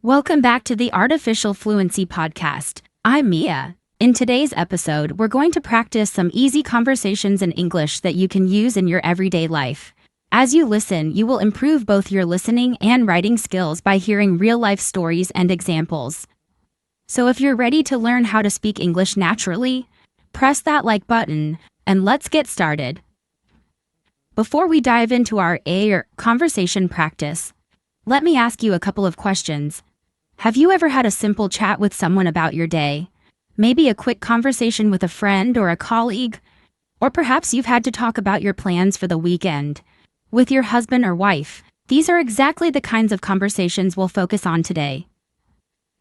Welcome back to the Artificial Fluency Podcast. I'm Mia. In today's episode, we're going to practice some easy conversations in English that you can use in your everyday life. As you listen, you will improve both your listening and writing skills by hearing real-life stories and examples. So if you're ready to learn how to speak English naturally, press that like button, and let's get started. Before we dive into our conversation practice, let me ask you a couple of questions. Have you ever had a simple chat with someone about your day? Maybe a quick conversation with a friend or a colleague? Or perhaps you've had to talk about your plans for the weekend with your husband or wife. These are exactly the kinds of conversations we'll focus on today.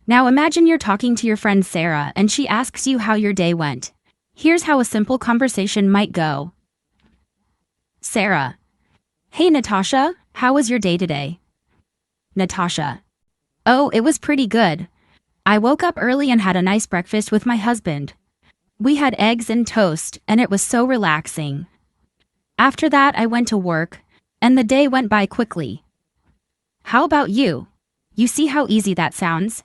Now imagine you're talking to your friend Sarah and she asks you how your day went. Here's how a simple conversation might go. Sarah: Hey Natasha, how was your day today? Natasha: Oh, it was pretty good. I woke up early and had a nice breakfast with my husband. We had eggs and toast, and it was so relaxing. After that, I went to work, and the day went by quickly. How about you? You see how easy that sounds?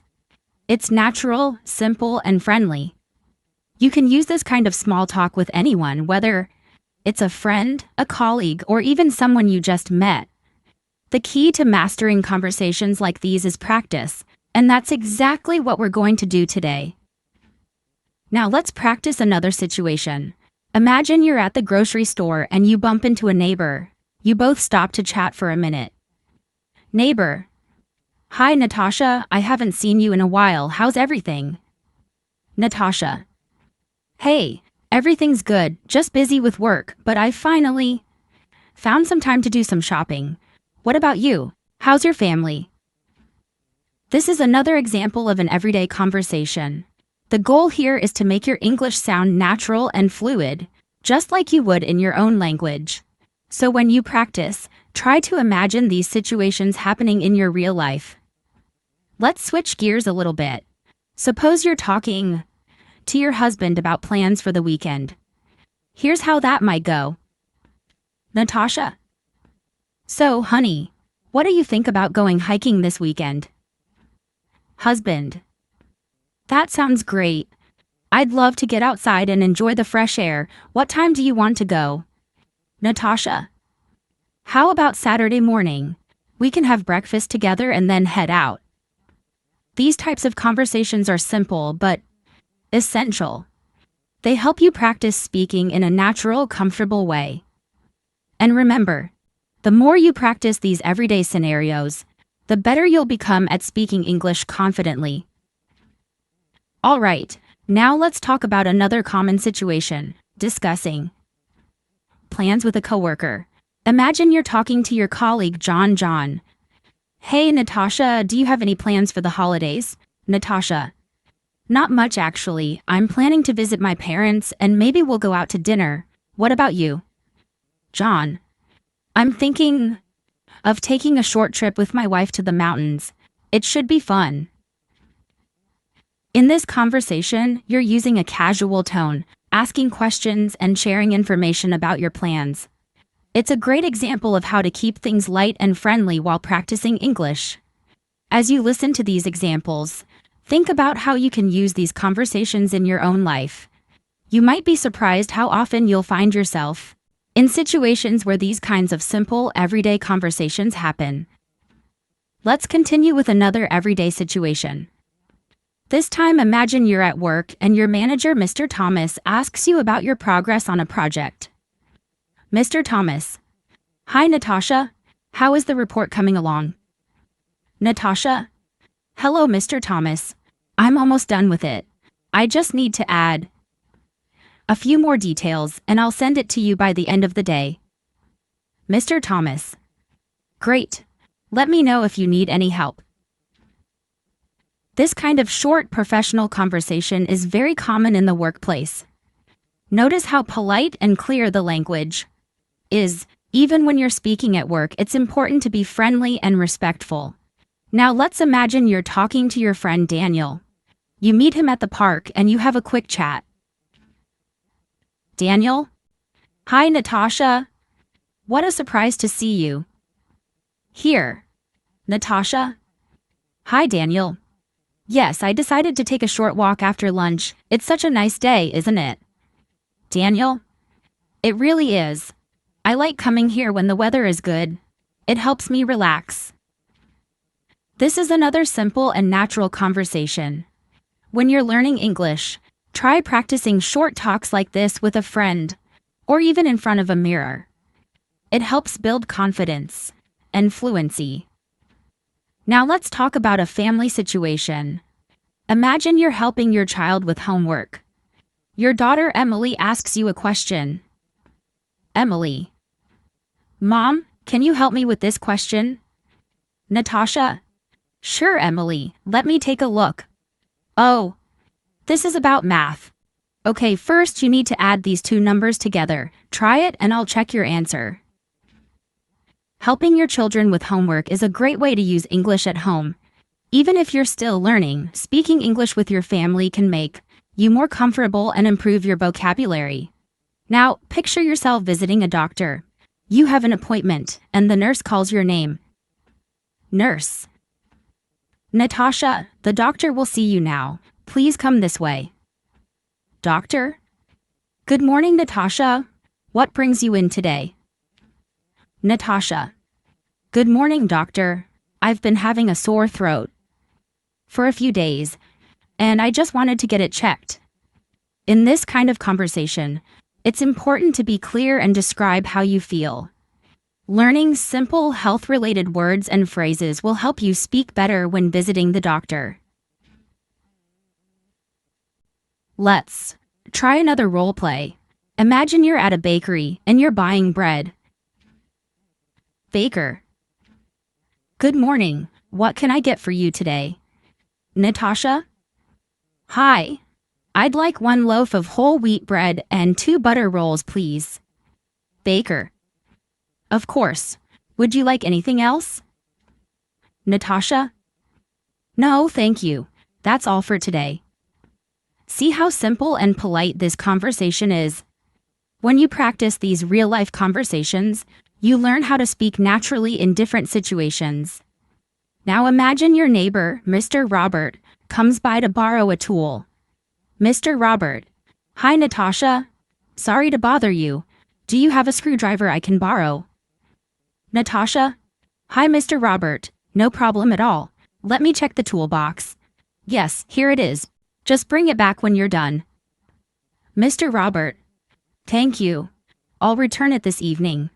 It's natural, simple, and friendly. You can use this kind of small talk with anyone, whether it's a friend, a colleague, or even someone you just met. The key to mastering conversations like these is practice, and that's exactly what we're going to do today. Now let's practice another situation. Imagine you're at the grocery store and you bump into a neighbor. You both stop to chat for a minute. Neighbor: Hi Natasha, I haven't seen you in a while. How's everything? Natasha: Hey, everything's good, just busy with work, but I finally found some time to do some shopping. What about you? How's your family? This is another example of an everyday conversation. The goal here is to make your English sound natural and fluid, just like you would in your own language. So when you practice, try to imagine these situations happening in your real life. Let's switch gears a little bit. Suppose you're talking to your husband about plans for the weekend. Here's how that might go. Natasha: So, honey, what do you think about going hiking this weekend? Husband: That sounds great. I'd love to get outside and enjoy the fresh air. What time do you want to go? Natasha: How about Saturday morning? We can have breakfast together and then head out. These types of conversations are simple but essential. They help you practice speaking in a natural, comfortable way. And remember, the more you practice these everyday scenarios, the better you'll become at speaking English confidently. All right, now let's talk about another common situation, discussing plans with a coworker. Imagine you're talking to your colleague John. Hey Natasha, do you have any plans for the holidays? Natasha: Not much actually. I'm planning to visit my parents and maybe we'll go out to dinner. What about you? John: I'm thinking of taking a short trip with my wife to the mountains. It should be fun. In this conversation, you're using a casual tone, asking questions and sharing information about your plans. It's a great example of how to keep things light and friendly while practicing English. As you listen to these examples, think about how you can use these conversations in your own life. You might be surprised how often you'll find yourself in situations where these kinds of simple, everyday conversations happen. Let's continue with another everyday situation. This time, imagine you're at work and your manager, Mr. Thomas, asks you about your progress on a project. Mr. Thomas: Hi Natasha, how is the report coming along? Natasha: Hello Mr. Thomas. I'm almost done with it. I just need to add a few more details and I'll send it to you by the end of the day. Mr. Thomas: Great. Let me know if you need any help. This kind of short professional conversation is very common in the workplace. Notice how polite and clear the language is. Even when you're speaking at work, it's important to be friendly and respectful. Now let's imagine you're talking to your friend Daniel. You meet him at the park and you have a quick chat. Daniel: Hi Natasha. What a surprise to see you here. Natasha: Hi, Daniel. Yes, I decided to take a short walk after lunch. It's such a nice day, isn't it? Daniel? It really is. I like coming here when the weather is good. It helps me relax. This is another simple and natural conversation. When you're learning English, try practicing short talks like this with a friend, or even in front of a mirror. It helps build confidence and fluency. Now let's talk about a family situation. Imagine you're helping your child with homework. Your daughter Emily asks you a question. Emily. Mom, can you help me with this question? Natasha. Sure, Emily, let me take a look. Oh, this is about math. Okay, first you need to add these two numbers together. Try it and I'll check your answer. Helping your children with homework is a great way to use English at home. Even if you're still learning, speaking English with your family can make you more comfortable and improve your vocabulary. Now, picture yourself visiting a doctor. You have an appointment, and the nurse calls your name. Nurse. Natasha, the doctor will see you now. Please come this way. Doctor? Good morning, Natasha. What brings you in today? Natasha. Good morning, doctor. I've been having a sore throat for a few days, and I just wanted to get it checked. In this kind of conversation, it's important to be clear and describe how you feel. Learning simple health-related words and phrases will help you speak better when visiting the doctor. Let's try another role play. Imagine you're at a bakery and you're buying bread. Baker. Good morning. What can I get for you today? Natasha? Hi. I'd like 1 loaf of whole wheat bread and 2 butter rolls, please. Baker. Of course. Would you like anything else? Natasha? No, thank you. That's all for today. See how simple and polite this conversation is? When you practice these real-life conversations, you learn how to speak naturally in different situations. Now imagine your neighbor, Mr. Robert, comes by to borrow a tool. Mr. Robert. Hi, Natasha. Sorry to bother you. Do you have a screwdriver I can borrow? Natasha. Hi, Mr. Robert. No problem at all. Let me check the toolbox. Yes, here it is. Just bring it back when you're done. Mr. Robert. Thank you. I'll return it this evening.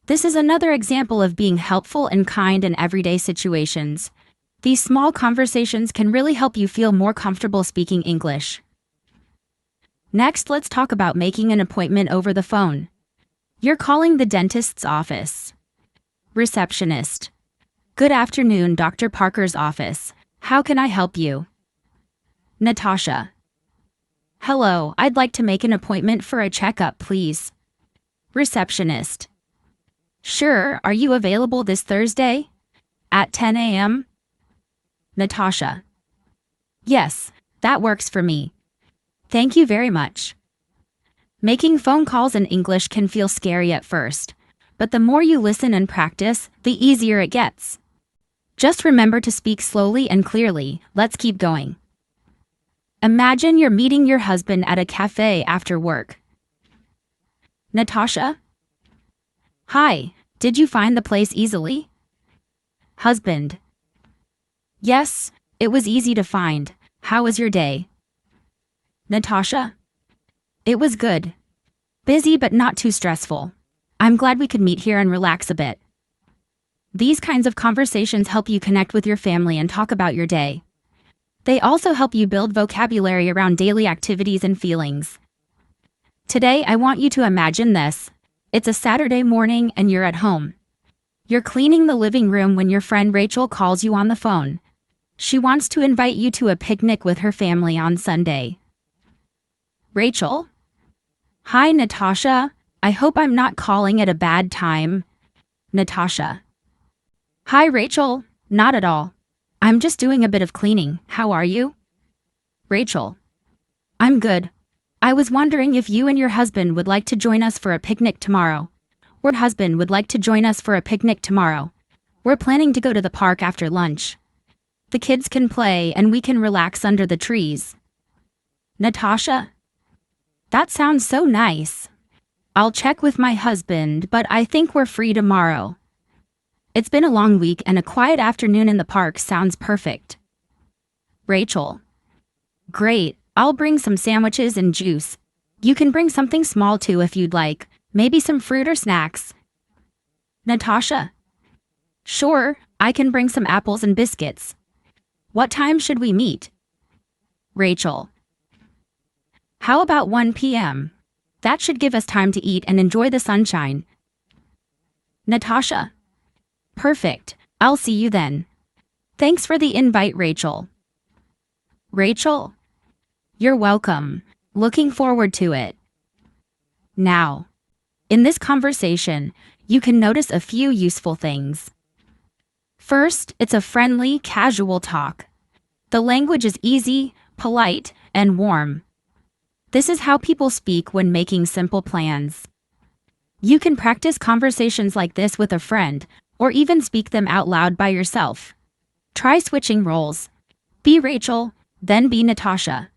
This is another example of being helpful and kind in everyday situations. These small conversations can really help you feel more comfortable speaking English. Next, let's talk about making an appointment over the phone. You're calling the dentist's office. Receptionist. Good afternoon, Dr. Parker's office. How can I help you? Natasha. Hello, I'd like to make an appointment for a checkup, please. Receptionist. Sure, are you available this Thursday? At 10 a.m.? Natasha. Yes, that works for me. Thank you very much. Making phone calls in English can feel scary at first, but the more you listen and practice, the easier it gets. Just remember to speak slowly and clearly. Let's keep going. Imagine you're meeting your husband at a cafe after work. Natasha? Hi, did you find the place easily? Husband. Yes, it was easy to find. How was your day? Natasha? It was good. Busy but not too stressful. I'm glad we could meet here and relax a bit. These kinds of conversations help you connect with your family and talk about your day. They also help you build vocabulary around daily activities and feelings. Today, I want you to imagine this. It's a Saturday morning and you're at home. You're cleaning the living room when your friend Rachel calls you on the phone. She wants to invite you to a picnic with her family on Sunday. Rachel? Hi, Natasha. I hope I'm not calling at a bad time. Natasha. Hi, Rachel. Not at all. I'm just doing a bit of cleaning. How are you? Rachel. I'm good. I was wondering if you and your husband would like to join us for a picnic tomorrow. Your husband would like to join us for a picnic tomorrow. We're planning to go to the park after lunch. The kids can play and we can relax under the trees. Natasha? That sounds so nice. I'll check with my husband, but I think we're free tomorrow. It's been a long week and a quiet afternoon in the park sounds perfect. Rachel. Great, I'll bring some sandwiches and juice. You can bring something small too if you'd like, maybe some fruit or snacks. Natasha. Sure, I can bring some apples and biscuits. What time should we meet? Rachel. How about 1 p.m.? That should give us time to eat and enjoy the sunshine. Natasha. Perfect, I'll see you then. Thanks for the invite, Rachel. Rachel. You're welcome. Looking forward to it. Now, in this conversation, you can notice a few useful things. First, it's a friendly, casual talk. The language is easy, polite, and warm. This is how people speak when making simple plans. You can practice conversations like this with a friend, or even speak them out loud by yourself. Try switching roles. Be Rachel, then be Natasha.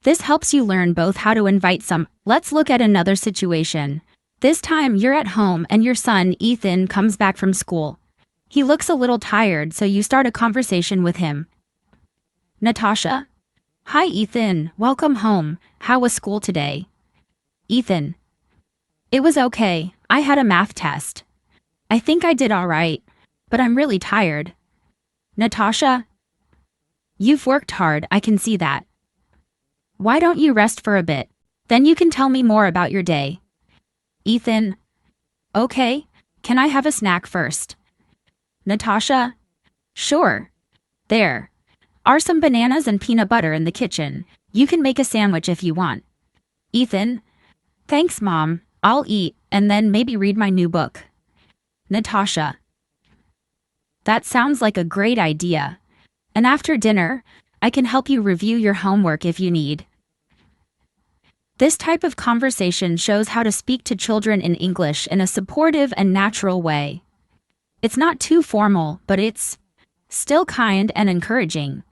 This helps you learn both how to invite some. Let's look at another situation. This time you're at home and your son, Ethan, comes back from school. He looks a little tired, so you start a conversation with him. Natasha. Hi, Ethan. Welcome home. How was school today? Ethan. It was okay. I had a math test. I think I did all right, but I'm really tired. Natasha. You've worked hard, I can see that. Why don't you rest for a bit? Then you can tell me more about your day. Ethan. Okay, can I have a snack first? Natasha. Sure. There are some bananas and peanut butter in the kitchen. You can make a sandwich if you want. Ethan. Thanks, Mom. I'll eat and then maybe read my new book. Natasha. That sounds like a great idea. And after dinner, I can help you review your homework if you need. This type of conversation shows how to speak to children in English in a supportive and natural way. It's not too formal, but it's still kind and encouraging.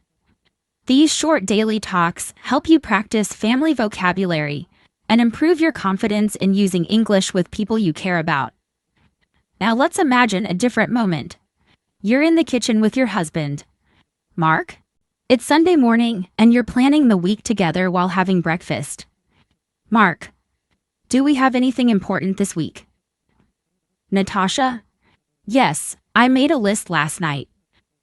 These short daily talks help you practice family vocabulary and improve your confidence in using English with people you care about. Now let's imagine a different moment. You're in the kitchen with your husband. Mark? It's Sunday morning and you're planning the week together while having breakfast. Mark. Do we have anything important this week? Natasha. Yes, I made a list last night.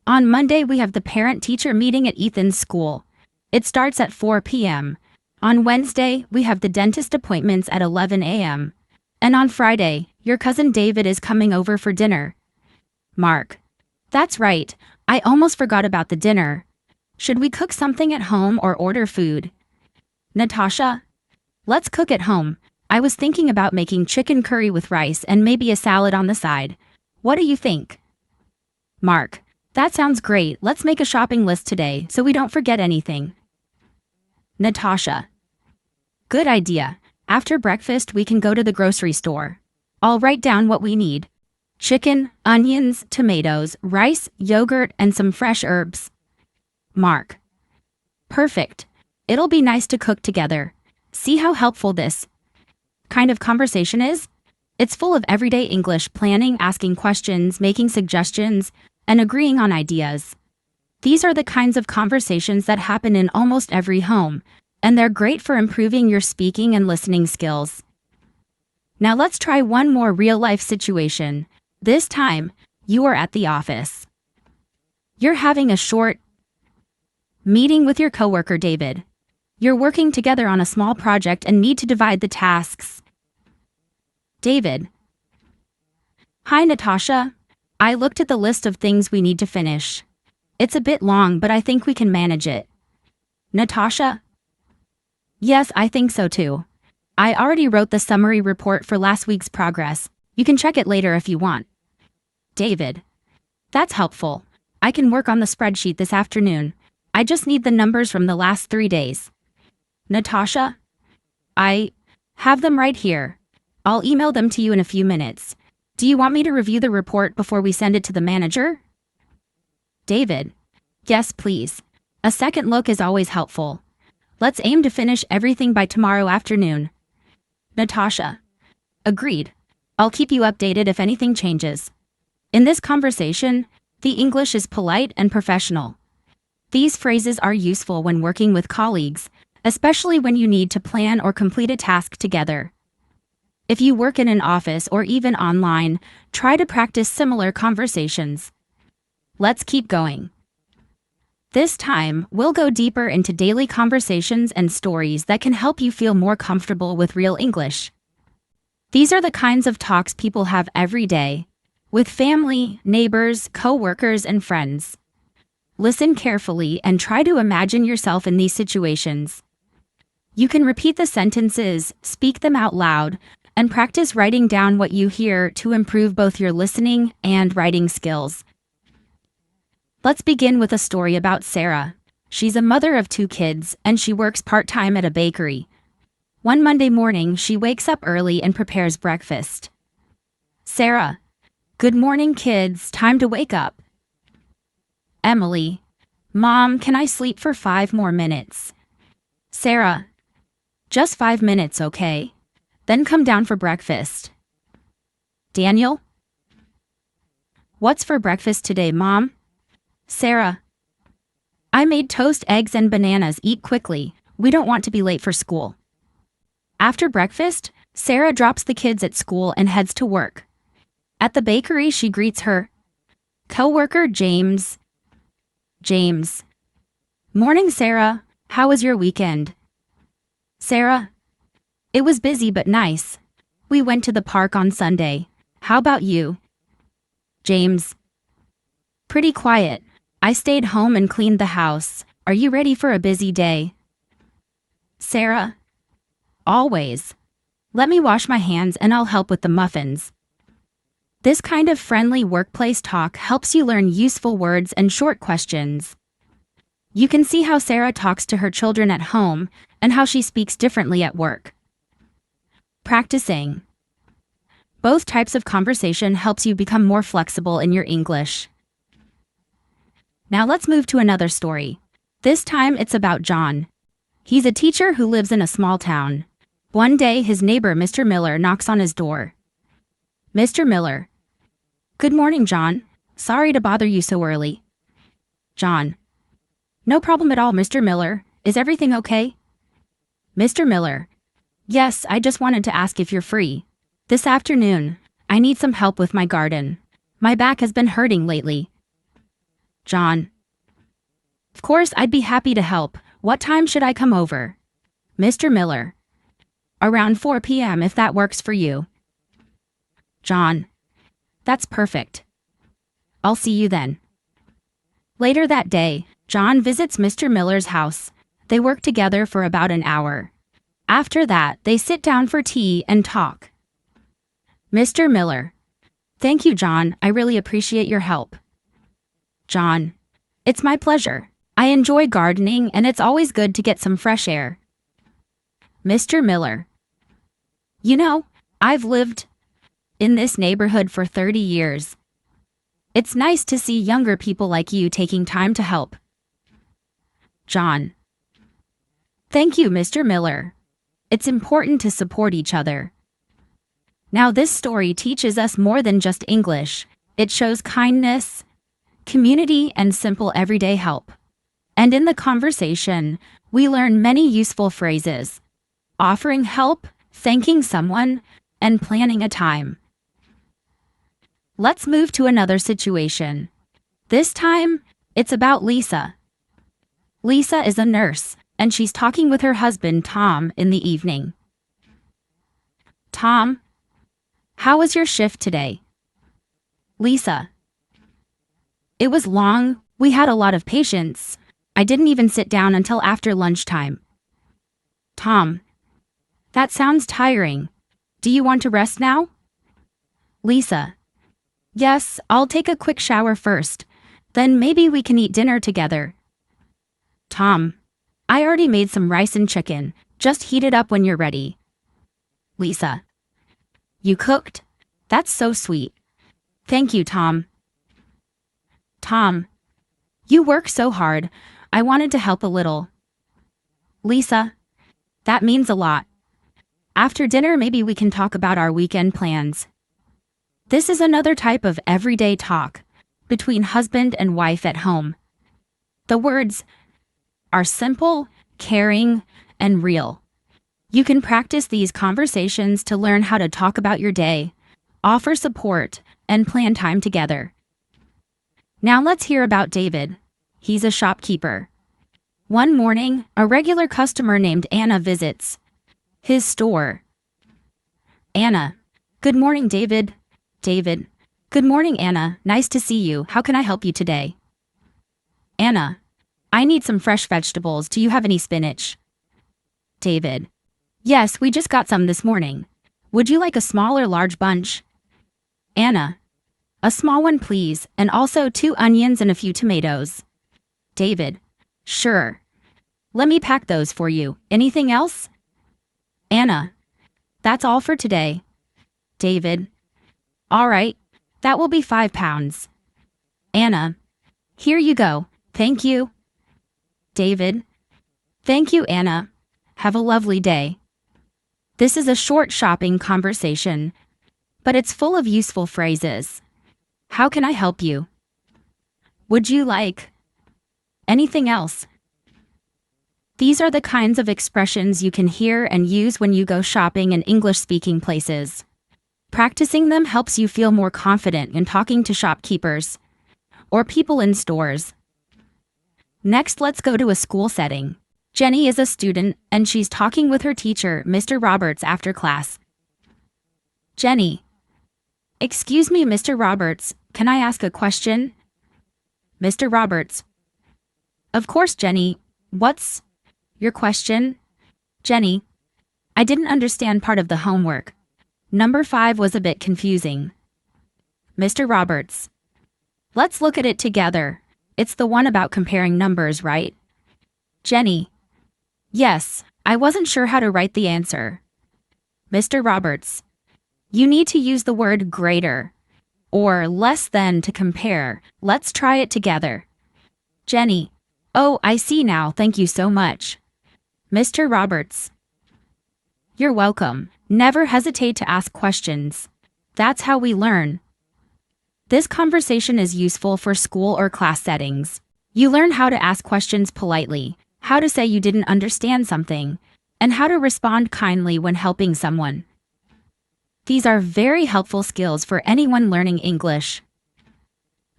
On Monday we have the parent-teacher meeting at Ethan's school. It starts at 4 p.m. On Wednesday, we have the dentist appointments at 11 a.m. And on Friday, your cousin David is coming over for dinner. Mark. That's right, I almost forgot about the dinner. Should we cook something at home or order food? Natasha. Let's cook at home. I was thinking about making chicken curry with rice and maybe a salad on the side. What do you think? Mark. That sounds great. Let's make a shopping list today so we don't forget anything. Natasha. Good idea. After breakfast, we can go to the grocery store. I'll write down what we need. Chicken, onions, tomatoes, rice, yogurt, and some fresh herbs. Mark. Perfect. It'll be nice to cook together. See how helpful this kind of conversation is? It's full of everyday English, planning, asking questions, making suggestions, and agreeing on ideas. These are the kinds of conversations that happen in almost every home, and they're great for improving your speaking and listening skills. Now let's try one more real-life situation. This time, you are at the office. You're having a short meeting with your coworker, David. You're working together on a small project and need to divide the tasks. David. Hi, Natasha. I looked at the list of things we need to finish. It's a bit long, but I think we can manage it. Natasha. Yes, I think so too. I already wrote the summary report for last week's progress. You can check it later if you want. David. That's helpful. I can work on the spreadsheet this afternoon. I just need the numbers from the last 3 days. Natasha. I have them right here. I'll email them to you in a few minutes. Do you want me to review the report before we send it to the manager? David. Yes, please. A second look is always helpful. Let's aim to finish everything by tomorrow afternoon. Natasha. Agreed. I'll keep you updated if anything changes. In this conversation, the English is polite and professional. These phrases are useful when working with colleagues, especially when you need to plan or complete a task together. If you work in an office or even online, try to practice similar conversations. Let's keep going. This time, we'll go deeper into daily conversations and stories that can help you feel more comfortable with real English. These are the kinds of talks people have every day, with family, neighbors, co-workers, and friends. Listen carefully and try to imagine yourself in these situations. You can repeat the sentences, speak them out loud, and practice writing down what you hear to improve both your listening and writing skills. Let's begin with a story about Sarah. She's a mother of 2 kids, and she works part-time at a bakery. One Monday morning, she wakes up early and prepares breakfast. Sarah. Good morning, kids. Time to wake up. Emily. Mom, can I sleep for 5 more minutes? Sarah. Just 5 minutes, okay? Then come down for breakfast. Daniel. What's for breakfast today, Mom? Sarah. I made toast, eggs, and bananas. Eat quickly. We don't want to be late for school. After breakfast, Sarah drops the kids at school and heads to work. At the bakery, she greets her co-worker, James. James. Morning, Sarah. How was your weekend? Sarah. It was busy but nice. We went to the park on Sunday. How about you? James. Pretty quiet. I stayed home and cleaned the house. Are you ready for a busy day? Sarah. Always. Let me wash my hands and I'll help with the muffins. This kind of friendly workplace talk helps you learn useful words and short questions. You can see how Sarah talks to her children at home and how she speaks differently at work. Practicing. Both types of conversation helps you become more flexible in your English. Now let's move to another story. This time it's about John. He's a teacher who lives in a small town. One day his neighbor Mr. Miller knocks on his door. Mr. Miller. Good morning, John. Sorry to bother you so early. John. No problem at all, Mr. Miller. Is everything okay? Mr. Miller. Yes, I just wanted to ask if you're free. This afternoon, I need some help with my garden. My back has been hurting lately. John. Of course, I'd be happy to help. What time should I come over? Mr. Miller. Around 4 p.m. if that works for you. John. That's perfect. I'll see you then. Later that day, John visits Mr. Miller's house. They work together for about an hour. After that, they sit down for tea and talk. Mr. Miller. Thank you, John. I really appreciate your help. John. It's my pleasure. I enjoy gardening and it's always good to get some fresh air. Mr. Miller. You know, I've lived in this neighborhood for 30 years. It's nice to see younger people like you taking time to help. John. Thank you, Mr. Miller. It's important to support each other. Now this story teaches us more than just English. It shows kindness, community, and simple everyday help. And in the conversation, we learn many useful phrases: offering help, thanking someone, and planning a time. Let's move to another situation. This time, it's about Lisa. Lisa is a nurse, and she's talking with her husband, Tom, in the evening. Tom, how was your shift today? Lisa. It was long. We had a lot of patients. I didn't even sit down until after lunchtime. Tom. That sounds tiring. Do you want to rest now? Lisa. Yes, I'll take a quick shower first. Then maybe we can eat dinner together. Tom. I already made some rice and chicken. Just heat it up when you're ready. Lisa. You cooked? That's so sweet. Thank you, Tom. Tom, you work so hard. I wanted to help a little. Lisa, that means a lot. After dinner, maybe we can talk about our weekend plans. This is another type of everyday talk between husband and wife at home. The words are simple, caring, and real. You can practice these conversations to learn how to talk about your day, offer support, and plan time together. Now let's hear about David. He's a shopkeeper. One morning, a regular customer named Anna visits his store. Anna. Good morning, David. David. Good morning, Anna. Nice to see you. How can I help you today? Anna. I need some fresh vegetables. Do you have any spinach? David. Yes, we just got some this morning. Would you like a small or large bunch? Anna. A small one, please, and also 2 onions and a few tomatoes. David. Sure. Let me pack those for you. Anything else? Anna. That's all for today. David. All right. That will be 5 pounds. Anna. Here you go. Thank you. David. Thank you, Anna. Have a lovely day. This is a short shopping conversation, but it's full of useful phrases. How can I help you? Would you like anything else? These are the kinds of expressions you can hear and use when you go shopping in English-speaking places. Practicing them helps you feel more confident in talking to shopkeepers or people in stores. Next, let's go to a school setting. Jenny is a student, and she's talking with her teacher, Mr. Roberts, after class. Jenny. Excuse me, Mr. Roberts, can I ask a question? Mr. Roberts. Of course, Jenny. What's your question? Jenny. I didn't understand part of the homework. Number 5 was a bit confusing. Mr. Roberts. Let's look at it together. It's the one about comparing numbers, right? Jenny. Yes, I wasn't sure how to write the answer. Mr. Roberts. You need to use the word greater or less than to compare. Let's try it together. Jenny. Oh, I see now. Thank you so much. Mr. Roberts. You're welcome. Never hesitate to ask questions. That's how we learn. This conversation is useful for school or class settings. You learn how to ask questions politely, how to say you didn't understand something, and how to respond kindly when helping someone. These are very helpful skills for anyone learning English.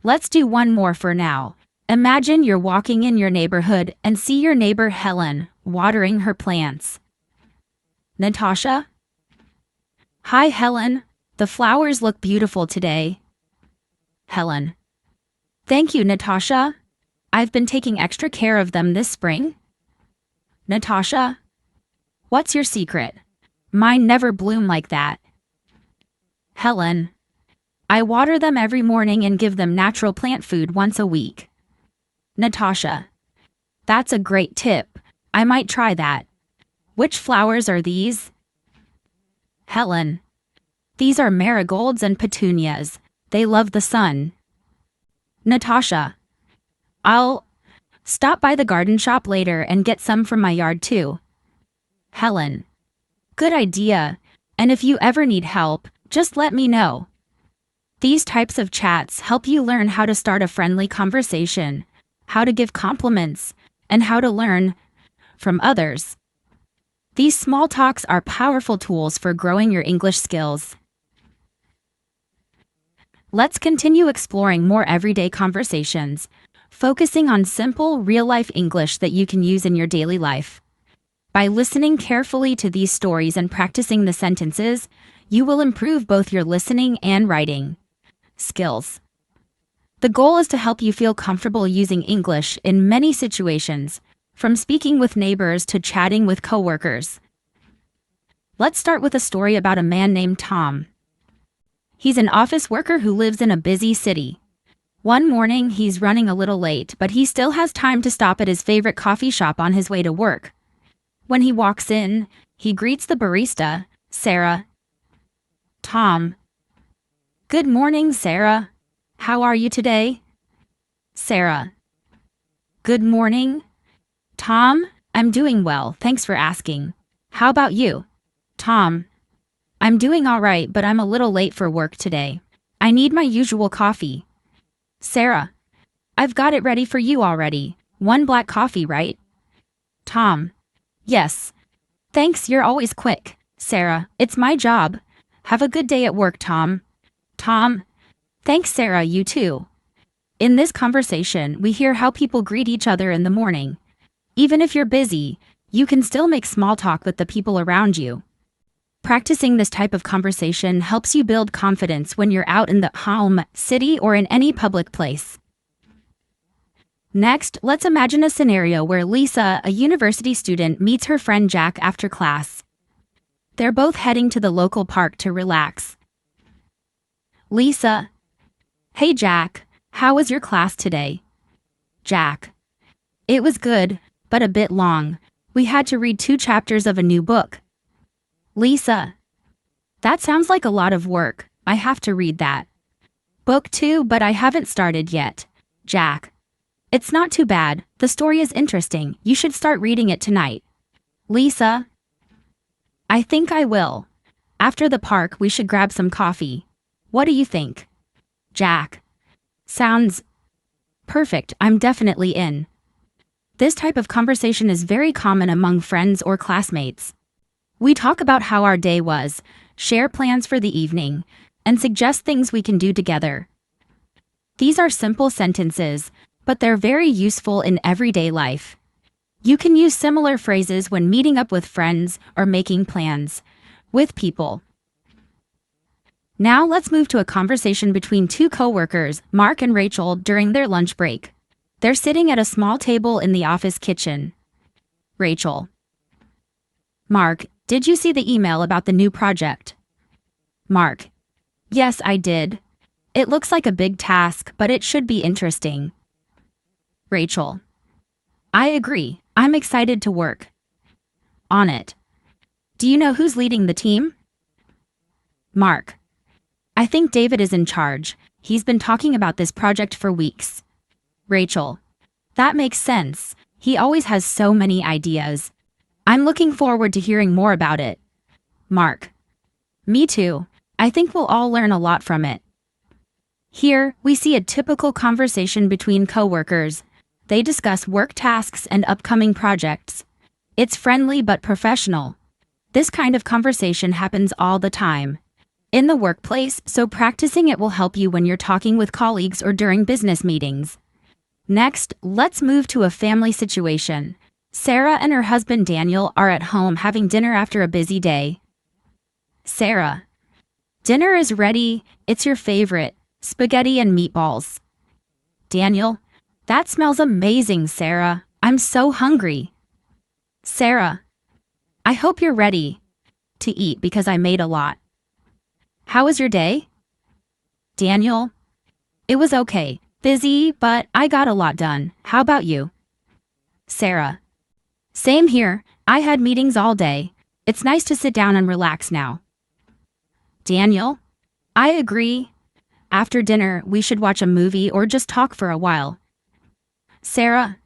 Let's do one more for now. Imagine you're walking in your neighborhood and see your neighbor Helen watering her plants. Natasha? Hi, Helen. The flowers look beautiful today. Helen. Thank you, Natasha. I've been taking extra care of them this spring. Natasha. What's your secret? Mine never bloom like that. Helen. I water them every morning and give them natural plant food once a week. Natasha. That's a great tip. I might try that. Which flowers are these? Helen. These are marigolds and petunias. They love the sun. Natasha. I'll stop by the garden shop later and get some from my yard too. Helen. Good idea. And if you ever need help, just let me know. These types of chats help you learn how to start a friendly conversation, how to give compliments, and how to learn from others. These small talks are powerful tools for growing your English skills. Let's continue exploring more everyday conversations, focusing on simple, real-life English that you can use in your daily life. By listening carefully to these stories and practicing the sentences, you will improve both your listening and writing skills. The goal is to help you feel comfortable using English in many situations, from speaking with neighbors to chatting with coworkers. Let's start with a story about a man named Tom. He's an office worker who lives in a busy city. One morning, he's running a little late, but he still has time to stop at his favorite coffee shop on his way to work. When he walks in, he greets the barista, Sarah. Tom. Good morning, Sarah. How are you today? Sarah. Good morning. Tom, I'm doing well, thanks for asking. How about you? Tom. I'm doing all right, but I'm a little late for work today. I need my usual coffee. Sarah. I've got it ready for you already. One black coffee, right? Tom. Yes. Thanks, you're always quick. Sarah. It's my job. Have a good day at work, Tom. Tom. Thanks, Sarah, you too. In this conversation, we hear how people greet each other in the morning. Even if you're busy, you can still make small talk with the people around you. Practicing this type of conversation helps you build confidence when you're out in the home, city, or in any public place. Next, let's imagine a scenario where Lisa, a university student, meets her friend Jack after class. They're both heading to the local park to relax. Lisa. Hey Jack, how was your class today? Jack. It was good, but a bit long. We had to read 2 chapters of a new book. Lisa. That sounds like a lot of work. I have to read that. Book 2, but I haven't started yet. Jack. It's not too bad. The story is interesting. You should start reading it tonight. Lisa. I think I will. After the park, we should grab some coffee. What do you think? Jack. Sounds perfect. I'm definitely in. This type of conversation is very common among friends or classmates. We talk about how our day was, share plans for the evening, and suggest things we can do together. These are simple sentences, but they're very useful in everyday life. You can use similar phrases when meeting up with friends or making plans with people. Now let's move to a conversation between 2 coworkers, Mark and Rachel, during their lunch break. They're sitting at a small table in the office kitchen. Rachel. Mark, did you see the email about the new project? Mark. Yes, I did. It looks like a big task, but it should be interesting. Rachel. I agree. I'm excited to work on it. Do you know who's leading the team? Mark. I think David is in charge. He's been talking about this project for weeks. Rachel. That makes sense. He always has so many ideas. I'm looking forward to hearing more about it. Mark. Me too. I think we'll all learn a lot from it. Here, we see a typical conversation between coworkers. They discuss work tasks and upcoming projects. It's friendly but professional. This kind of conversation happens all the time in the workplace, so practicing it will help you when you're talking with colleagues or during business meetings. Next, let's move to a family situation. Sarah and her husband Daniel are at home having dinner after a busy day. Sarah. Dinner is ready. It's your favorite, spaghetti and meatballs. Daniel. That smells amazing, Sarah. I'm so hungry. Sarah. I hope you're ready to eat because I made a lot. How was your day? Daniel. It was okay. Busy, but I got a lot done. How about you? Sarah. Same here. I had meetings all day. It's nice to sit down and relax now. Daniel. I agree. After dinner, we should watch a movie or just talk for a while. Sarah.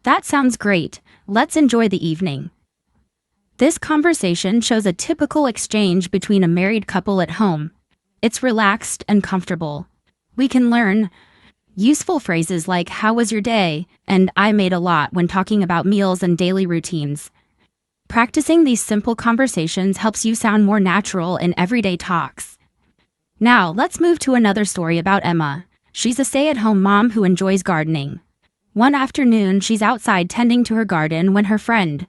That sounds great. Let's enjoy the evening. This conversation shows a typical exchange between a married couple at home. It's relaxed and comfortable. We can learn useful phrases like "How was your day?" and "I made a lot" when talking about meals and daily routines. Practicing these simple conversations helps you sound more natural in everyday talks. Now, let's move to another story about Emma. She's a stay-at-home mom who enjoys gardening. One afternoon, she's outside tending to her garden when her friend,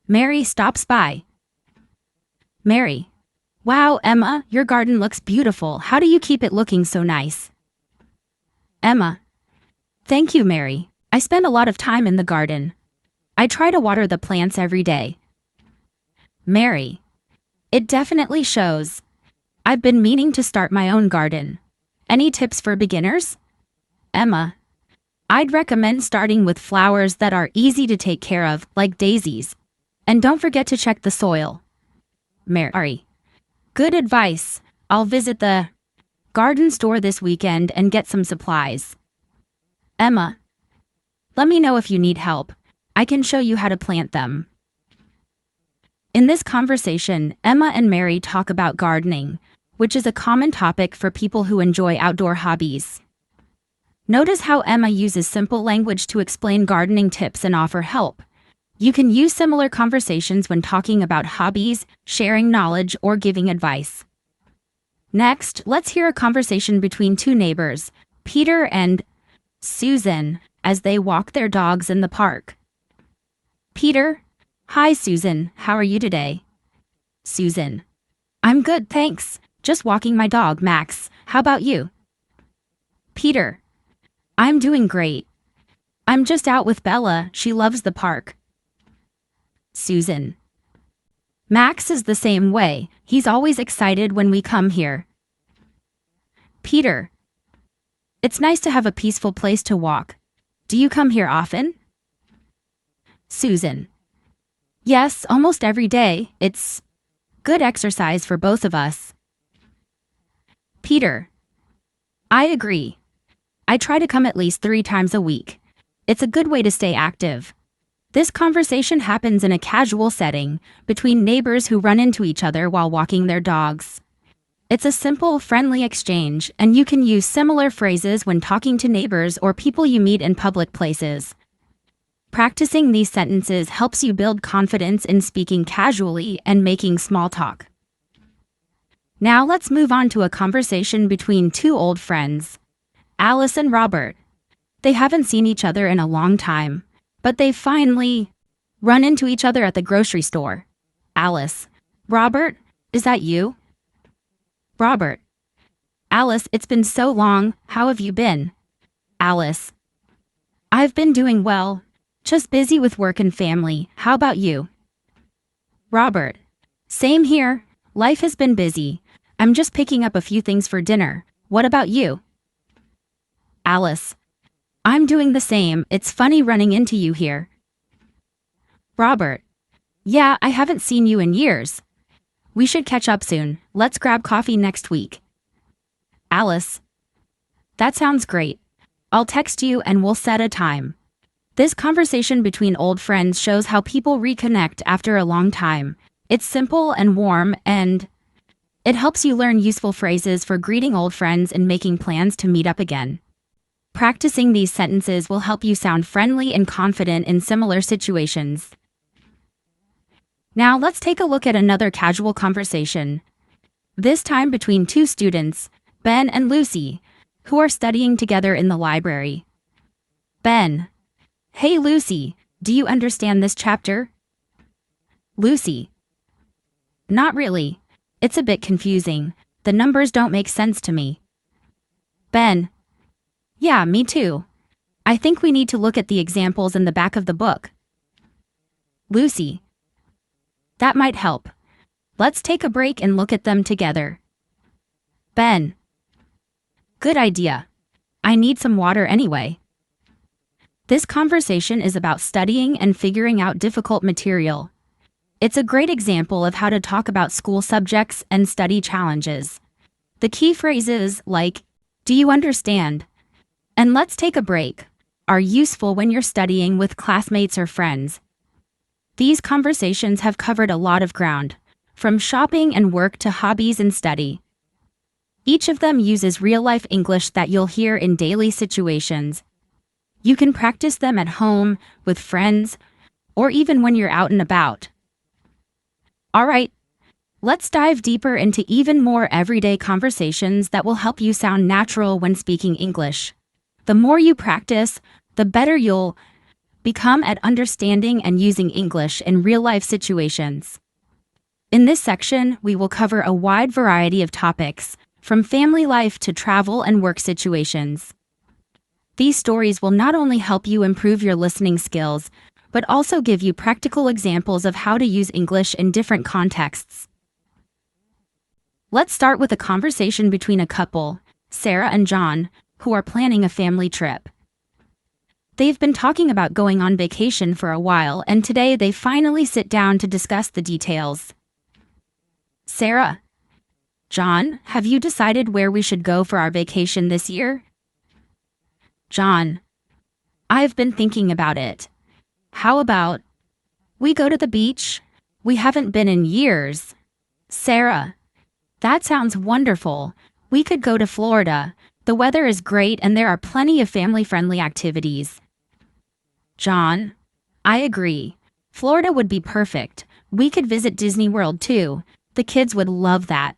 Mary, stops by. Mary. Wow, Emma, your garden looks beautiful. How do you keep it looking so nice? Emma. Thank you, Mary. I spend a lot of time in the garden. I try to water the plants every day. Mary. It definitely shows. I've been meaning to start my own garden. Any tips for beginners? Emma. I'd recommend starting with flowers that are easy to take care of, like daisies. And don't forget to check the soil. Mary. Good advice. I'll visit the garden store this weekend and get some supplies. Emma, let me know if you need help. I can show you how to plant them. In this conversation, Emma and Mary talk about gardening, which is a common topic for people who enjoy outdoor hobbies. Notice how Emma uses simple language to explain gardening tips and offer help. You can use similar conversations when talking about hobbies, sharing knowledge, or giving advice. Next, let's hear a conversation between two neighbors, Peter and Susan, as they walk their dogs in the park. Peter, hi Susan, how are you today? Susan, I'm good, thanks. Just walking my dog, Max. How about you? Peter, I'm doing great. I'm just out with Bella, she loves the park. Susan, Max is the same way, he's always excited when we come here. Peter, it's nice to have a peaceful place to walk. Do you come here often? Susan, yes, almost every day. It's good exercise for both of us. Peter, I agree. I try to come at least 3 times a week. It's a good way to stay active. This conversation happens in a casual setting between neighbors who run into each other while walking their dogs. It's a simple, friendly exchange, and you can use similar phrases when talking to neighbors or people you meet in public places. Practicing these sentences helps you build confidence in speaking casually and making small talk. Now let's move on to a conversation between two old friends, Alice and Robert. They haven't seen each other in a long time, but they finally run into each other at the grocery store. Alice, Robert, is that you? Robert, Alice, it's been so long, how have you been? Alice, I've been doing well, just busy with work and family, how about you? Robert, same here, life has been busy. I'm just picking up a few things for dinner. What about you? Alice, I'm doing the same. It's funny running into you here. Robert, yeah, I haven't seen you in years. We should catch up soon. Let's grab coffee next week. Alice, that sounds great. I'll text you and we'll set a time. This conversation between old friends shows how people reconnect after a long time. It's simple and warm, and it helps you learn useful phrases for greeting old friends and making plans to meet up again. Practicing these sentences will help you sound friendly and confident in similar situations. Now let's take a look at another casual conversation, this time between two students, Ben and Lucy, who are studying together in the library. Ben, hey Lucy, do you understand this chapter? Lucy, not really. It's a bit confusing. The numbers don't make sense to me. Ben, yeah, me too. I think we need to look at the examples in the back of the book. Lucy, that might help. Let's take a break and look at them together. Ben, good idea. I need some water anyway. This conversation is about studying and figuring out difficult material. It's a great example of how to talk about school subjects and study challenges. The key phrases like, do you understand? And let's take a break are useful when you're studying with classmates or friends. These conversations have covered a lot of ground, from shopping and work to hobbies and study. Each of them uses real-life English that you'll hear in daily situations. You can practice them at home, with friends, or even when you're out and about. All right, let's dive deeper into even more everyday conversations that will help you sound natural when speaking English. The more you practice, the better you'll become at understanding and using English in real-life situations. In this section, we will cover a wide variety of topics, from family life to travel and work situations. These stories will not only help you improve your listening skills, but also give you practical examples of how to use English in different contexts. Let's start with a conversation between a couple, Sarah and John, who are planning a family trip. They've been talking about going on vacation for a while, and today they finally sit down to discuss the details. Sarah, John, have you decided where we should go for our vacation this year? John, I've been thinking about it. How about we go to the beach? We haven't been in years. Sarah, that sounds wonderful. We could go to Florida. The weather is great and there are plenty of family-friendly activities. John, I agree. Florida would be perfect. We could visit Disney World too. The kids would love that.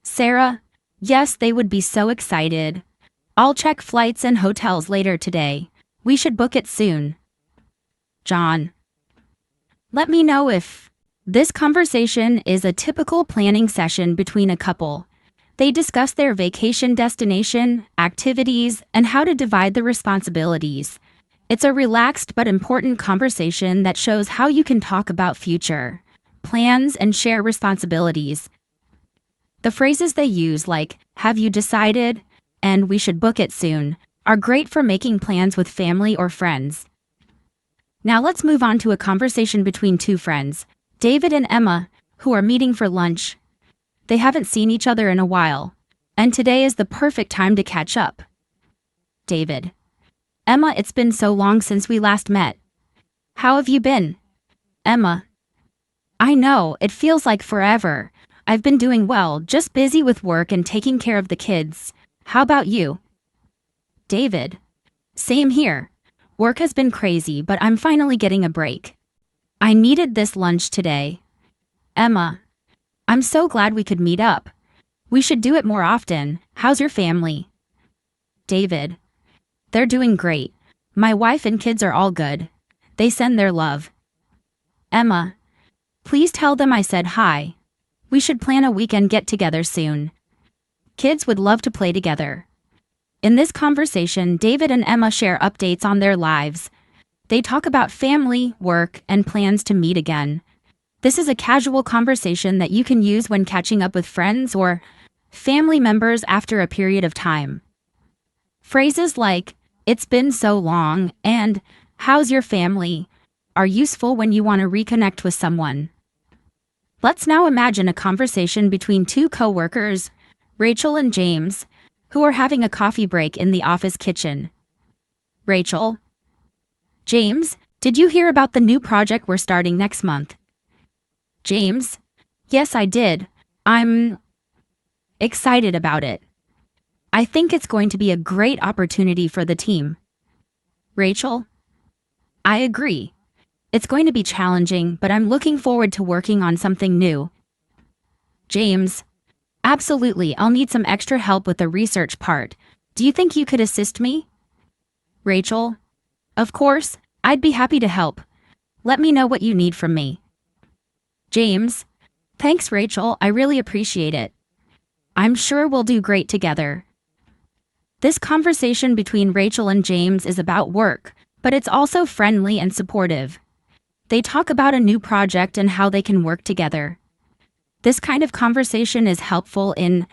Sarah, yes, they would be so excited. I'll check flights and hotels later today. We should book it soon. John, let me know if this conversation is a typical planning session between a couple. They discuss their vacation destination, activities, and how to divide the responsibilities. It's a relaxed but important conversation that shows how you can talk about future plans and share responsibilities. The phrases they use, like, have you decided, and we should book it soon, are great for making plans with family or friends. Now let's move on to a conversation between two friends, David and Emma, who are meeting for lunch. They haven't seen each other in a while, and today is the perfect time to catch up. David, Emma, it's been so long since we last met. How have you been? Emma, I know, it feels like forever. I've been doing well, just busy with work and taking care of the kids. How about you? David, same here. Work has been crazy, but I'm finally getting a break. I needed this lunch today. Emma, I'm so glad we could meet up. We should do it more often. How's your family? David, they're doing great. My wife and kids are all good. They send their love. Emma, please tell them I said hi. We should plan a weekend get-together soon. Kids would love to play together. In this conversation, David and Emma share updates on their lives. They talk about family, work, and plans to meet again. This is a casual conversation that you can use when catching up with friends or family members after a period of time. Phrases like, it's been so long, and how's your family, are useful when you want to reconnect with someone. Let's now imagine a conversation between two co-workers, Rachel and James, who are having a coffee break in the office kitchen. Rachel, James, did you hear about the new project we're starting next month? James, yes, I did. I'm excited about it. I think it's going to be a great opportunity for the team. Rachel, I agree. It's going to be challenging, but I'm looking forward to working on something new. James, absolutely, I'll need some extra help with the research part. Do you think you could assist me? Rachel, of course, I'd be happy to help. Let me know what you need from me. James, thanks Rachel, I really appreciate it. I'm sure we'll do great together. This conversation between Rachel and James is about work, but it's also friendly and supportive. They talk about a new project and how they can work together. This kind of conversation is helpful in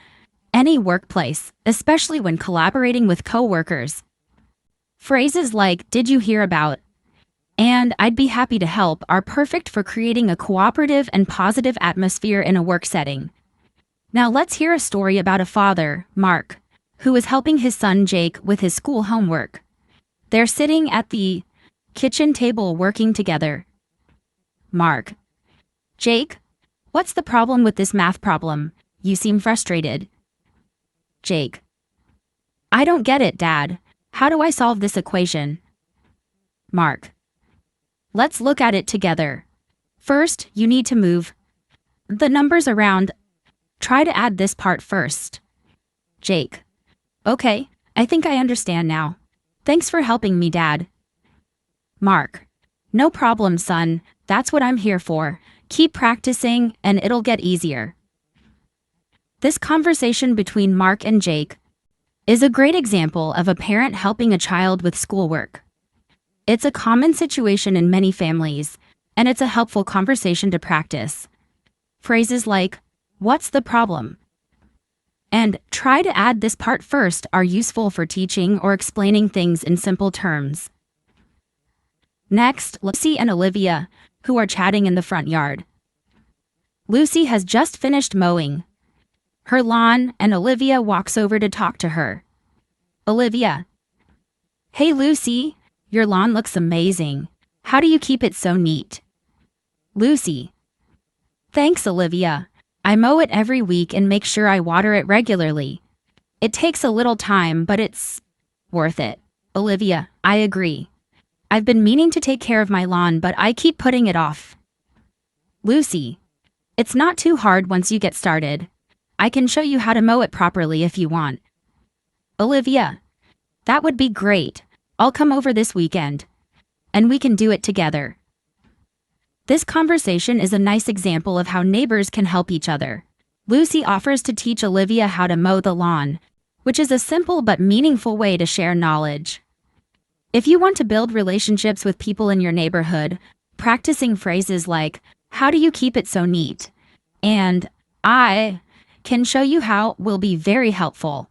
any workplace, especially when collaborating with coworkers. Phrases like, did you hear about, and I'd be happy to help are perfect for creating a cooperative and positive atmosphere in a work setting. Now let's hear a story about a father, Mark, who is helping his son Jake with his school homework. They're sitting at the kitchen table working together. Mark, Jake, what's the problem with this math problem? You seem frustrated. Jake, I don't get it, Dad. How do I solve this equation? Mark, let's look at it together. First, you need to move the numbers around. Try to add this part first. Jake, okay, I think I understand now. Thanks for helping me, Dad. Mark, no problem, son. That's what I'm here for. Keep practicing, and it'll get easier. This conversation between Mark and Jake is a great example of a parent helping a child with schoolwork. It's a common situation in many families, and it's a helpful conversation to practice. Phrases like, what's the problem? And try to add this part first are useful for teaching or explaining things in simple terms. Next, Lucy and Olivia, who are chatting in the front yard. Lucy has just finished mowing. her lawn, and Olivia walks over to talk to her. Olivia. Hey Lucy, your lawn looks amazing. How do you keep it so neat? Lucy. Thanks, Olivia. I mow it every week and make sure I water it regularly. It takes a little time, but it's worth it. Olivia. I agree. I've been meaning to take care of my lawn, but I keep putting it off. Lucy. It's not too hard once you get started. I can show you how to mow it properly if you want. Olivia. That would be great. I'll come over this weekend. And we can do it together. This conversation is a nice example of how neighbors can help each other. Lucy offers to teach Olivia how to mow the lawn, which is a simple but meaningful way to share knowledge. If you want to build relationships with people in your neighborhood, practicing phrases like, "How do you keep it so neat?" and "I can show you how" will be very helpful.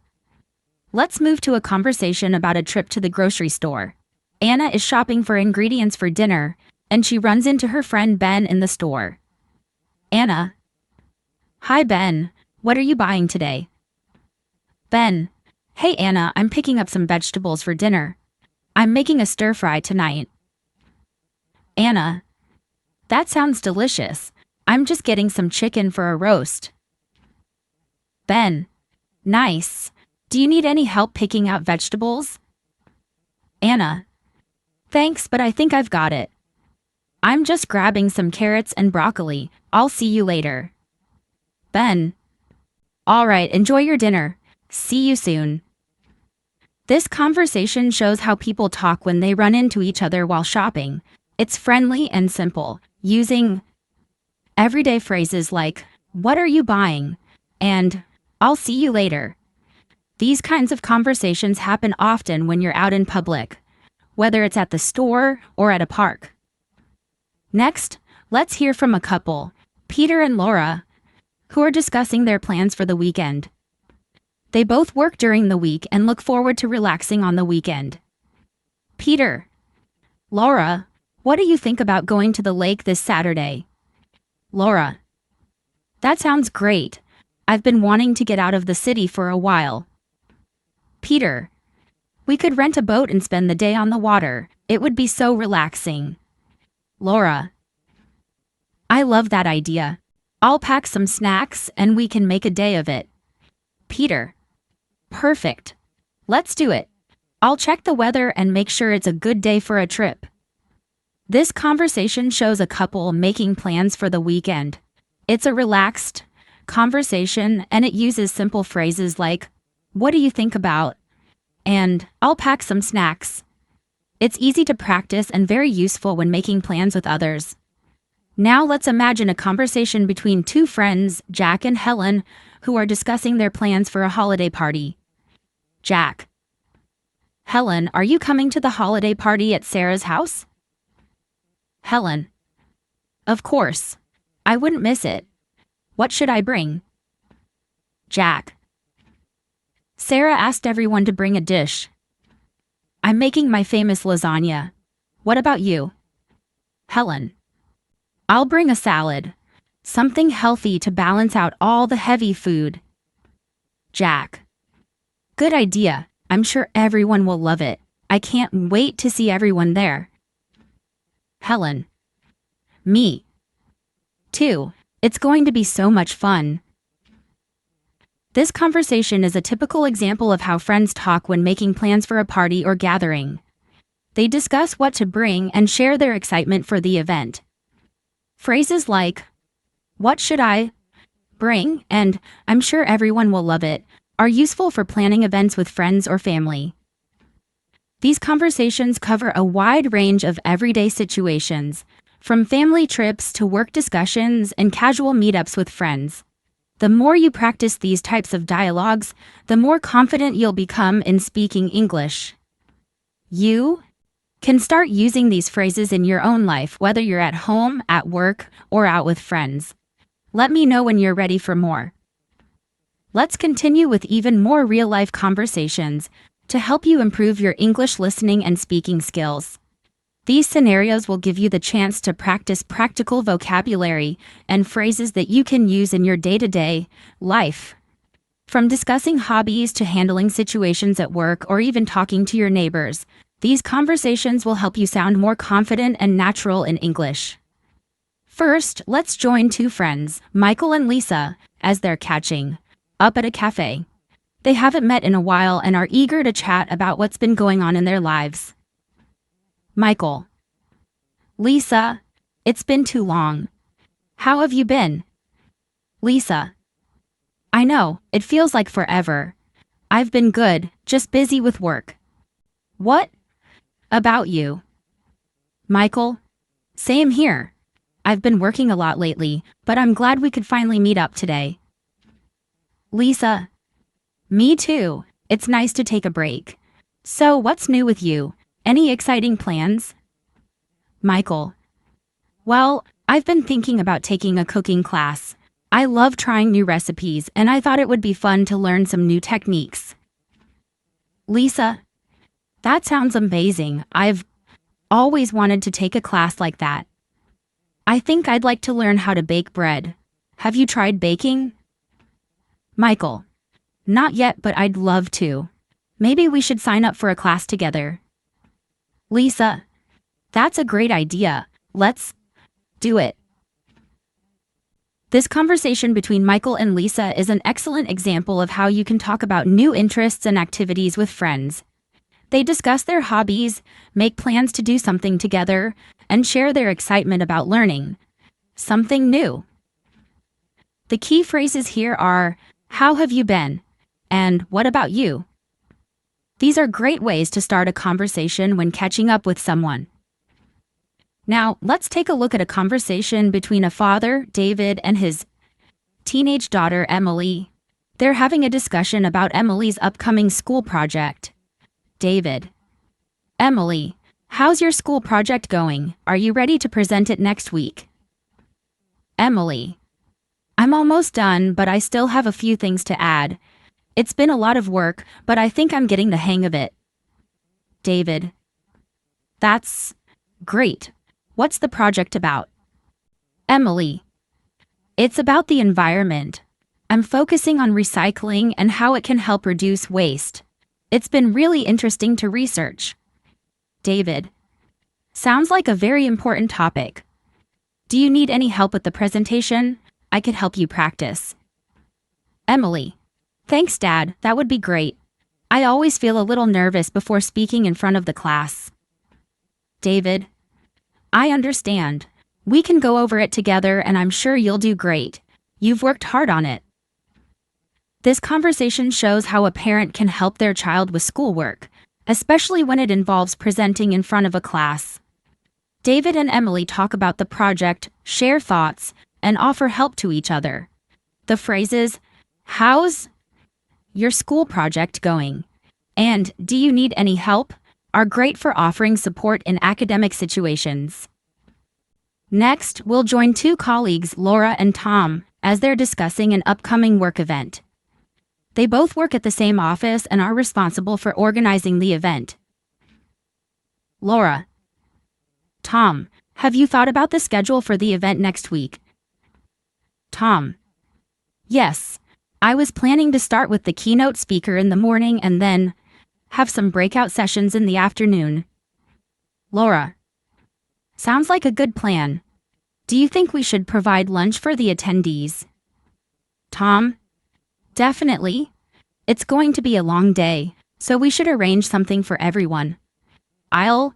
Let's move to a conversation about a trip to the grocery store. Anna is shopping for ingredients for dinner, and she runs into her friend Ben in the store. Anna. Hi Ben, what are you buying today? Ben. Hey Anna, I'm picking up some vegetables for dinner. I'm making a stir-fry tonight. Anna. That sounds delicious. I'm just getting some chicken for a roast. Ben. Nice. Do you need any help picking out vegetables? Anna. Thanks, but I think I've got it. I'm just grabbing some carrots and broccoli. I'll see you later. Ben. All right, enjoy your dinner. See you soon. This conversation shows how people talk when they run into each other while shopping. It's friendly and simple, using everyday phrases like, "What are you buying?" and "I'll see you later." These kinds of conversations happen often when you're out in public, whether it's at the store or at a park. Next, let's hear from a couple, Peter and Laura, who are discussing their plans for the weekend. They both work during the week and look forward to relaxing on the weekend. Peter. Laura, what do you think about going to the lake this Saturday? Laura. That sounds great. I've been wanting to get out of the city for a while. Peter. We could rent a boat and spend the day on the water. It would be so relaxing. Laura. I love that idea. I'll pack some snacks and we can make a day of it. Peter. Perfect. Let's do it. I'll check the weather and make sure it's a good day for a trip. This conversation shows a couple making plans for the weekend. It's a relaxed conversation and it uses simple phrases like, "What do you think about?" and "I'll pack some snacks." It's easy to practice and very useful when making plans with others. Now let's imagine a conversation between two friends, Jack and Helen, who are discussing their plans for a holiday party. Jack. Helen, are you coming to the holiday party at Sarah's house? Helen. Of course. I wouldn't miss it. What should I bring? Jack. Sarah asked everyone to bring a dish. I'm making my famous lasagna. What about you? Helen. I'll bring a salad. Something healthy to balance out all the heavy food. Jack. Good idea. I'm sure everyone will love it. I can't wait to see everyone there. Helen. Me. Too. It's going to be so much fun. This conversation is a typical example of how friends talk when making plans for a party or gathering. They discuss what to bring and share their excitement for the event. Phrases like, "What should I bring?" and "I'm sure everyone will love it" are useful for planning events with friends or family. These conversations cover a wide range of everyday situations, from family trips to work discussions and casual meetups with friends. The more you practice these types of dialogues, the more confident you'll become in speaking English. You can start using these phrases in your own life, whether you're at home, at work, or out with friends. Let me know when you're ready for more. Let's continue with even more real-life conversations to help you improve your English listening and speaking skills. These scenarios will give you the chance to practice practical vocabulary and phrases that you can use in your day-to-day life. From discussing hobbies to handling situations at work or even talking to your neighbors, these conversations will help you sound more confident and natural in English. First, let's join two friends, Michael and Lisa, as they're catching up at a cafe. They haven't met in a while and are eager to chat about what's been going on in their lives. Michael: Lisa, it's been too long. How have you been? Lisa: I know, it feels like forever. I've been good, just busy with work. What about you? Michael: Same here. I've been working a lot lately, but I'm glad we could finally meet up today. Lisa: Me too. It's nice to take a break. So, what's new with you? Any exciting plans? Michael: Well, I've been thinking about taking a cooking class. I love trying new recipes, and I thought it would be fun to learn some new techniques. Lisa: That sounds amazing. I've always wanted to take a class like that. I think I'd like to learn how to bake bread. Have you tried baking? Michael: Not yet, but I'd love to. Maybe we should sign up for a class together. Lisa: That's a great idea. Let's do it. This conversation between Michael and Lisa is an excellent example of how you can talk about new interests and activities with friends. They discuss their hobbies, make plans to do something together, and share their excitement about learning something new. The key phrases here are, how have you been? And what about you? These are great ways to start a conversation when catching up with someone. Now, let's take a look at a conversation between a father, David, and his teenage daughter, Emily. They're having a discussion about Emily's upcoming school project. David: Emily, how's your school project going? Are you ready to present it next week? Emily: I'm almost done, but I still have a few things to add. It's been a lot of work, but I think I'm getting the hang of it. David: That's great. What's the project about? Emily: It's about the environment. I'm focusing on recycling and how it can help reduce waste. It's been really interesting to research. David: Sounds like a very important topic. Do you need any help with the presentation? I could help you practice. Emily: Thanks, Dad. That would be great. I always feel a little nervous before speaking in front of the class. David: I understand. We can go over it together and I'm sure you'll do great. You've worked hard on it. This conversation shows how a parent can help their child with schoolwork, especially when it involves presenting in front of a class. David and Emily talk about the project, share thoughts, and offer help to each other. The phrases, how's your school project going? And do you need any help? Are great for offering support in academic situations. Next, we'll join two colleagues, Laura and Tom, as they're discussing an upcoming work event. They both work at the same office and are responsible for organizing the event. Laura: Tom, have you thought about the schedule for the event next week? Tom: Yes. I was planning to start with the keynote speaker in the morning and then have some breakout sessions in the afternoon. Laura: Sounds like a good plan. Do you think we should provide lunch for the attendees? Tom: Definitely. It's going to be a long day, so we should arrange something for everyone. I'll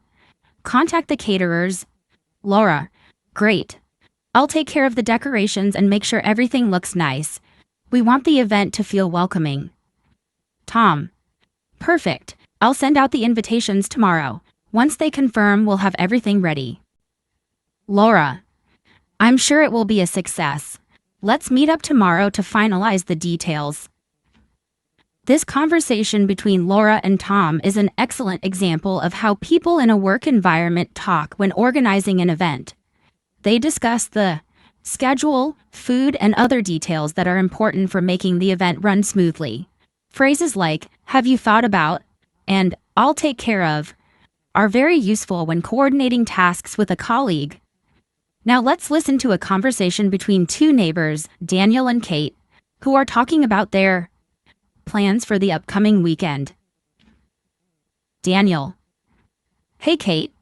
contact the caterers. Laura: Great. I'll take care of the decorations and make sure everything looks nice. We want the event to feel welcoming. Tom: Perfect. I'll send out the invitations tomorrow. Once they confirm, we'll have everything ready. Laura: I'm sure it will be a success. Let's meet up tomorrow to finalize the details. This conversation between Laura and Tom is an excellent example of how people in a work environment talk when organizing an event. They discuss the schedule, food, and other details that are important for making the event run smoothly. Phrases like, have you thought about, and I'll take care of, are very useful when coordinating tasks with a colleague. Now let's listen to a conversation between two neighbors, Daniel and Kate, who are talking about their plans for the upcoming weekend. Daniel. Hey Kate,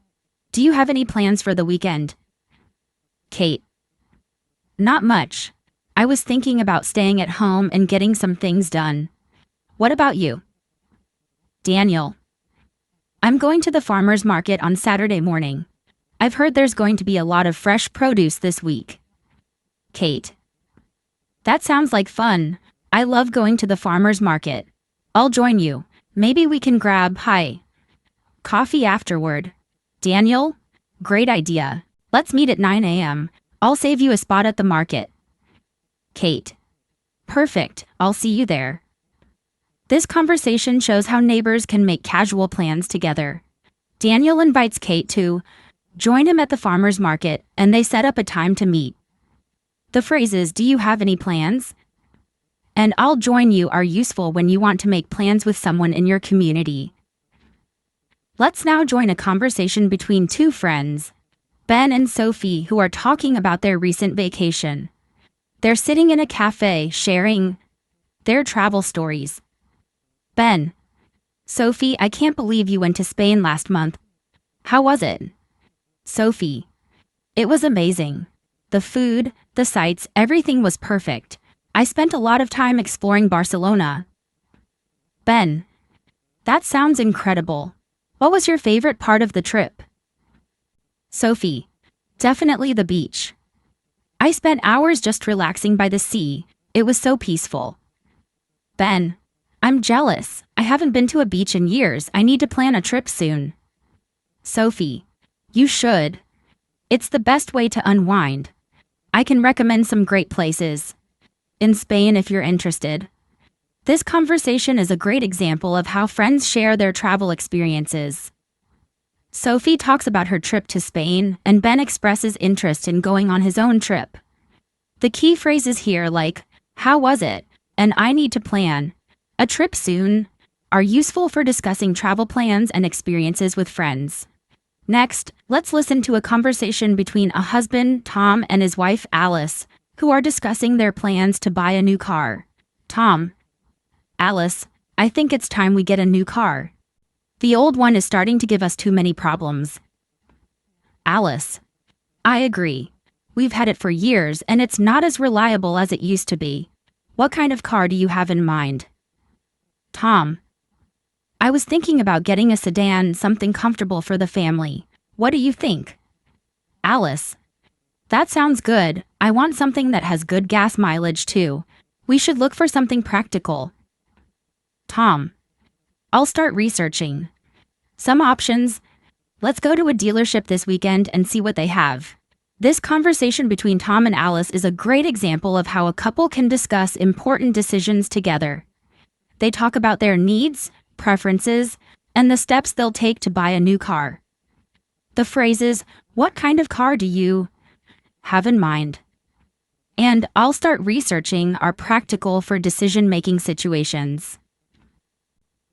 do you have any plans for the weekend? Kate. Not much. I was thinking about staying at home and getting some things done. What about you? Daniel. I'm going to the farmer's market on Saturday morning. I've heard there's going to be a lot of fresh produce this week. Kate. That sounds like fun. I love going to the farmer's market. I'll join you. Maybe we can grab coffee afterward. Daniel? Great idea. Let's meet at 9 a.m. I'll save you a spot at the market. Kate. Perfect. I'll see you there. This conversation shows how neighbors can make casual plans together. Daniel invites Kate to join him at the farmer's market, and they set up a time to meet. The phrases, "Do you have any plans?" and "I'll join you" are useful when you want to make plans with someone in your community. Let's now join a conversation between two friends, Ben and Sophie, who are talking about their recent vacation. They're sitting in a cafe sharing their travel stories. Ben. Sophie, I can't believe you went to Spain last month. How was it? Sophie. It was amazing. The food, the sights, everything was perfect. I spent a lot of time exploring Barcelona. Ben. That sounds incredible. What was your favorite part of the trip? Sophie. Definitely the beach. I spent hours just relaxing by the sea. It was so peaceful. Ben. I'm jealous. I haven't been to a beach in years. I need to plan a trip soon. Sophie. You should. It's the best way to unwind. I can recommend some great places in Spain if you're interested. This conversation is a great example of how friends share their travel experiences. Sophie talks about her trip to Spain, and Ben expresses interest in going on his own trip. The key phrases here, like, "How was it?" and "I need to plan a trip soon," are useful for discussing travel plans and experiences with friends. Next, let's listen to a conversation between a husband, Tom, and his wife, Alice, who are discussing their plans to buy a new car. Tom. Alice, I think it's time we get a new car. The old one is starting to give us too many problems. Alice. I agree. We've had it for years and it's not as reliable as it used to be. What kind of car do you have in mind? Tom. I was thinking about getting a sedan, something comfortable for the family. What do you think? Alice. That sounds good. I want something that has good gas mileage too. We should look for something practical. Tom. I'll start researching some options. Let's go to a dealership this weekend and see what they have. This conversation between Tom and Alice is a great example of how a couple can discuss important decisions together. They talk about their needs, preferences, and the steps they'll take to buy a new car. The phrases, "What kind of car do you have in mind?" and "I'll start researching" are practical for decision-making situations.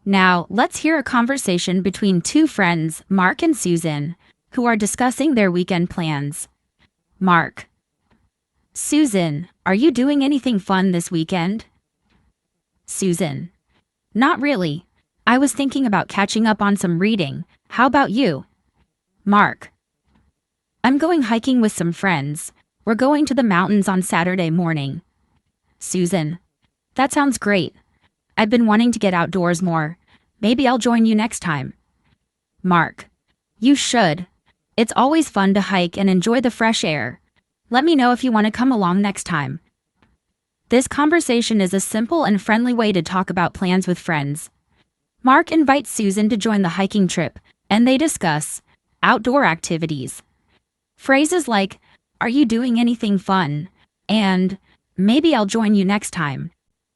Now, let's hear a conversation between two friends, Mark and Susan, who are discussing their weekend plans. Mark. Susan, are you doing anything fun this weekend? Susan. Not really. I was thinking about catching up on some reading. How about you? Mark. I'm going hiking with some friends. We're going to the mountains on Saturday morning. Susan. That sounds great. I've been wanting to get outdoors more. Maybe I'll join you next time. Mark. You should. It's always fun to hike and enjoy the fresh air. Let me know if you want to come along next time. This conversation is a simple and friendly way to talk about plans with friends. Mark invites Susan to join the hiking trip, and they discuss outdoor activities. Phrases like, "Are you doing anything fun?" and "Maybe I'll join you next time"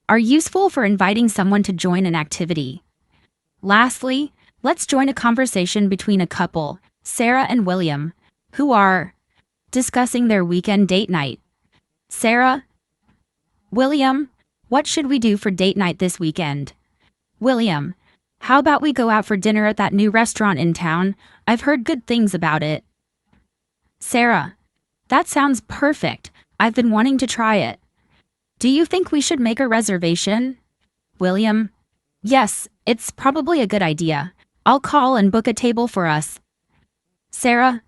are useful for inviting someone to join an activity. Lastly, let's join a conversation between a couple, Sarah and William, who are discussing their weekend date night. Sarah. William, what should we do for date night this weekend? William. How about we go out for dinner at that new restaurant in town? I've heard good things about it. Sarah. That sounds perfect. I've been wanting to try it. Do you think we should make a reservation? William, yes, it's probably a good idea. I'll call and book a table for us. Sarah,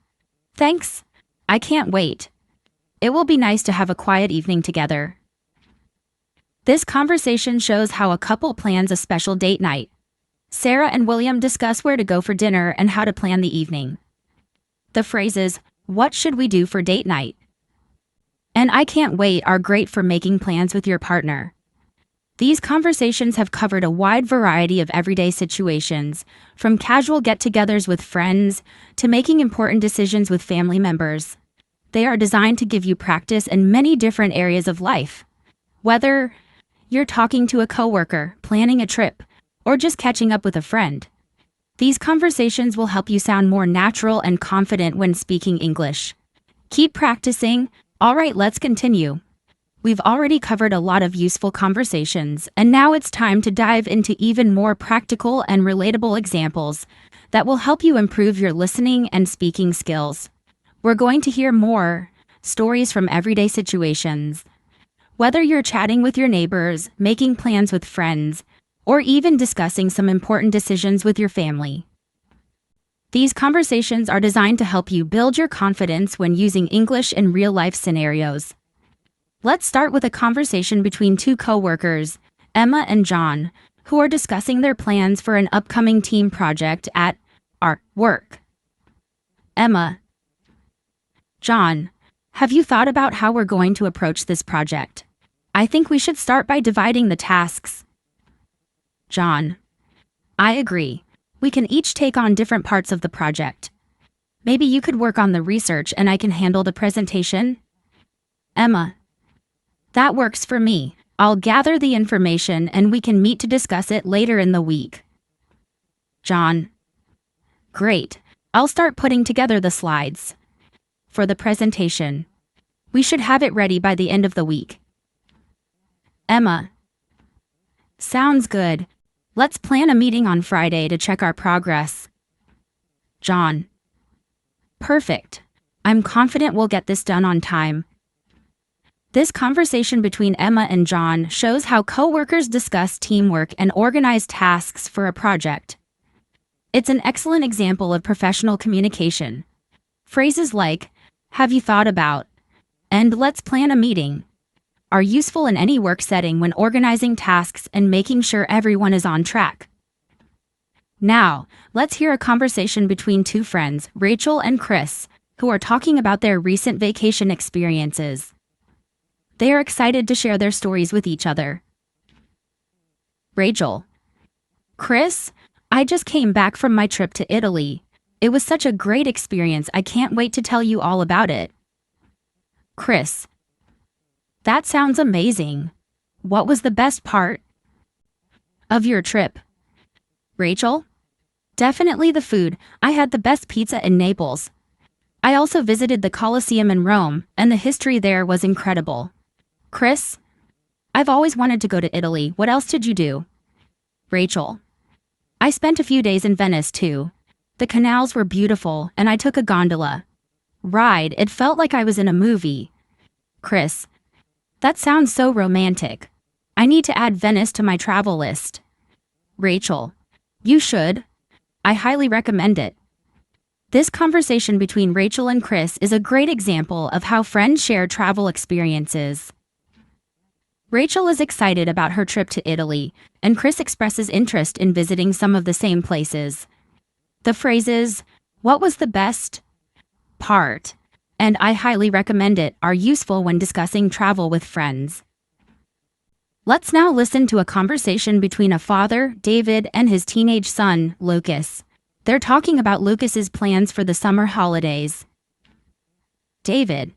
thanks. I can't wait. It will be nice to have a quiet evening together. This conversation shows how a couple plans a special date night. Sarah and William discuss where to go for dinner and how to plan the evening. The phrases, "What should we do for date night?" and "I can't wait" are great for making plans with your partner. These conversations have covered a wide variety of everyday situations, from casual get-togethers with friends to making important decisions with family members. They are designed to give you practice in many different areas of life. Whether you're talking to a coworker, planning a trip, or just catching up with a friend, these conversations will help you sound more natural and confident when speaking English. Keep practicing. All right, let's continue. We've already covered a lot of useful conversations, and now it's time to dive into even more practical and relatable examples that will help you improve your listening and speaking skills. We're going to hear more stories from everyday situations. Whether you're chatting with your neighbors, making plans with friends, or even discussing some important decisions with your family. These conversations are designed to help you build your confidence when using English in real-life scenarios. Let's start with a conversation between two coworkers, Emma and John, who are discussing their plans for an upcoming team project at our work. Emma: John, have you thought about how we're going to approach this project? I think we should start by dividing the tasks. John: I agree. We can each take on different parts of the project. Maybe you could work on the research and I can handle the presentation? Emma: That works for me. I'll gather the information and we can meet to discuss it later in the week. John: Great. I'll start putting together the slides for the presentation. We should have it ready by the end of the week. Emma: Sounds good. Let's plan a meeting on Friday to check our progress. John: Perfect. I'm confident we'll get this done on time. This conversation between Emma and John shows how coworkers discuss teamwork and organize tasks for a project. It's an excellent example of professional communication. Phrases like, "Have you thought about?" and "Let's plan a meeting" are useful in any work setting when organizing tasks and making sure everyone is on track. Now, let's hear a conversation between two friends, Rachel and Chris, who are talking about their recent vacation experiences. They are excited to share their stories with each other. Rachel: Chris, I just came back from my trip to Italy. It was such a great experience. I can't wait to tell you all about it. Chris: That sounds amazing. What was the best part of your trip? Rachel: Definitely the food. I had the best pizza in Naples. I also visited the Colosseum in Rome, and the history there was incredible. Chris: I've always wanted to go to Italy. What else did you do? Rachel: I spent a few days in Venice too. The canals were beautiful, and I took a gondola ride. It felt like I was in a movie. Chris: That sounds so romantic. I need to add Venice to my travel list. Rachel: You should. I highly recommend it. This conversation between Rachel and Chris is a great example of how friends share travel experiences. Rachel is excited about her trip to Italy, and Chris expresses interest in visiting some of the same places. The phrases, "What was the best part?" and "I highly recommend it" are useful when discussing travel with friends. Let's now listen to a conversation between a father, David, and his teenage son, Lucas. They're talking about Lucas's plans for the summer holidays. David: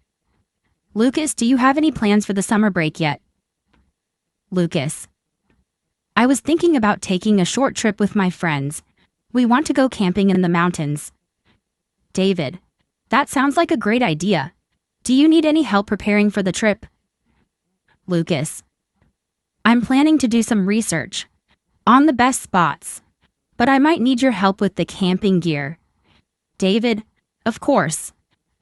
Lucas, do you have any plans for the summer break yet? Lucas: I was thinking about taking a short trip with my friends. We want to go camping in the mountains. David: That sounds like a great idea. Do you need any help preparing for the trip? Lucas: I'm planning to do some research on the best spots, but I might need your help with the camping gear. David: Of course.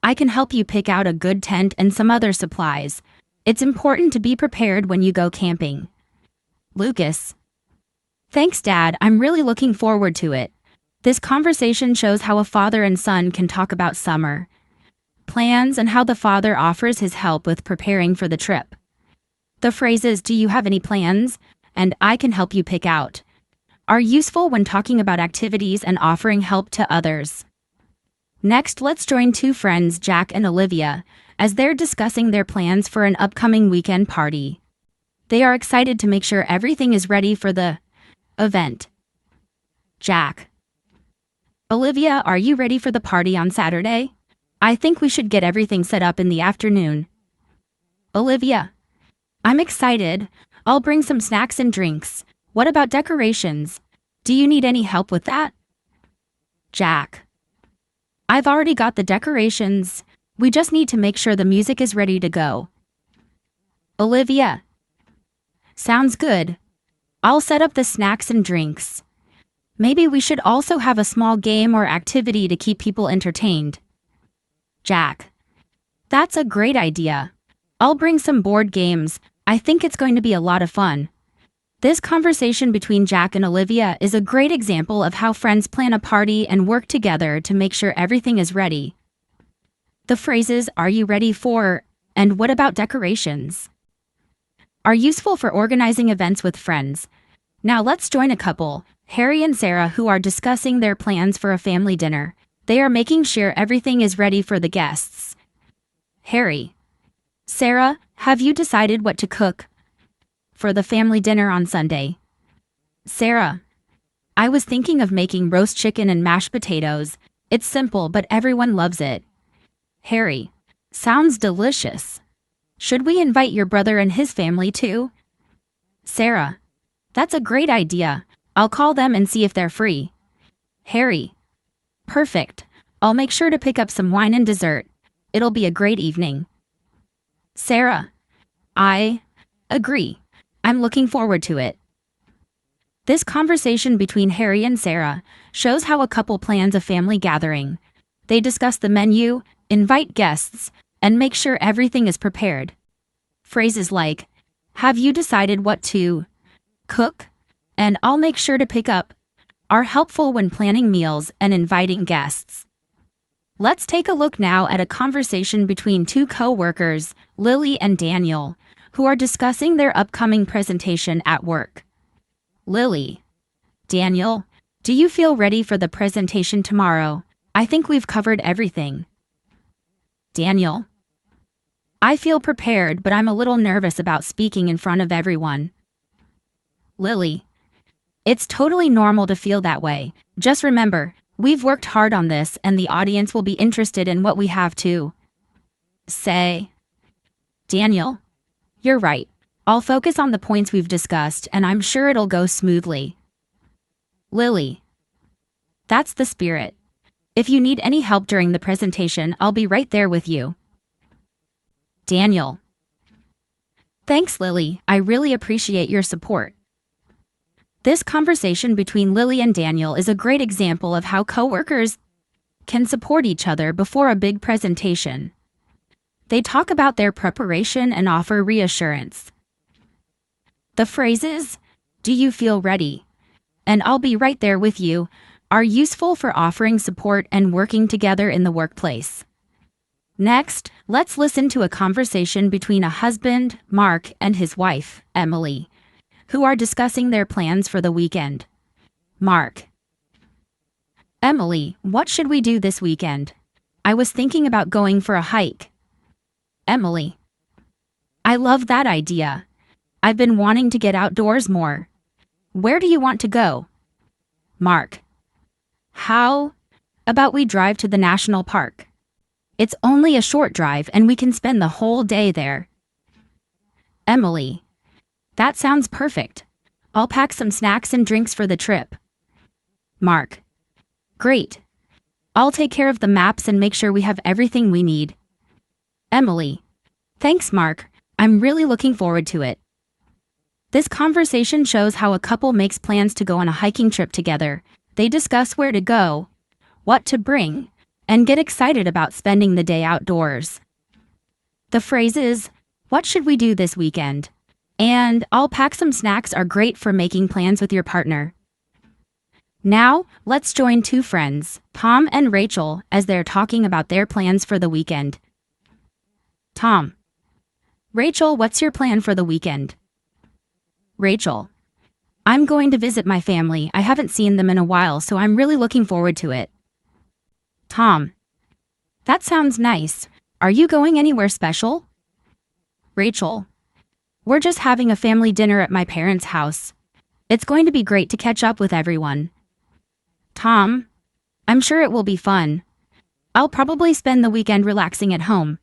I can help you pick out a good tent and some other supplies. It's important to be prepared when you go camping. Lucas: Thanks, Dad. I'm really looking forward to it. This conversation shows how a father and son can talk about summer plans and how the father offers his help with preparing for the trip. The phrases, "Do you have any plans?" and "I can help you pick out," are useful when talking about activities and offering help to others. Next, let's join two friends, Jack and Olivia, as they're discussing their plans for an upcoming weekend party. They are excited to make sure everything is ready for the event. Jack: Olivia, are you ready for the party on Saturday? I think we should get everything set up in the afternoon. Olivia: I'm excited. I'll bring some snacks and drinks. What about decorations? Do you need any help with that? Jack: I've already got the decorations. We just need to make sure the music is ready to go. Olivia: Sounds good. I'll set up the snacks and drinks. Maybe we should also have a small game or activity to keep people entertained. Jack: That's a great idea. I'll bring some board games. I think it's going to be a lot of fun. This conversation between Jack and Olivia is a great example of how friends plan a party and work together to make sure everything is ready. The phrases, "Are you ready for?" and "What about decorations?" are useful for organizing events with friends. Now let's join a couple, Harry and Sarah, who are discussing their plans for a family dinner. They are making sure everything is ready for the guests. Harry: Sarah, have you decided what to cook for the family dinner on Sunday? Sarah: I was thinking of making roast chicken and mashed potatoes. It's simple, but everyone loves it. Harry: Sounds delicious. Should we invite your brother and his family too? Sarah: That's a great idea. I'll call them and see if they're free. Harry: Perfect. I'll make sure to pick up some wine and dessert. It'll be a great evening. Sarah: I agree. I'm looking forward to it. This conversation between Harry and Sarah shows how a couple plans a family gathering. They discuss the menu, invite guests, and make sure everything is prepared. Phrases like, "Have you decided what to cook?" and "I'll make sure to pick up" are helpful when planning meals and inviting guests. Let's take a look now at a conversation between two co-workers, Lily and Daniel, who are discussing their upcoming presentation at work. Lily: Daniel, do you feel ready for the presentation tomorrow? I think we've covered everything. Daniel: I feel prepared, but I'm a little nervous about speaking in front of everyone. Lily: It's totally normal to feel that way. Just remember, we've worked hard on this and the audience will be interested in what we have to say. Daniel: You're right. I'll focus on the points we've discussed and I'm sure it'll go smoothly. Lily: That's the spirit. If you need any help during the presentation, I'll be right there with you. Daniel: Thanks, Lily. I really appreciate your support. This conversation between Lily and Daniel is a great example of how coworkers can support each other before a big presentation. They talk about their preparation and offer reassurance. The phrases, "Do you feel ready?" and "I'll be right there with you" are useful for offering support and working together in the workplace. Next, let's listen to a conversation between a husband, Mark, and his wife, Emily, who are discussing their plans for the weekend. Mark: Emily, what should we do this weekend? I was thinking about going for a hike. Emily: I love that idea. I've been wanting to get outdoors more. Where do you want to go? Mark: How about we drive to the national park? It's only a short drive and we can spend the whole day there. Emily: That sounds perfect. I'll pack some snacks and drinks for the trip. Mark: Great. I'll take care of the maps and make sure we have everything we need. Emily: Thanks, Mark. I'm really looking forward to it. This conversation shows how a couple makes plans to go on a hiking trip together. They discuss where to go, what to bring, and get excited about spending the day outdoors. The phrases, "What should we do this weekend?" And I'll pack some snacks are great for making plans with your partner. Now, let's join two friends, Tom and Rachel, as they're talking about their plans for the weekend. Tom. Rachel, what's your plan for the weekend? Rachel. I'm going to visit my family. I haven't seen them in a while, so I'm really looking forward to it. Tom. That sounds nice. Are you going anywhere special? Rachel. We're just having a family dinner at my parents' house. It's going to be great to catch up with everyone. Tom. I'm sure it will be fun. I'll probably spend the weekend relaxing at home.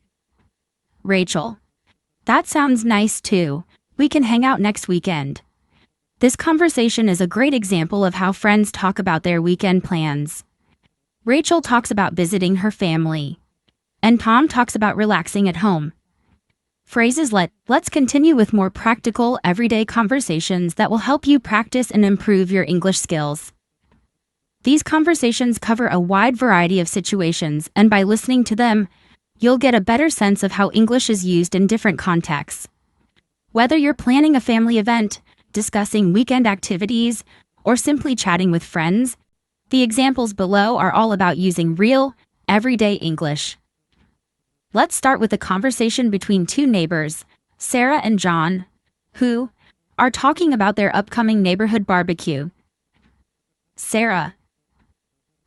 Rachel. That sounds nice too. We can hang out next weekend. This conversation is a great example of how friends talk about their weekend plans. Rachel talks about visiting her family, and Tom talks about relaxing at home. Phrases let's continue with more practical, everyday conversations that will help you practice and improve your English skills. These conversations cover a wide variety of situations, and by listening to them, you'll get a better sense of how English is used in different contexts. Whether you're planning a family event, discussing weekend activities, or simply chatting with friends, the examples below are all about using real, everyday English. Let's start with a conversation between two neighbors, Sarah and John, who are talking about their upcoming neighborhood barbecue. Sarah.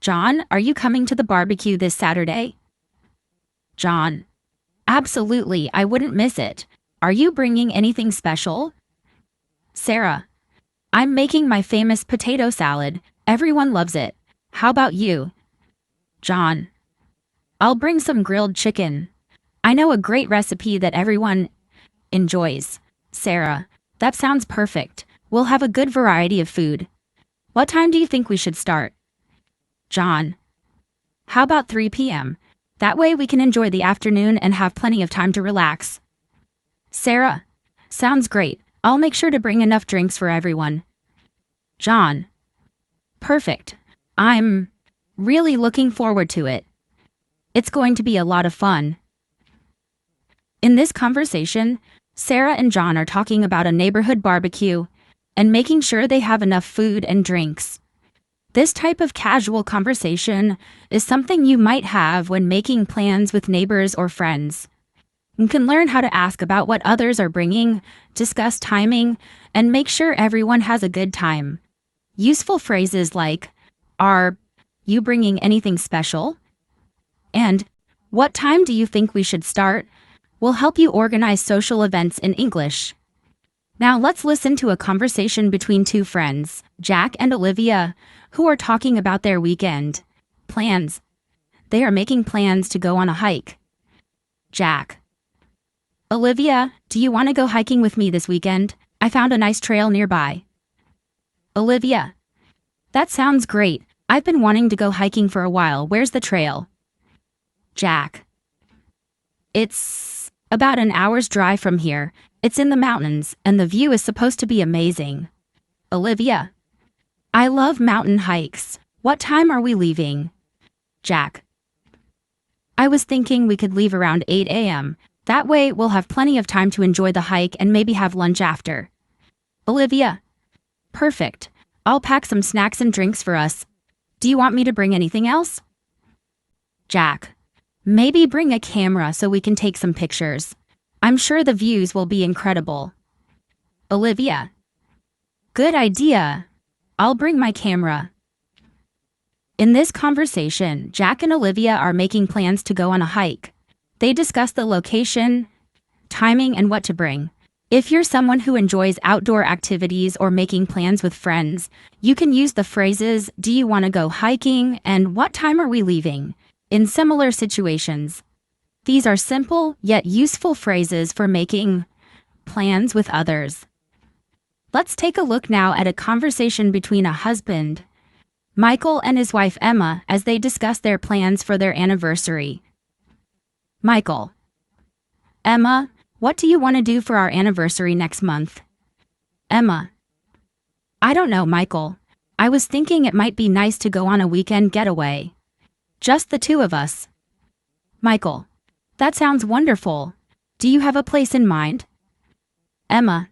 John, are you coming to the barbecue this Saturday? John. Absolutely, I wouldn't miss it. Are you bringing anything special? Sarah. I'm making my famous potato salad. Everyone loves it. How about you? John. I'll bring some grilled chicken. I know a great recipe that everyone enjoys. Sarah. That sounds perfect. We'll have a good variety of food. What time do you think we should start? John. How about 3 p.m.? That way we can enjoy the afternoon and have plenty of time to relax. Sarah. Sounds great. I'll make sure to bring enough drinks for everyone. John. Perfect. I'm really looking forward to it. It's going to be a lot of fun. In this conversation, Sarah and John are talking about a neighborhood barbecue and making sure they have enough food and drinks. This type of casual conversation is something you might have when making plans with neighbors or friends. You can learn how to ask about what others are bringing, discuss timing, and make sure everyone has a good time. Useful phrases like, are you bringing anything special? And what time do you think we should start? Will help you organize social events in English. Now let's listen to a conversation between two friends, Jack and Olivia, who are talking about their weekend plans. They are making plans to go on a hike. Jack. Olivia, do you want to go hiking with me this weekend? I found a nice trail nearby. Olivia. That sounds great. I've been wanting to go hiking for a while. Where's the trail? Jack. It's about an hour's drive from here. It's in the mountains, and the view is supposed to be amazing. Olivia. I love mountain hikes. What time are we leaving? Jack. I was thinking we could leave around 8 a.m. That way we'll have plenty of time to enjoy the hike and maybe have lunch after. Olivia. Perfect. I'll pack some snacks and drinks for us. Do you want me to bring anything else? Jack. Maybe bring a camera so we can take some pictures. I'm sure the views will be incredible. Olivia. Good idea. I'll bring my camera. In this conversation, Jack and Olivia are making plans to go on a hike. They discuss the location, timing, and what to bring. If you're someone who enjoys outdoor activities or making plans with friends, you can use the phrases, do you want to go hiking, and what time are we leaving, in similar situations. These are simple yet useful phrases for making plans with others. Let's take a look now at a conversation between a husband, Michael, and his wife Emma as they discuss their plans for their anniversary. Michael. Emma, what do you want to do for our anniversary next month? Emma. I don't know, Michael. I was thinking it might be nice to go on a weekend getaway. Just the two of us. Michael. That sounds wonderful. Do you have a place in mind? Emma.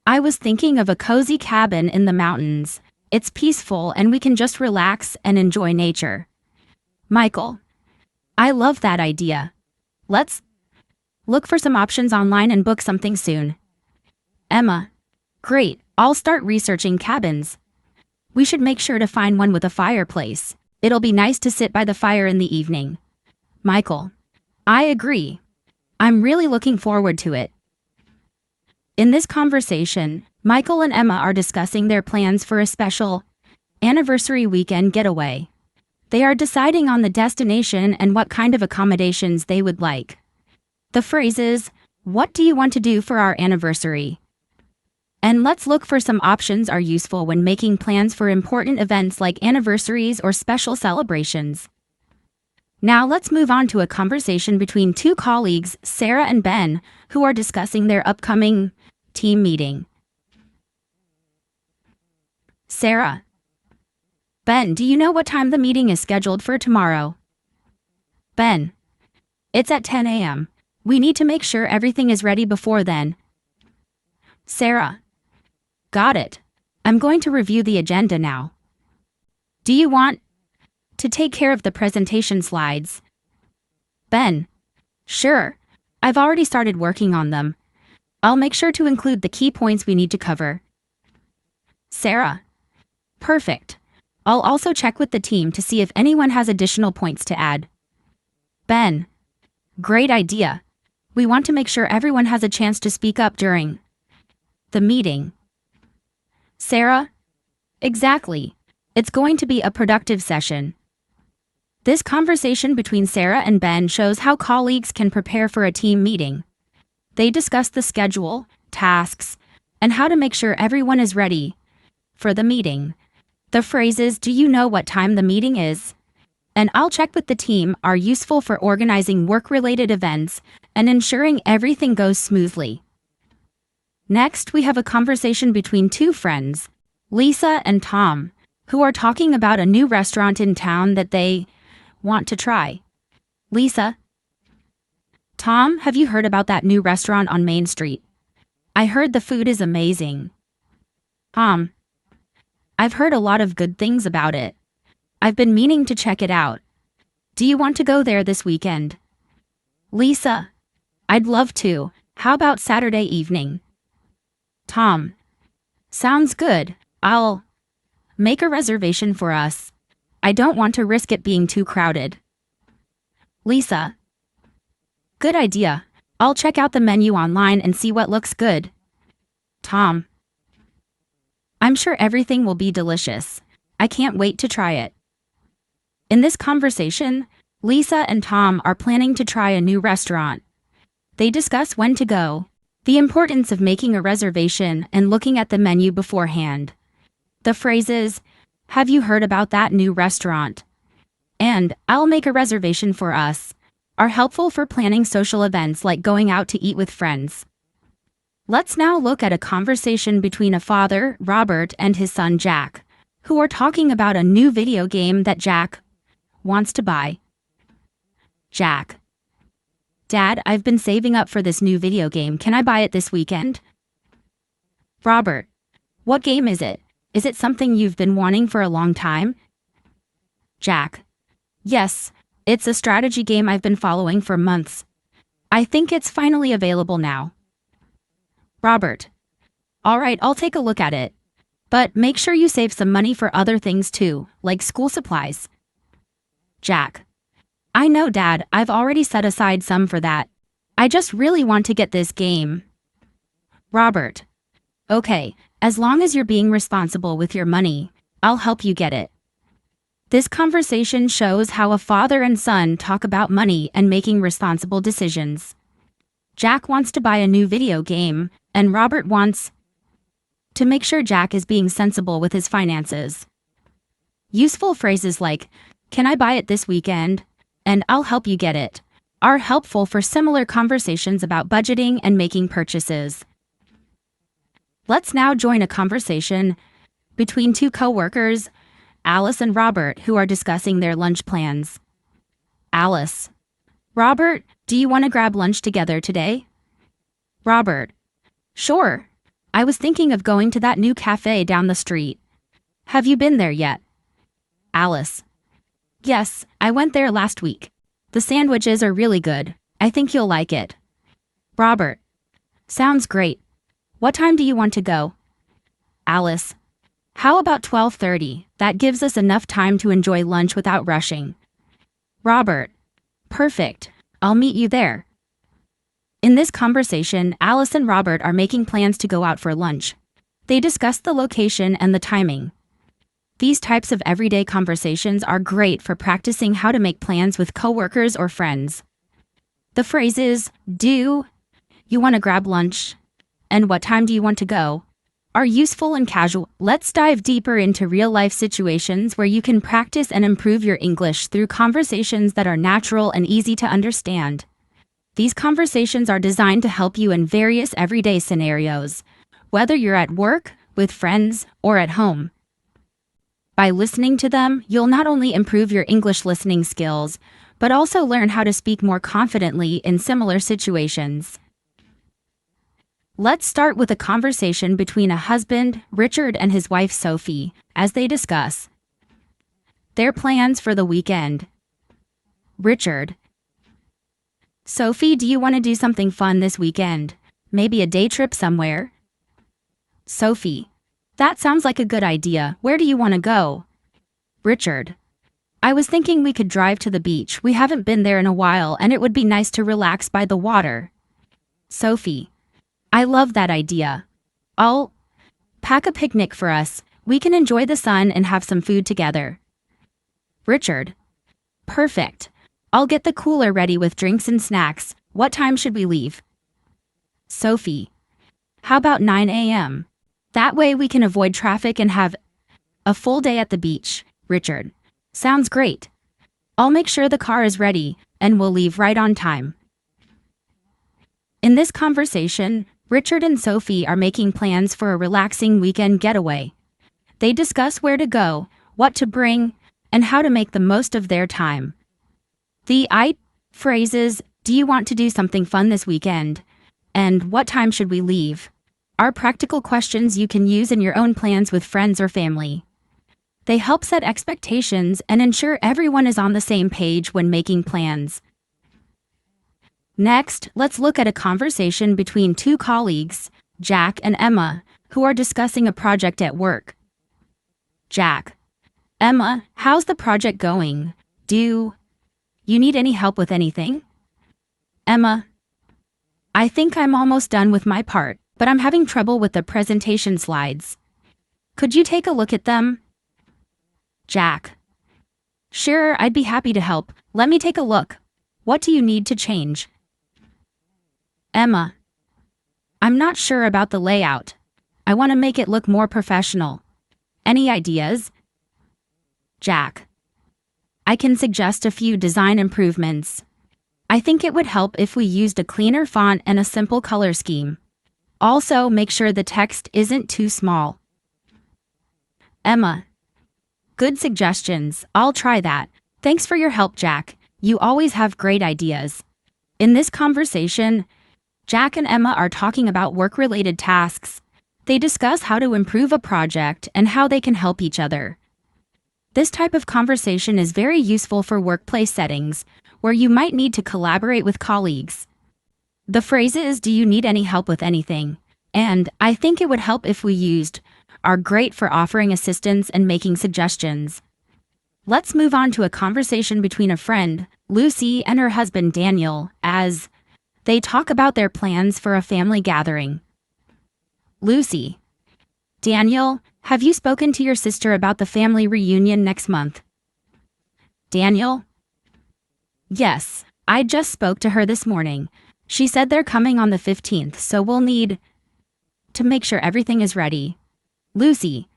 I was thinking of a cozy cabin in the mountains. It's peaceful and we can just relax and enjoy nature. Michael, I love that idea. Let's look for some options online and book something soon. Emma, great, I'll start researching cabins. We should make sure to find one with a fireplace. It'll be nice to sit by the fire in the evening. Michael, I agree. I'm really looking forward to it. In this conversation, Michael and Emma are discussing their plans for a special anniversary weekend getaway. They are deciding on the destination and what kind of accommodations they would like. The phrases, "What do you want to do for our anniversary?" and "Let's look for some options" are useful when making plans for important events like anniversaries or special celebrations. Now let's move on to a conversation between two colleagues, Sarah and Ben, who are discussing their upcoming team meeting. Sarah, Ben, do you know what time the meeting is scheduled for tomorrow? Ben, it's at 10 a.m. We need to make sure everything is ready before then. Sarah, got it. I'm going to review the agenda now. Do you want to take care of the presentation slides? Ben, sure. I've already started working on them. I'll make sure to include the key points we need to cover. Sarah, perfect. I'll also check with the team to see if anyone has additional points to add. Ben, great idea. We want to make sure everyone has a chance to speak up during the meeting. Sarah, exactly. It's going to be a productive session. This conversation between Sarah and Ben shows how colleagues can prepare for a team meeting. They discuss the schedule, tasks, and how to make sure everyone is ready for the meeting. The phrases, "Do you know what time the meeting is?" and "I'll check with the team" are useful for organizing work-related events and ensuring everything goes smoothly. Next, we have a conversation between two friends, Lisa and Tom, who are talking about a new restaurant in town that they want to try. Lisa, Tom, have you heard about that new restaurant on Main Street? I heard the food is amazing. Tom, I've heard a lot of good things about it. I've been meaning to check it out. Do you want to go there this weekend? Lisa, I'd love to. How about Saturday evening? Tom, sounds good. I'll make a reservation for us. I don't want to risk it being too crowded. Lisa, good idea. I'll check out the menu online and see what looks good. Tom, I'm sure everything will be delicious. I can't wait to try it. In this conversation, Lisa and Tom are planning to try a new restaurant. They discuss when to go, the importance of making a reservation, and looking at the menu beforehand. The phrases, "Have you heard about that new restaurant?" and "I'll make a reservation for us," are helpful for planning social events like going out to eat with friends. Let's now look at a conversation between a father, Robert, and his son Jack, who are talking about a new video game that Jack wants to buy. Jack, Dad, I've been saving up for this new video game. Can I buy it this weekend? Robert, what game is it? Is it something you've been wanting for a long time? Jack, yes, it's a strategy game I've been following for months. I think it's finally available now. Robert, all right, I'll take a look at it. But make sure you save some money for other things too, like school supplies. Jack, I know, Dad, I've already set aside some for that. I just really want to get this game. Robert, okay, as long as you're being responsible with your money, I'll help you get it. This conversation shows how a father and son talk about money and making responsible decisions. Jack wants to buy a new video game, and Robert wants to make sure Jack is being sensible with his finances. Useful phrases like, "Can I buy it this weekend?" and "I'll help you get it," are helpful for similar conversations about budgeting and making purchases. Let's now join a conversation between two co-workers, Alice and Robert, who are discussing their lunch plans. Alice, Robert, do you want to grab lunch together today? Robert, sure. I was thinking of going to that new cafe down the street. Have you been there yet? Alice. Yes, I went there last week. The sandwiches are really good. I think you'll like it. Robert. Sounds great. What time do you want to go? Alice. How about 12:30? That gives us enough time to enjoy lunch without rushing. Robert. Perfect. I'll meet you there. In this conversation, Alice and Robert are making plans to go out for lunch. They discuss the location and the timing. These types of everyday conversations are great for practicing how to make plans with coworkers or friends. The phrases, do, you want to grab lunch, and what time do you want to go, are useful and casual. Let's dive deeper into real-life situations where you can practice and improve your English through conversations that are natural and easy to understand. These conversations are designed to help you in various everyday scenarios, whether you're at work, with friends, or at home. By listening to them, you'll not only improve your English listening skills, but also learn how to speak more confidently in similar situations. Let's start with a conversation between a husband, Richard, and his wife, Sophie, as they discuss their plans for the weekend. Richard. Sophie, do you want to do something fun this weekend? Maybe a day trip somewhere? Sophie. That sounds like a good idea. Where do you want to go? Richard. I was thinking we could drive to the beach. We haven't been there in a while and it would be nice to relax by the water. Sophie. I love that idea. I'll pack a picnic for us. We can enjoy the sun and have some food together. Richard. Perfect. I'll get the cooler ready with drinks and snacks. What time should we leave? Sophie. How about 9 a.m.? That way we can avoid traffic and have a full day at the beach. Richard. Sounds great. I'll make sure the car is ready, and we'll leave right on time. In this conversation, Richard and Sophie are making plans for a relaxing weekend getaway. They discuss where to go, what to bring, and how to make the most of their time. The phrases, do you want to do something fun this weekend? And what time should we leave? Are practical questions you can use in your own plans with friends or family. They help set expectations and ensure everyone is on the same page when making plans. Next, let's look at a conversation between two colleagues, Jack and Emma, who are discussing a project at work. Jack. Emma, how's the project going? Do you need any help with anything? Emma. I think I'm almost done with my part, but I'm having trouble with the presentation slides. Could you take a look at them? Jack. Sure, I'd be happy to help. Let me take a look. What do you need to change? Emma. I'm not sure about the layout. I want to make it look more professional. Any ideas? Jack. I can suggest a few design improvements. I think it would help if we used a cleaner font and a simple color scheme. Also, make sure the text isn't too small. Emma. Good suggestions. I'll try that. Thanks for your help, Jack. You always have great ideas. In this conversation, Jack and Emma are talking about work-related tasks. They discuss how to improve a project and how they can help each other. This type of conversation is very useful for workplace settings, where you might need to collaborate with colleagues. The phrases, do you need any help with anything? And, I think it would help if we used, are great for offering assistance and making suggestions. Let's move on to a conversation between a friend, Lucy, and her husband, Daniel, as they talk about their plans for a family gathering. Lucy. Daniel, have you spoken to your sister about the family reunion next month? Daniel. Yes, I just spoke to her this morning. She said they're coming on the 15th, so we'll need to make sure everything is ready. Lucy.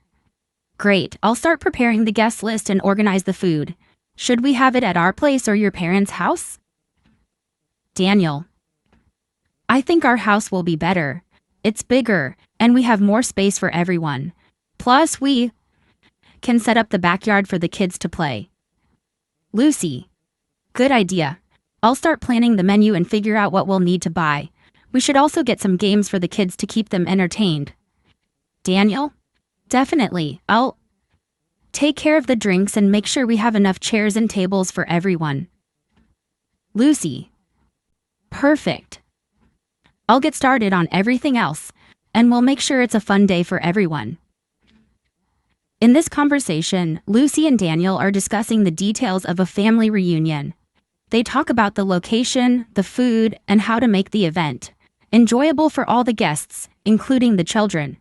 Great, I'll start preparing the guest list and organize the food. Should we have it at our place or your parents' house? Daniel. I think our house will be better. It's bigger, and we have more space for everyone. Plus, we can set up the backyard for the kids to play. Lucy. Good idea. I'll start planning the menu and figure out what we'll need to buy. We should also get some games for the kids to keep them entertained. Daniel? Definitely. I'll take care of the drinks and make sure we have enough chairs and tables for everyone. Lucy? Perfect. I'll get started on everything else, and we'll make sure it's a fun day for everyone. In this conversation, Lucy and Daniel are discussing the details of a family reunion. They talk about the location, the food, and how to make the event enjoyable for all the guests, including the children.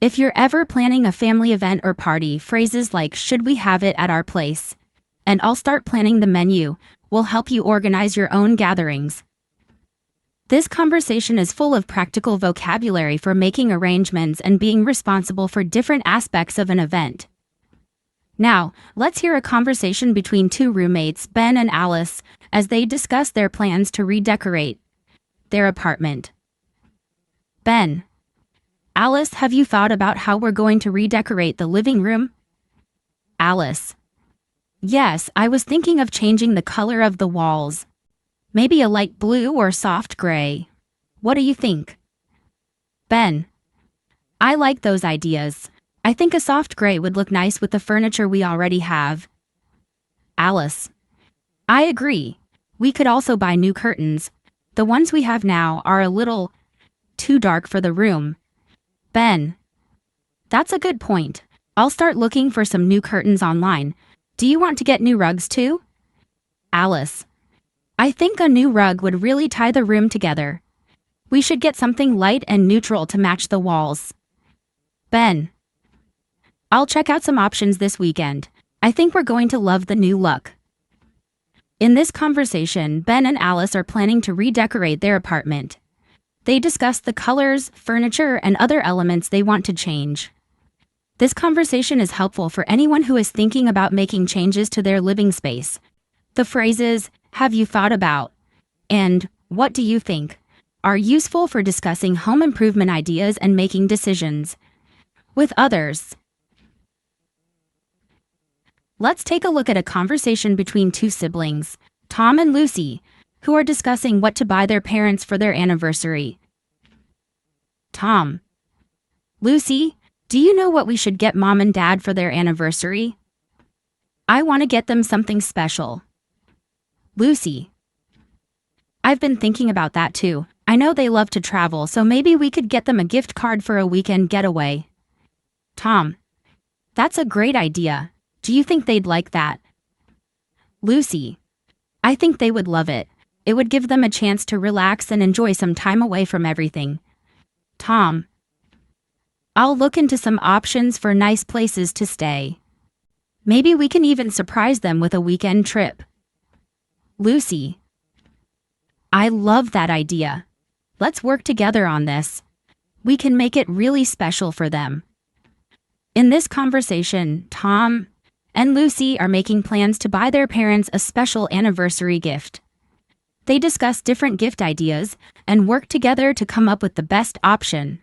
If you're ever planning a family event or party, phrases like "should we have it at our place?" and "I'll start planning the menu" will help you organize your own gatherings. This conversation is full of practical vocabulary for making arrangements and being responsible for different aspects of an event. Now, let's hear a conversation between two roommates, Ben and Alice, as they discuss their plans to redecorate their apartment. Ben: Alice, have you thought about how we're going to redecorate the living room? Alice: Yes, I was thinking of changing the color of the walls. Maybe a light blue or soft gray. What do you think? Ben: I like those ideas. I think a soft gray would look nice with the furniture we already have. Alice: I agree. We could also buy new curtains. The ones we have now are a little too dark for the room. Ben: That's a good point. I'll start looking for some new curtains online. Do you want to get new rugs too? Alice: I think a new rug would really tie the room together. We should get something light and neutral to match the walls. Ben: I'll check out some options this weekend. I think we're going to love the new look. In this conversation, Ben and Alice are planning to redecorate their apartment. They discuss the colors, furniture, and other elements they want to change. This conversation is helpful for anyone who is thinking about making changes to their living space. The phrases, "have you thought about?" and "what do you think?" are useful for discussing home improvement ideas and making decisions with others. Let's take a look at a conversation between two siblings, Tom and Lucy, who are discussing what to buy their parents for their anniversary. Tom: Lucy, do you know what we should get Mom and Dad for their anniversary? I want to get them something special. Lucy: I've been thinking about that too. I know they love to travel, so maybe we could get them a gift card for a weekend getaway. Tom: That's a great idea. Do you think they'd like that? Lucy: I think they would love it. It would give them a chance to relax and enjoy some time away from everything. Tom: I'll look into some options for nice places to stay. Maybe we can even surprise them with a weekend trip. Lucy: I love that idea. Let's work together on this. We can make it really special for them. In this conversation, Tom and Lucy are making plans to buy their parents a special anniversary gift. They discuss different gift ideas and work together to come up with the best option.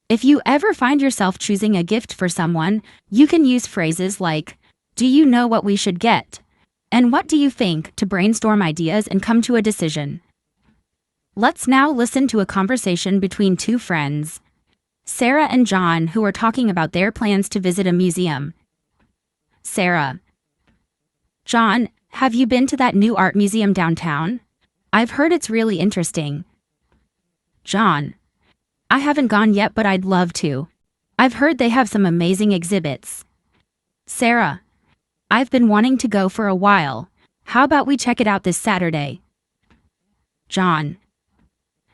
If you ever find yourself choosing a gift for someone, you can use phrases like, "Do you know what we should get?" and "What do you think?" to brainstorm ideas and come to a decision. Let's now listen to a conversation between two friends, Sarah and John, who are talking about their plans to visit a museum. Sarah: John, have you been to that new art museum downtown? I've heard it's really interesting. John: I haven't gone yet, but I'd love to. I've heard they have some amazing exhibits. Sarah: I've been wanting to go for a while. How about we check it out this Saturday? John: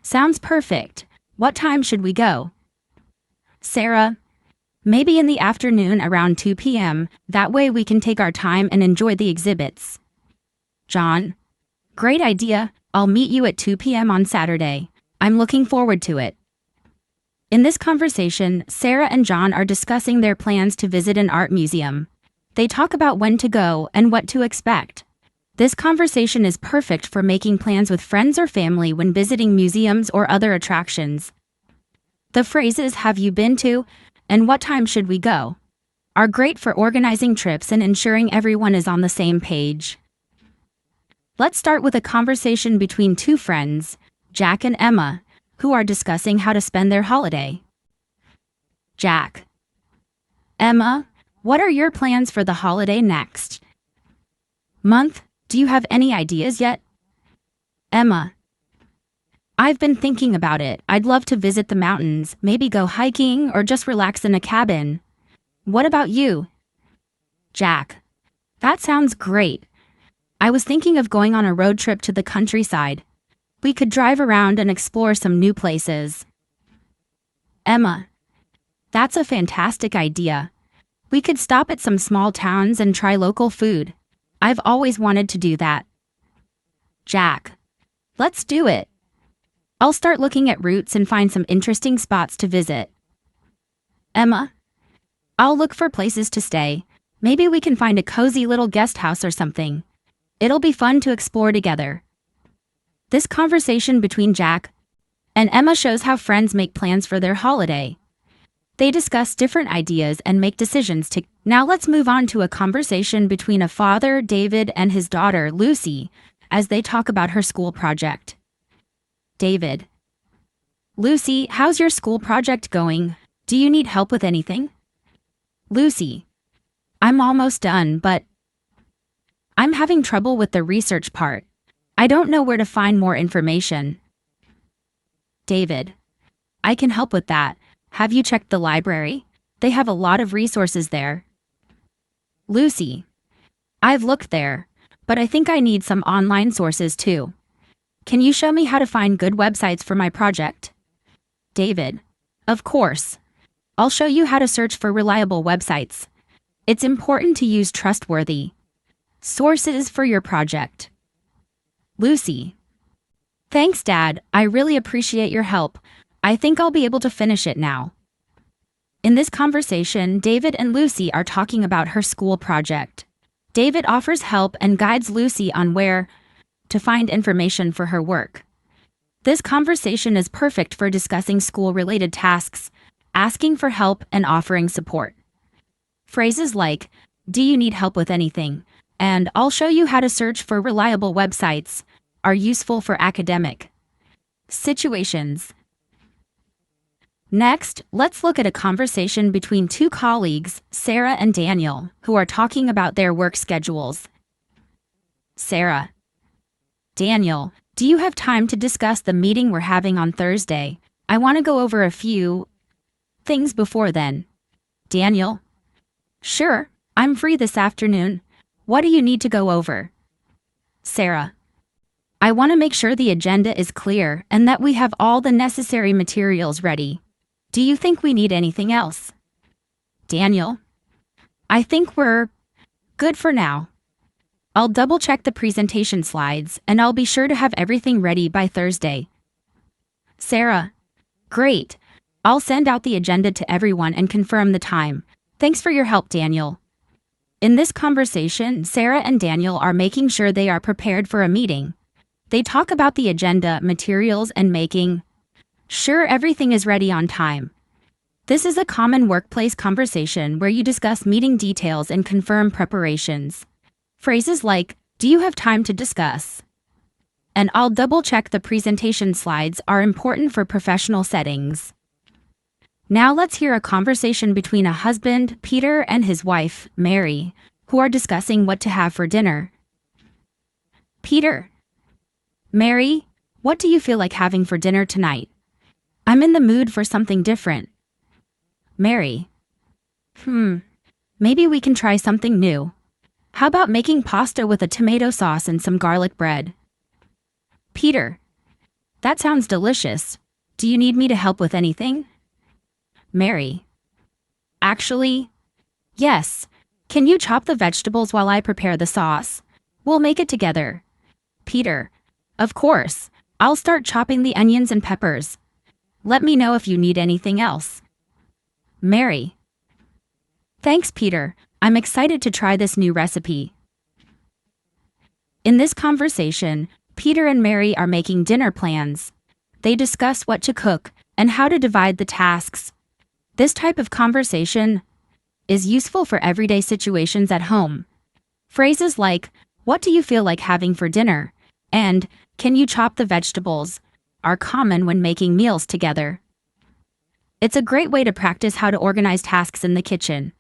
Sounds perfect. What time should we go? Sarah: Maybe in the afternoon around 2 p.m. That way we can take our time and enjoy the exhibits. John: Great idea. I'll meet you at 2 p.m. on Saturday. I'm looking forward to it. In this conversation, Sarah and John are discussing their plans to visit an art museum. They talk about when to go and what to expect. This conversation is perfect for making plans with friends or family when visiting museums or other attractions. The phrases "have you been to?" and "what time should we go?" are great for organizing trips and ensuring everyone is on the same page. Let's start with a conversation between two friends, Jack and Emma, who are discussing how to spend their holiday. Jack. Emma, what are your plans for the holiday next month? Do you have any ideas yet? Emma. I've been thinking about it. I'd love to visit the mountains, maybe go hiking or just relax in a cabin. What about you? Jack. That sounds great. I was thinking of going on a road trip to the countryside. We could drive around and explore some new places. Emma. That's a fantastic idea. We could stop at some small towns and try local food. I've always wanted to do that. Jack. Let's do it. I'll start looking at routes and find some interesting spots to visit. Emma. I'll look for places to stay. Maybe we can find a cozy little guest house or something. It'll be fun to explore together. This conversation between Jack and Emma shows how friends make plans for their holiday. They discuss different ideas and make decisions to. Now let's move on to a conversation between a father, David, and his daughter, Lucy, as they talk about her school project. David. Lucy, how's your school project going? Do you need help with anything? Lucy. I'm almost done, but I'm having trouble with the research part. I don't know where to find more information. David. I can help with that. Have you checked the library? They have a lot of resources there. Lucy. I've looked there, but I think I need some online sources too. Can you show me how to find good websites for my project? David. Of course. I'll show you how to search for reliable websites. It's important to use trustworthy sources for your project. Lucy. Thanks, Dad. I really appreciate your help. I think I'll be able to finish it now. In this conversation, David and Lucy are talking about her school project. David offers help and guides Lucy on where to find information for her work. This conversation is perfect for discussing school-related tasks, asking for help, and offering support. Phrases like, "Do you need help with anything?" and "I'll show you how to search for reliable websites" are useful for academic situations. Next, let's look at a conversation between two colleagues, Sarah and Daniel, who are talking about their work schedules. Sarah. Daniel, do you have time to discuss the meeting we're having on Thursday? I want to go over a few things before then. Daniel. Sure, I'm free this afternoon. What do you need to go over? Sarah. I want to make sure the agenda is clear and that we have all the necessary materials ready. Do you think we need anything else? Daniel. I think we're good for now. I'll double-check the presentation slides and I'll be sure to have everything ready by Thursday. Sarah. Great. I'll send out the agenda to everyone and confirm the time. Thanks for your help, Daniel. In this conversation, Sarah and Daniel are making sure they are prepared for a meeting. They talk about the agenda, materials, and making sure everything is ready on time. This is a common workplace conversation where you discuss meeting details and confirm preparations. Phrases like, "Do you have time to discuss?" and "I'll double-check the presentation slides" are important for professional settings. Now let's hear a conversation between a husband, Peter, and his wife, Mary, who are discussing what to have for dinner. Peter. Mary, what do you feel like having for dinner tonight? I'm in the mood for something different. Mary. Maybe we can try something new. How about making pasta with a tomato sauce and some garlic bread? Peter. That sounds delicious. Do you need me to help with anything? Mary. Actually, yes. Can you chop the vegetables while I prepare the sauce? We'll make it together. Peter. Of course. I'll start chopping the onions and peppers. Let me know if you need anything else. Mary. Thanks, Peter. I'm excited to try this new recipe. In this conversation, Peter and Mary are making dinner plans. They discuss what to cook and how to divide the tasks. This type of conversation is useful for everyday situations at home. Phrases like, "What do you feel like having for dinner?" and "Can you chop the vegetables?" are common when making meals together. It's a great way to practice how to organize tasks in the kitchen.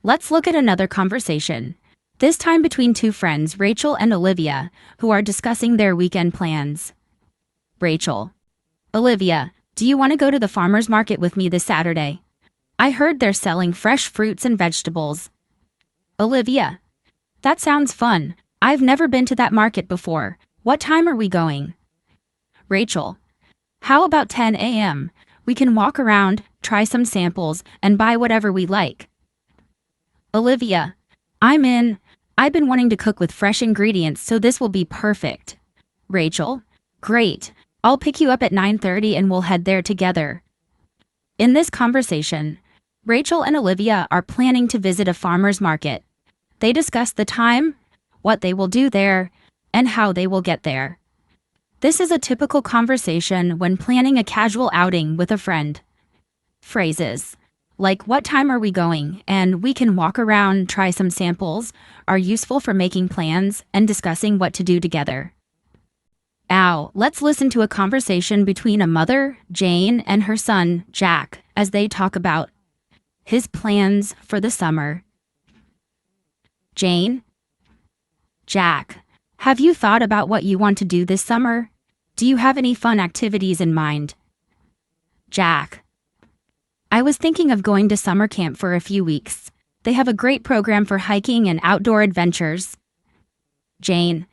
Let's look at another conversation. This time between two friends, Rachel and Olivia, who are discussing their weekend plans. Rachel. Olivia, do you want to go to the farmer's market with me this Saturday? I heard they're selling fresh fruits and vegetables. Olivia. That sounds fun. I've never been to that market before. What time are we going? Rachel. How about 10 a.m.? We can walk around, try some samples, and buy whatever we like. Olivia. I'm in. I've been wanting to cook with fresh ingredients, so this will be perfect. Rachel. Great. I'll pick you up at 9:30 and we'll head there together. In this conversation, Rachel and Olivia are planning to visit a farmer's market. They discuss the time, what they will do there, and how they will get there. This is a typical conversation when planning a casual outing with a friend. Phrases like "what time are we going" and "we can walk around, try some samples" are useful for making plans and discussing what to do together. Now, let's listen to a conversation between a mother, Jane, and her son, Jack, as they talk about his plans for the summer. Jane. Jack, have you thought about what you want to do this summer? Do you have any fun activities in mind? Jack. I was thinking of going to summer camp for a few weeks. They have a great program for hiking and outdoor adventures. Jane.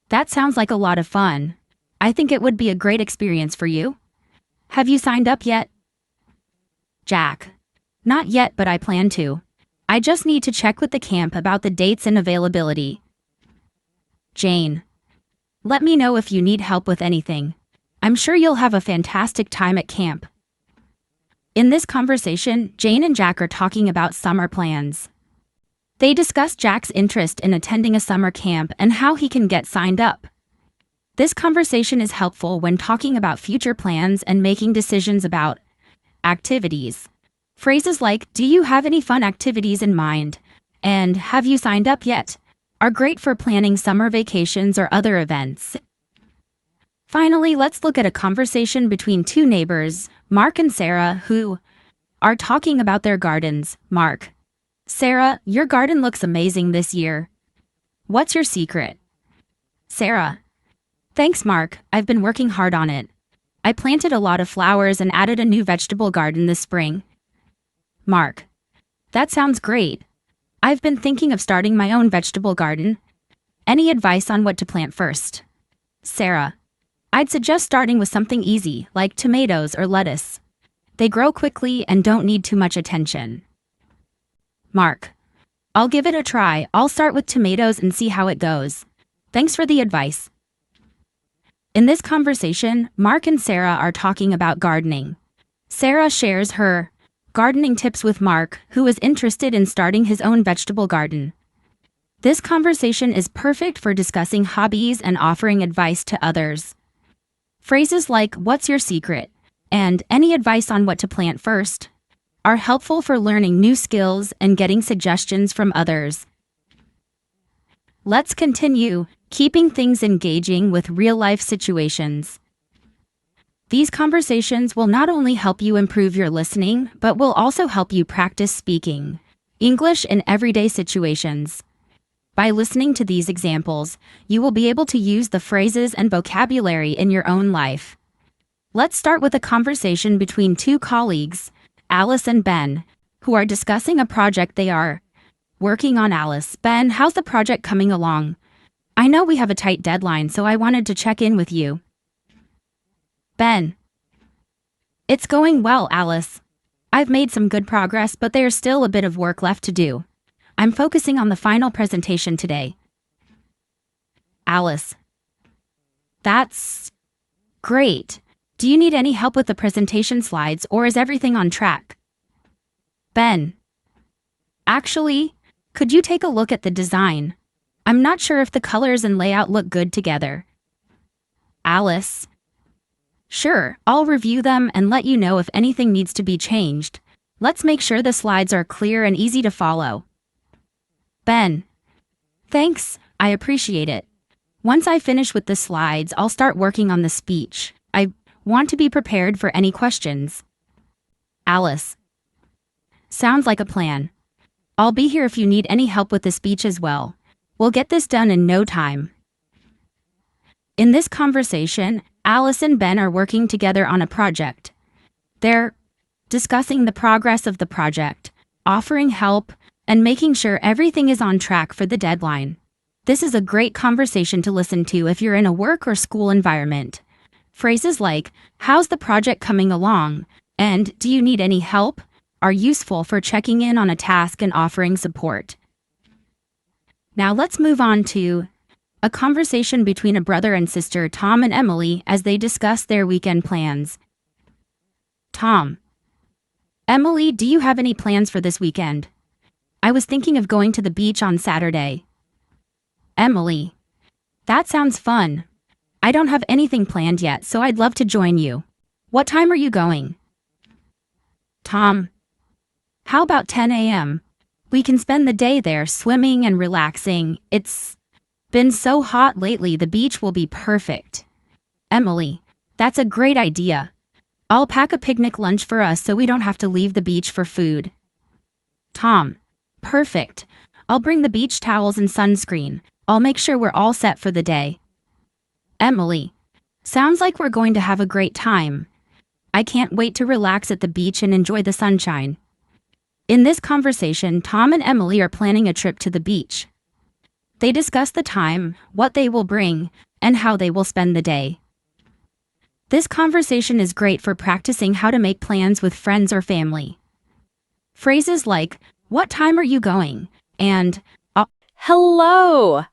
That sounds like a lot of fun. I think it would be a great experience for you. Have you signed up yet? Jack. Not yet, but I plan to. I just need to check with the camp about the dates and availability. Jane. Let me know if you need help with anything. I'm sure you'll have a fantastic time at camp. In this conversation, Jane and Jack are talking about summer plans. They discuss Jack's interest in attending a summer camp and how he can get signed up. This conversation is helpful when talking about future plans and making decisions about activities. Phrases like, "Do you have any fun activities in mind?" and "Have you signed up yet?" are great for planning summer vacations or other events. Finally, let's look at a conversation between two neighbors, Mark and Sarah, who are talking about their gardens. Mark. Sarah, your garden looks amazing this year. What's your secret? Sarah. Thanks, Mark. I've been working hard on it. I planted a lot of flowers and added a new vegetable garden this spring. Mark. That sounds great. I've been thinking of starting my own vegetable garden. Any advice on what to plant first? Sarah. I'd suggest starting with something easy, like tomatoes or lettuce. They grow quickly and don't need too much attention. Mark. I'll give it a try. I'll start with tomatoes and see how it goes. Thanks for the advice. In this conversation, Mark and Sarah are talking about gardening. Sarah shares her gardening tips with Mark, who is interested in starting his own vegetable garden. This conversation is perfect for discussing hobbies and offering advice to others. Phrases like, "What's your secret?" and "Any advice on what to plant first?" are helpful for learning new skills and getting suggestions from others. Let's continue, keeping things engaging with real-life situations. These conversations will not only help you improve your listening, but will also help you practice speaking English in everyday situations. By listening to these examples, you will be able to use the phrases and vocabulary in your own life. Let's start with a conversation between two colleagues, Alice and Ben, who are discussing a project they are working on. Alice: Ben, how's the project coming along? I know we have a tight deadline, so I wanted to check in with you. Ben: It's going well, Alice. I've made some good progress, but there's still a bit of work left to do. I'm focusing on the final presentation today. Alice: That's great. Do you need any help with the presentation slides, or is everything on track? Ben: Actually, could you take a look at the design? I'm not sure if the colors and layout look good together. Alice: Sure, I'll review them and let you know if anything needs to be changed. Let's make sure the slides are clear and easy to follow. Ben: Thanks, I appreciate it. Once I finish with the slides, I'll start working on the speech. I want to be prepared for any questions. Alice. Sounds like a plan. I'll be here if you need any help with the speech as well. We'll get this done in no time. In this conversation, Alice and Ben are working together on a project. They're discussing the progress of the project, offering help, and making sure everything is on track for the deadline. This is a great conversation to listen to if you're in a work or school environment. Phrases like, "How's the project coming along?" and "Do you need any help?" are useful for checking in on a task and offering support. Now let's move on to a conversation between a brother and sister, Tom and Emily, as they discuss their weekend plans. Tom. Emily, do you have any plans for this weekend? I was thinking of going to the beach on Saturday. Emily. That sounds fun. I don't have anything planned yet, so I'd love to join you. What time are you going? Tom. How about 10 a.m.? We can spend the day there swimming and relaxing. It's been so hot lately, the beach will be perfect. Emily. That's a great idea. I'll pack a picnic lunch for us so we don't have to leave the beach for food. Tom. Perfect. I'll bring the beach towels and sunscreen. I'll make sure we're all set for the day. Emily. Sounds like we're going to have a great time. I can't wait to relax at the beach and enjoy the sunshine. In this conversation, Tom and Emily are planning a trip to the beach. They discuss the time, what they will bring, and how they will spend the day. This conversation is great for practicing how to make plans with friends or family. Phrases like, "What time are you going?" and Hello,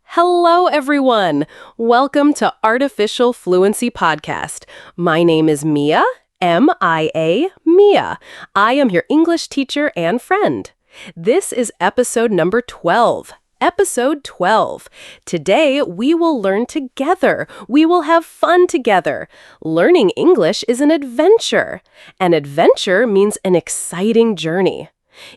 everyone. Welcome to Artificial Fluency Podcast. My name is Mia, M-I-A, Mia. I am your English teacher and friend. This is episode number 12. Episode 12. Today, we will learn together. We will have fun together. Learning English is an adventure. An adventure means an exciting journey.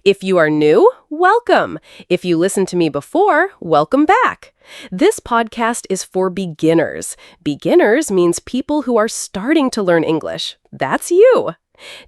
If you are new, welcome. If you listened to me before, welcome back. This podcast is for beginners. Beginners means people who are starting to learn English. That's you.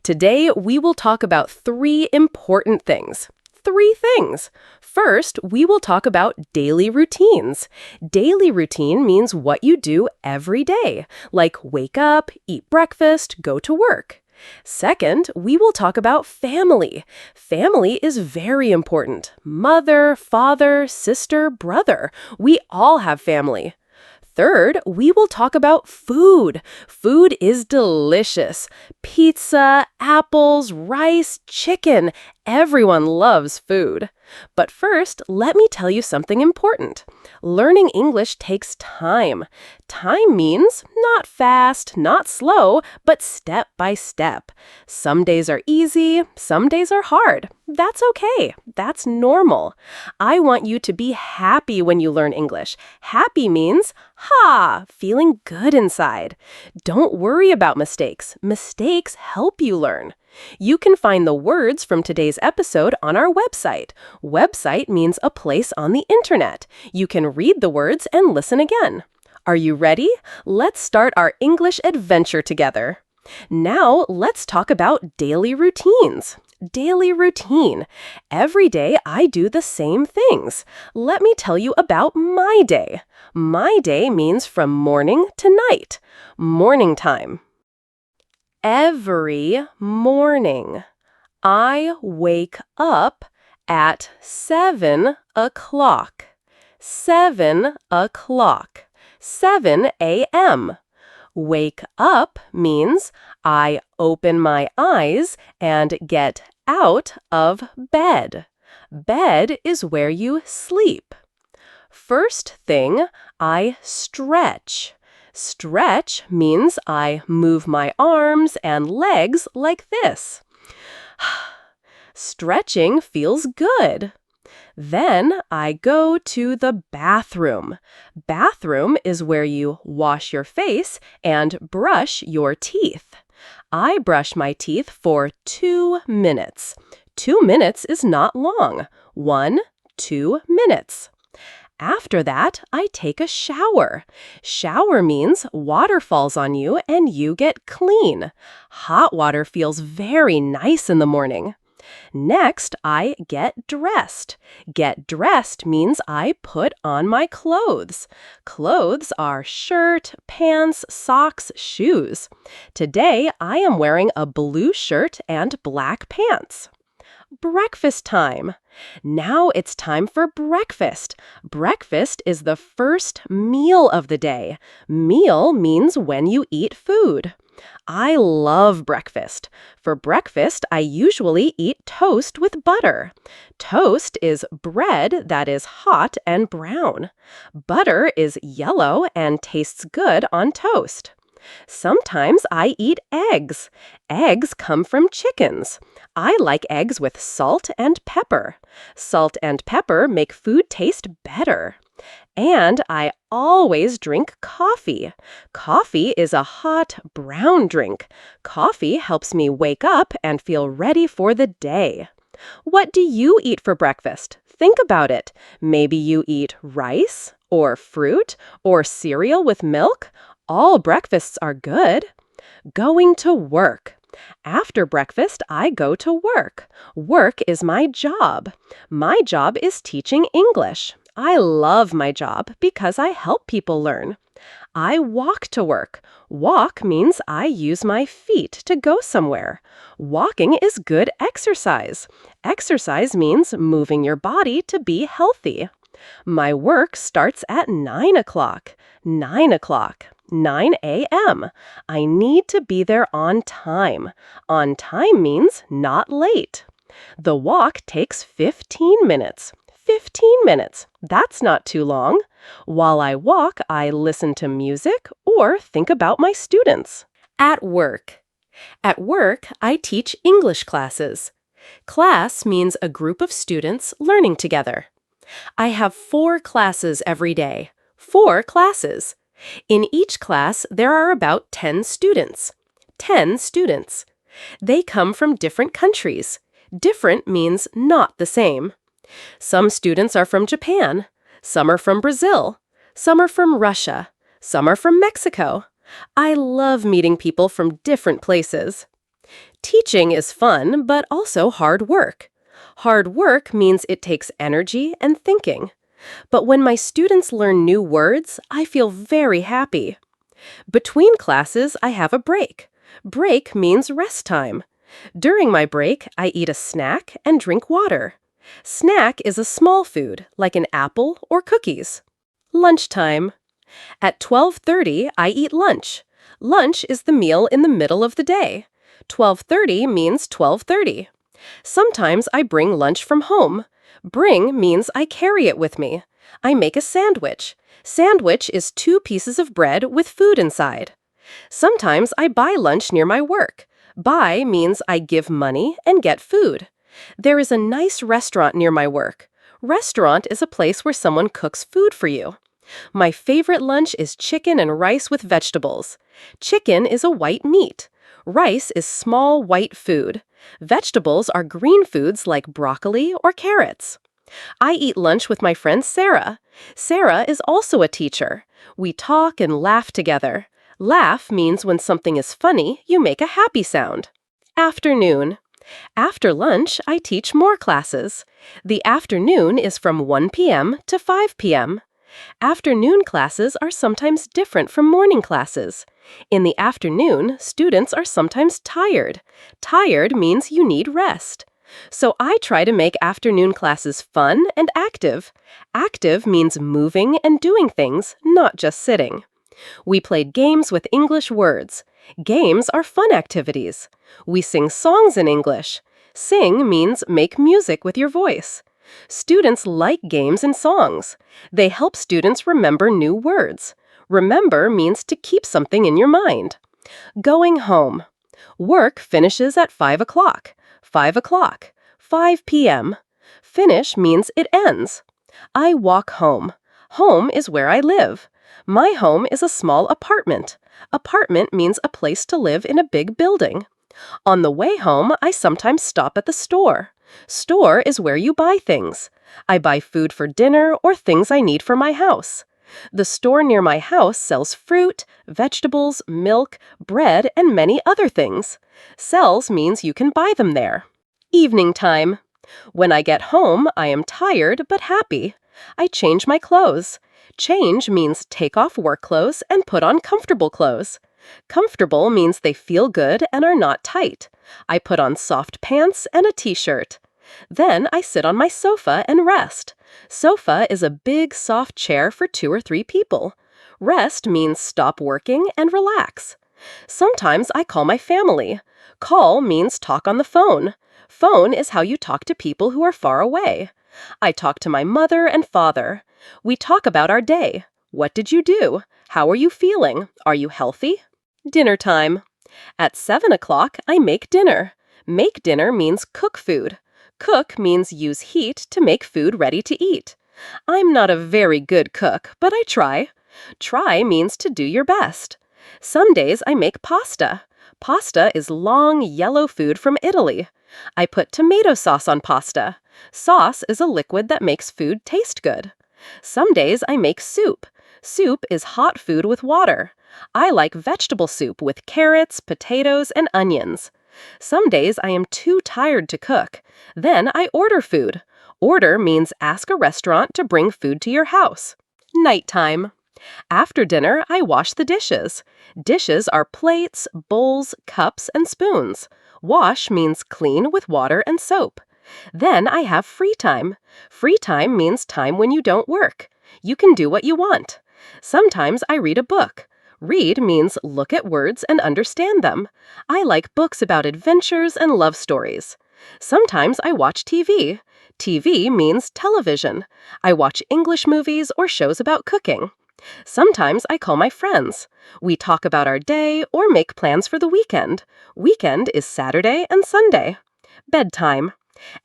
Today, we will talk about 3 important things. 3 things. First, we will talk about daily routines. Daily routine means what you do every day, like wake up, eat breakfast, go to work. Second, we will talk about family. Family is very important. Mother, father, sister, brother. We all have family. Third, we will talk about food. Food is delicious. Pizza, apples, rice, chicken. Everyone loves food. But first, let me tell you something important. Learning English takes time. Time means not fast, not slow, but step by step. Some days are easy, some days are hard. That's okay. That's normal. I want you to be happy when you learn English. Happy means, feeling good inside. Don't worry about mistakes. Mistakes help you learn. You can find the words from today's episode on our website. Website means a place on the internet. You can read the words and listen again. Are you ready? Let's start our English adventure together. Now, let's talk about daily routines. Daily routine. Every day I do the same things. Let me tell you about my day. My day means from morning to night. Morning time. Every morning, I wake up at 7 o'clock. 7 o'clock. 7 a.m. Wake up means I open my eyes and get out of bed. Bed is where you sleep. First thing, I stretch. Stretch means I move my arms and legs like this. Stretching feels good. Then I go to the bathroom. Bathroom is where you wash your face and brush your teeth. I brush my teeth for 2 minutes. 2 minutes is not long. 1, 2 minutes. After that, I take a shower. Shower means water falls on you and you get clean. Hot water feels very nice in the morning. Next, I get dressed. Get dressed means I put on my clothes. Clothes are shirt, pants, socks, shoes. Today, I am wearing a blue shirt and black pants. Breakfast time. Now it's time for breakfast. Breakfast is the first meal of the day. Meal means when you eat food. I love breakfast. For breakfast, I usually eat toast with butter. Toast is bread that is hot and brown. Butter is yellow and tastes good on toast. Sometimes I eat eggs. Eggs come from chickens. I like eggs with salt and pepper. Salt and pepper make food taste better. And I always drink coffee. Coffee is a hot, brown drink. Coffee helps me wake up and feel ready for the day. What do you eat for breakfast? Think about it. Maybe you eat rice, or fruit, or cereal with milk. All breakfasts are good. Going to work. After breakfast, I go to work. Work is my job. My job is teaching English. I love my job because I help people learn. I walk to work. Walk means I use my feet to go somewhere. Walking is good exercise. Exercise means moving your body to be healthy. My work starts at 9 o'clock. 9 o'clock. 9 a.m. I need to be there on time. On time means not late. The walk takes 15 minutes. 15 minutes. That's not too long. While I walk, I listen to music or think about my students. At work. At work, I teach English classes. Class means a group of students learning together. I have 4 classes every day. 4 classes. In each class, there are about 10 students. 10 students. They come from different countries. Different means not the same. Some students are from Japan. Some are from Brazil. Some are from Russia. Some are from Mexico. I love meeting people from different places. Teaching is fun, but also hard work. Hard work means it takes energy and thinking. But when my students learn new words, I feel very happy. Between classes, I have a break. Break means rest time. During my break, I eat a snack and drink water. Snack is a small food, like an apple or cookies. Lunchtime. At 12:30, I eat lunch. Lunch is the meal in the middle of the day. 12:30 means 12:30. Sometimes I bring lunch from home. Bring means I carry it with me. I make a sandwich. Sandwich is 2 pieces of bread with food inside. Sometimes I buy lunch near my work. Buy means I give money and get food. There is a nice restaurant near my work. Restaurant is a place where someone cooks food for you. My favorite lunch is chicken and rice with vegetables. Chicken is a white meat. Rice is small white food. Vegetables are green foods like broccoli or carrots. I eat lunch with my friend Sarah. Sarah is also a teacher. We talk and laugh together. Laugh means when something is funny, you make a happy sound. Afternoon. After lunch, I teach more classes. The afternoon is from 1 p.m. to 5 p.m. Afternoon classes are sometimes different from morning classes. In the afternoon, students are sometimes tired. Tired means you need rest. So I try to make afternoon classes fun and active. Active means moving and doing things, not just sitting. We played games with English words. Games are fun activities. We sing songs in English. Sing means make music with your voice. Students like games and songs. They help students remember new words. Remember means to keep something in your mind. Going home. Work finishes at 5 o'clock. 5 o'clock. 5 p.m. Finish means it ends. I walk home. Home is where I live. My home is a small apartment. Apartment means a place to live in a big building. On the way home, I sometimes stop at the store. Store is where you buy things. I buy food for dinner or things I need for my house. The store near my house sells fruit, vegetables, milk, bread, and many other things. Sells means you can buy them there. Evening time. When I get home, I am tired but happy. I change my clothes. Change means take off work clothes and put on comfortable clothes. Comfortable means they feel good and are not tight. I put on soft pants and a t-shirt. Then I sit on my sofa and rest. Sofa is a big, soft chair for 2 or 3 people. Rest means stop working and relax. Sometimes I call my family. Call means talk on the phone. Phone is how you talk to people who are far away. I talk to my mother and father. We talk about our day. What did you do? How are you feeling? Are you healthy? Dinner time. At 7 o'clock, I make dinner. Make dinner means cook food. Cook means use heat to make food ready to eat. I'm not a very good cook, but I try. Try means to do your best. Some days I make pasta. Pasta is long, yellow food from Italy. I put tomato sauce on pasta. Sauce is a liquid that makes food taste good. Some days I make soup. Soup is hot food with water. I like vegetable soup with carrots, potatoes, and onions. Some days I am too tired to cook. Then I order food. Order means ask a restaurant to bring food to your house. Nighttime. After dinner, I wash the dishes. Dishes are plates, bowls, cups, and spoons. Wash means clean with water and soap. Then I have free time. Free time means time when you don't work. You can do what you want. Sometimes I read a book. Read means look at words and understand them. I like books about adventures and love stories. Sometimes I watch TV. TV means television. I watch English movies or shows about cooking. Sometimes I call my friends. We talk about our day or make plans for the weekend. Weekend is Saturday and Sunday. Bedtime.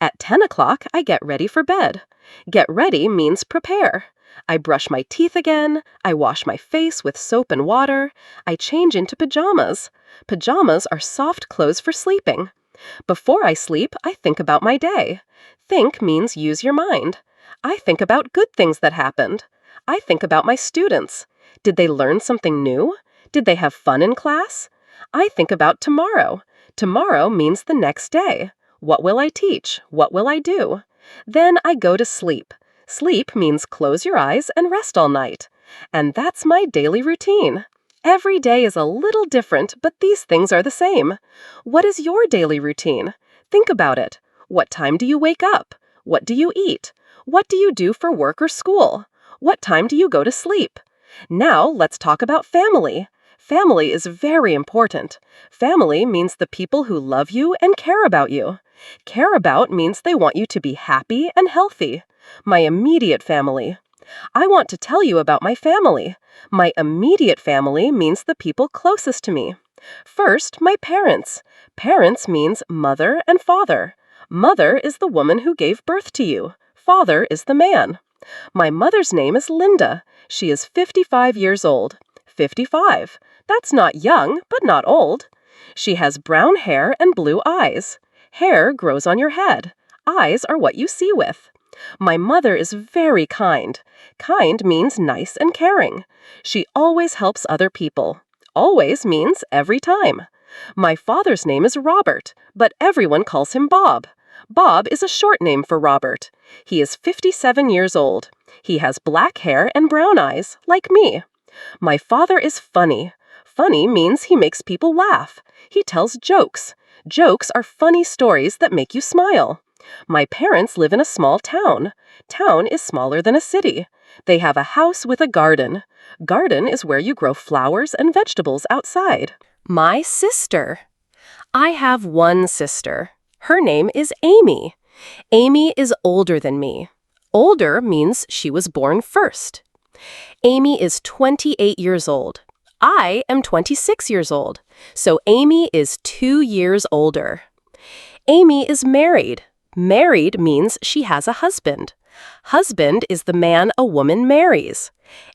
At 10 o'clock, I get ready for bed. Get ready means prepare. I brush my teeth again. I wash my face with soap and water. I change into pajamas. Pajamas are soft clothes for sleeping. Before I sleep, I think about my day. Think means use your mind. I think about good things that happened. I think about my students. Did they learn something new? Did they have fun in class? I think about tomorrow. Tomorrow means the next day. What will I teach? What will I do? Then I go to sleep. Sleep means close your eyes and rest all night. And that's my daily routine. Every day is a little different, but these things are the same. What is your daily routine? Think about it. What time do you wake up? What do you eat? What do you do for work or school? What time do you go to sleep? Now let's talk about family. Family is very important. Family means the people who love you and care about you. Care about means they want you to be happy and healthy. My immediate family. I want to tell you about my family. My immediate family means the people closest to me. First, my parents. Parents means mother and father. Mother is the woman who gave birth to you. Father is the man. My mother's name is Linda. She is 55 years old. 55. That's not young, but not old. She has brown hair and blue eyes. Hair grows on your head. Eyes are what you see with. My mother is very kind. Kind means nice and caring. She always helps other people. Always means every time. My father's name is Robert, but everyone calls him Bob. Bob is a short name for Robert. He is 57 years old. He has black hair and brown eyes, like me. My father is funny. Funny means he makes people laugh. He tells jokes. Jokes are funny stories that make you smile. My parents live in a small town. Town is smaller than a city. They have a house with a garden. Garden is where you grow flowers and vegetables outside. My sister. I have one sister. Her name is Amy. Amy is older than me. Older means she was born first. Amy is 28 years old. I am 26 years old, so Amy is 2 years older. Amy is married. Married means she has a husband. Husband is the man a woman marries.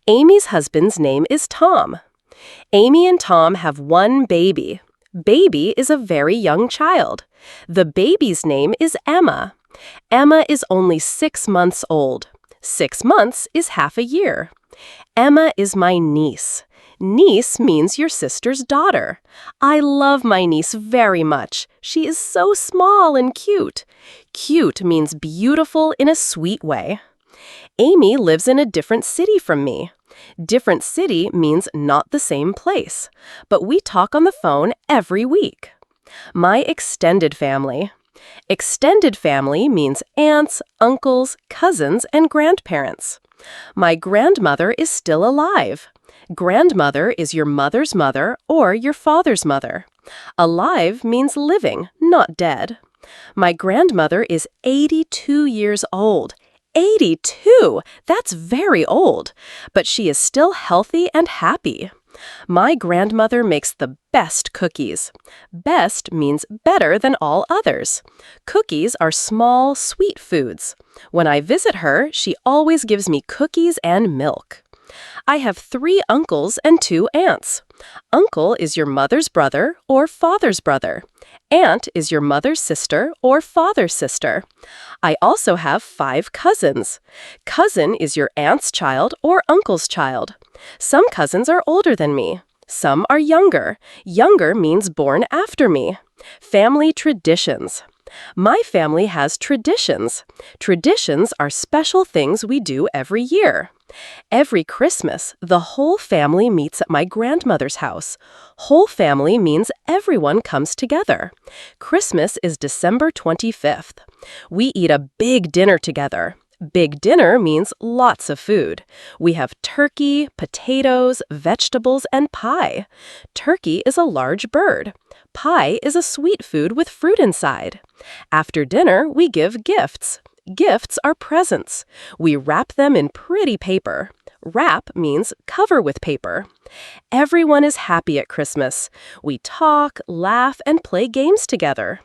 Amy's husband's name is Tom. Amy and Tom have one baby. Baby is a very young child. The baby's name is Emma. Emma is only 6 months old. 6 months is half a year. Emma is my niece. Niece means your sister's daughter. I love my niece very much. She is so small and cute. Cute means beautiful in a sweet way. Amy lives in a different city from me. Different city means not the same place, but we talk on the phone every week. My extended family. Extended family means aunts, uncles, cousins, and grandparents. My grandmother is still alive. Grandmother is your mother's mother or your father's mother. Alive means living, not dead. My grandmother is 82 years old. 82! That's very old, but she is still healthy and happy. My grandmother makes the best cookies. Best means better than all others. Cookies are small, sweet foods. When I visit her, she always gives me cookies and milk. I have 3 uncles and 2 aunts. Uncle is your mother's brother or father's brother. Aunt is your mother's sister or father's sister. I also have 5 cousins. Cousin is your aunt's child or uncle's child. Some cousins are older than me. Some are younger. Younger means born after me. Family traditions. My family has traditions. Traditions are special things we do every year. Every Christmas, the whole family meets at my grandmother's house. Whole family means everyone comes together. Christmas is December 25th. We eat a big dinner together. Big dinner means lots of food. We have turkey, potatoes, vegetables, and pie. Turkey is a large bird. Pie is a sweet food with fruit inside. After dinner, we give gifts. Gifts are presents. We wrap them in pretty paper. Wrap means cover with paper. Everyone is happy at Christmas. We talk, laugh, and play games together.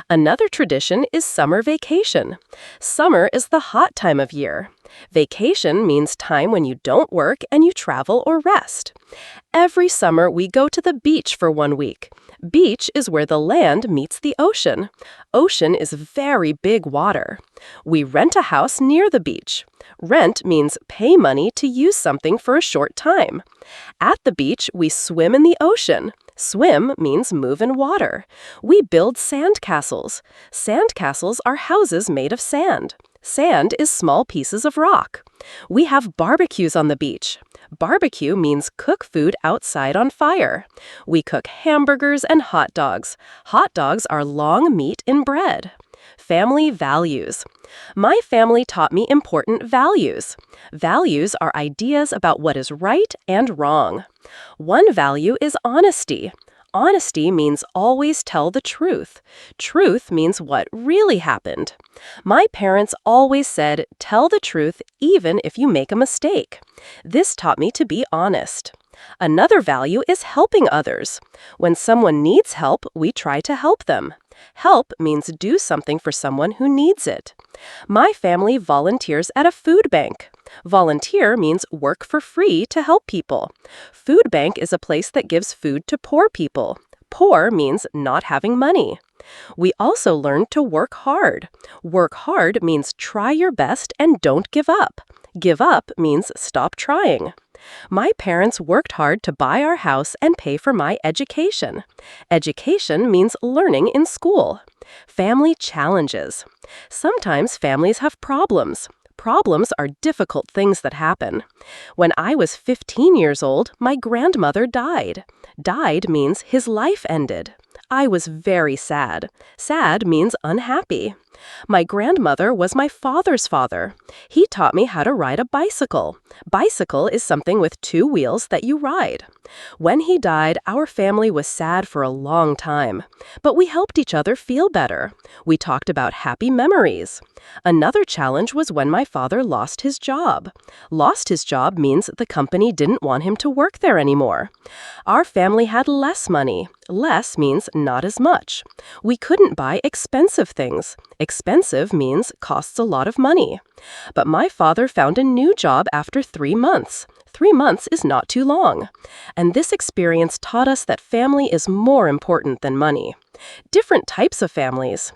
Another tradition is summer vacation. Summer is the hot time of year. Vacation means time when you don't work and you travel or rest. Every summer we go to the beach for 1 week. Beach is where the land meets the ocean. Ocean is very big water. We rent a house near the beach. Rent means pay money to use something for a short time. At the beach, we swim in the ocean. Swim means move in water. We build sand castles. Sand castles are houses made of sand. Sand is small pieces of rock. We have barbecues on the beach. Barbecue means cook food outside on fire. We cook hamburgers and hot dogs. Hot dogs are long meat in bread. Family values. My family taught me important values. Values are ideas about what is right and wrong. One value is honesty. Honesty means always tell the truth. Truth means what really happened. My parents always said, tell the truth even if you make a mistake. This taught me to be honest. Another value is helping others. When someone needs help, we try to help them. Help means do something for someone who needs it. My family volunteers at a food bank. Volunteer means work for free to help people. Food bank is a place that gives food to poor people. Poor means not having money. We also learn to work hard. Work hard means try your best and don't give up. Give up means stop trying. My parents worked hard to buy our house and pay for my education. Education means learning in school. Family challenges. Sometimes families have problems. Problems are difficult things that happen. When I was 15 years old, my grandmother died. Died means his life ended. I was very sad. Sad means unhappy. My grandmother was my father's father. He taught me how to ride a bicycle. Bicycle is something with 2 wheels that you ride. When he died, our family was sad for a long time. But we helped each other feel better. We talked about happy memories. Another challenge was when my father lost his job. Lost his job means the company didn't want him to work there anymore. Our family had less money. Less means not as much. We couldn't buy expensive things. Expensive means costs a lot of money. But my father found a new job after 3 months. 3 months is not too long. And this experience taught us that family is more important than money. Different types of families.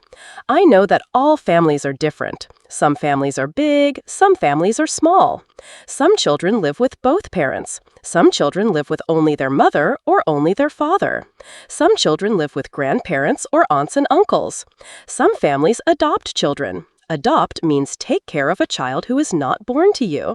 I know that all families are different. Some families are big, some families are small. Some children live with both parents. Some children live with only their mother or only their father. Some children live with grandparents or aunts and uncles. Some families adopt children. Adopt means take care of a child who is not born to you.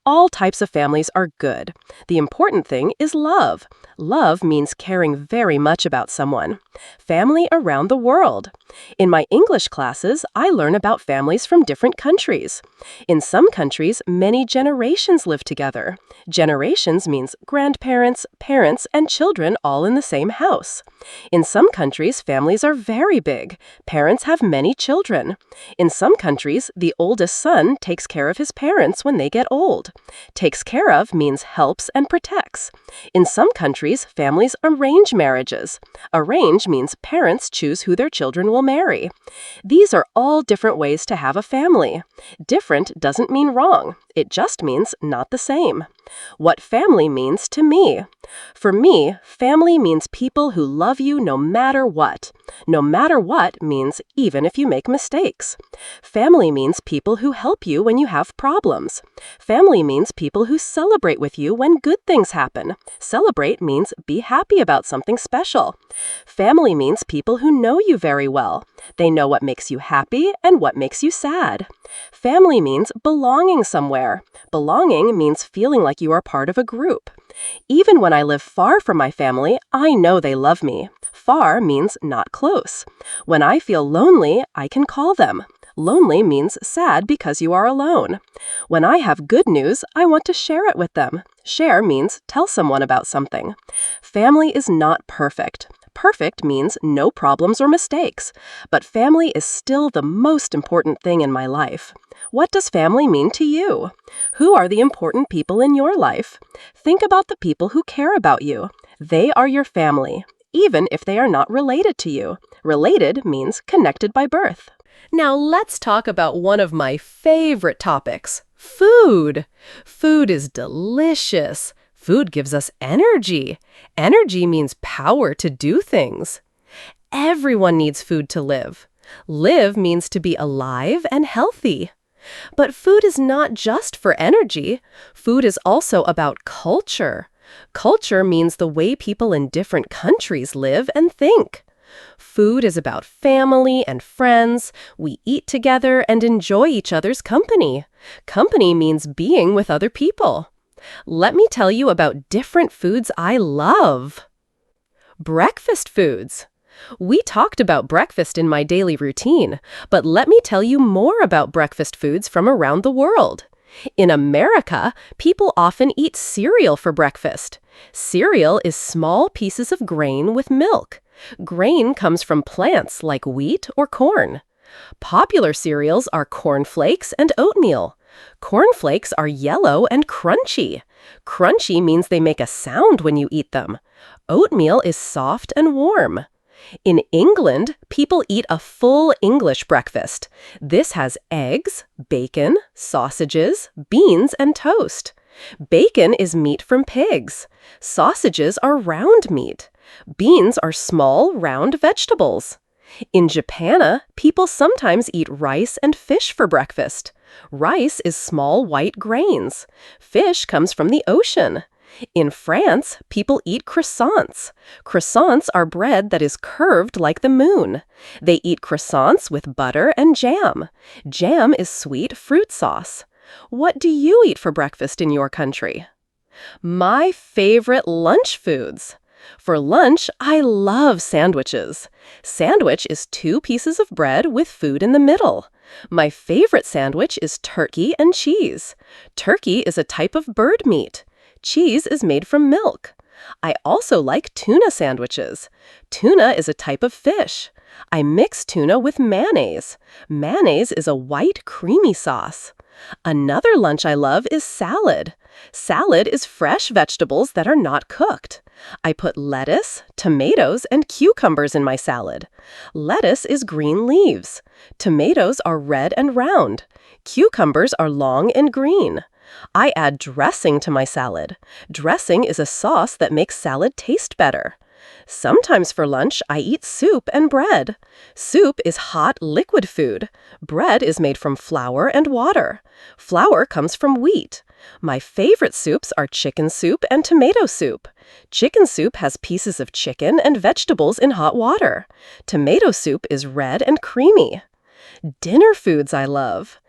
All types of families are good. The important thing is love. Love means caring very much about someone. Family around the world. In my English classes, I learn about families from different countries. In some countries, many generations live together. Generations means grandparents, parents, and children all in the same house. In some countries, families are very big. Parents have many children. In some countries, the oldest son takes care of his parents when they get old. Takes care of means helps and protects. In some countries, families arrange marriages. Arrange means parents choose who their children will marry. These are all different ways to have a family. Different doesn't mean wrong. It just means not the same. What family means to me. For me, family means people who love you no matter what. No matter what means even if you make mistakes. Family means people who help you when you have problems. Family means people who celebrate with you when good things happen. Celebrate means be happy about something special. Family means people who know you very well. They know what makes you happy and what makes you sad. Family means belonging somewhere. Belonging means feeling like you are part of a group. Even when I live far from my family, I know they love me. Far means not close. When I feel lonely, I can call them. Lonely means sad because you are alone. When I have good news, I want to share it with them. Share means tell someone about something. Family is not perfect. Perfect means no problems or mistakes. But family is still the most important thing in my life. What does family mean to you? Who are the important people in your life? Think about the people who care about you. They are your family, even if they are not related to you. Related means connected by birth. Now let's talk about one of my favorite topics, food. Food is delicious. Food gives us energy. Energy means power to do things. Everyone needs food to live. Live means to be alive and healthy. But food is not just for energy. Food is also about culture. Culture means the way people in different countries live and think. Food is about family and friends. We eat together and enjoy each other's company. Company means being with other people. Let me tell you about different foods I love. Breakfast foods. We talked about breakfast in my daily routine, but let me tell you more about breakfast foods from around the world. In America, people often eat cereal for breakfast. Cereal is small pieces of grain with milk. Grain comes from plants like wheat or corn. Popular cereals are cornflakes and oatmeal. Cornflakes are yellow and crunchy. Crunchy means they make a sound when you eat them. Oatmeal is soft and warm. In England, people eat a full English breakfast. This has eggs, bacon, sausages, beans, and toast. Bacon is meat from pigs. Sausages are round meat. Beans are small, round vegetables. In Japan, people sometimes eat rice and fish for breakfast. Rice is small white grains. Fish comes from the ocean. In France, people eat croissants. Croissants are bread that is curved like the moon. They eat croissants with butter and jam. Jam is sweet fruit sauce. What do you eat for breakfast in your country? My favorite lunch foods. For lunch, I love sandwiches. Sandwich is 2 pieces of bread with food in the middle. My favorite sandwich is turkey and cheese. Turkey is a type of bird meat. Cheese is made from milk. I also like tuna sandwiches. Tuna is a type of fish. I mix tuna with mayonnaise. Mayonnaise is a white, creamy sauce. Another lunch I love is salad. Salad is fresh vegetables that are not cooked. I put lettuce, tomatoes, and cucumbers in my salad. Lettuce is green leaves. Tomatoes are red and round. Cucumbers are long and green. I add dressing to my salad. Dressing is a sauce that makes salad taste better. Sometimes for lunch, I eat soup and bread. Soup is hot, liquid food. Bread is made from flour and water. Flour comes from wheat. My favorite soups are chicken soup and tomato soup. Chicken soup has pieces of chicken and vegetables in hot water. Tomato soup is red and creamy. Dinner foods I love.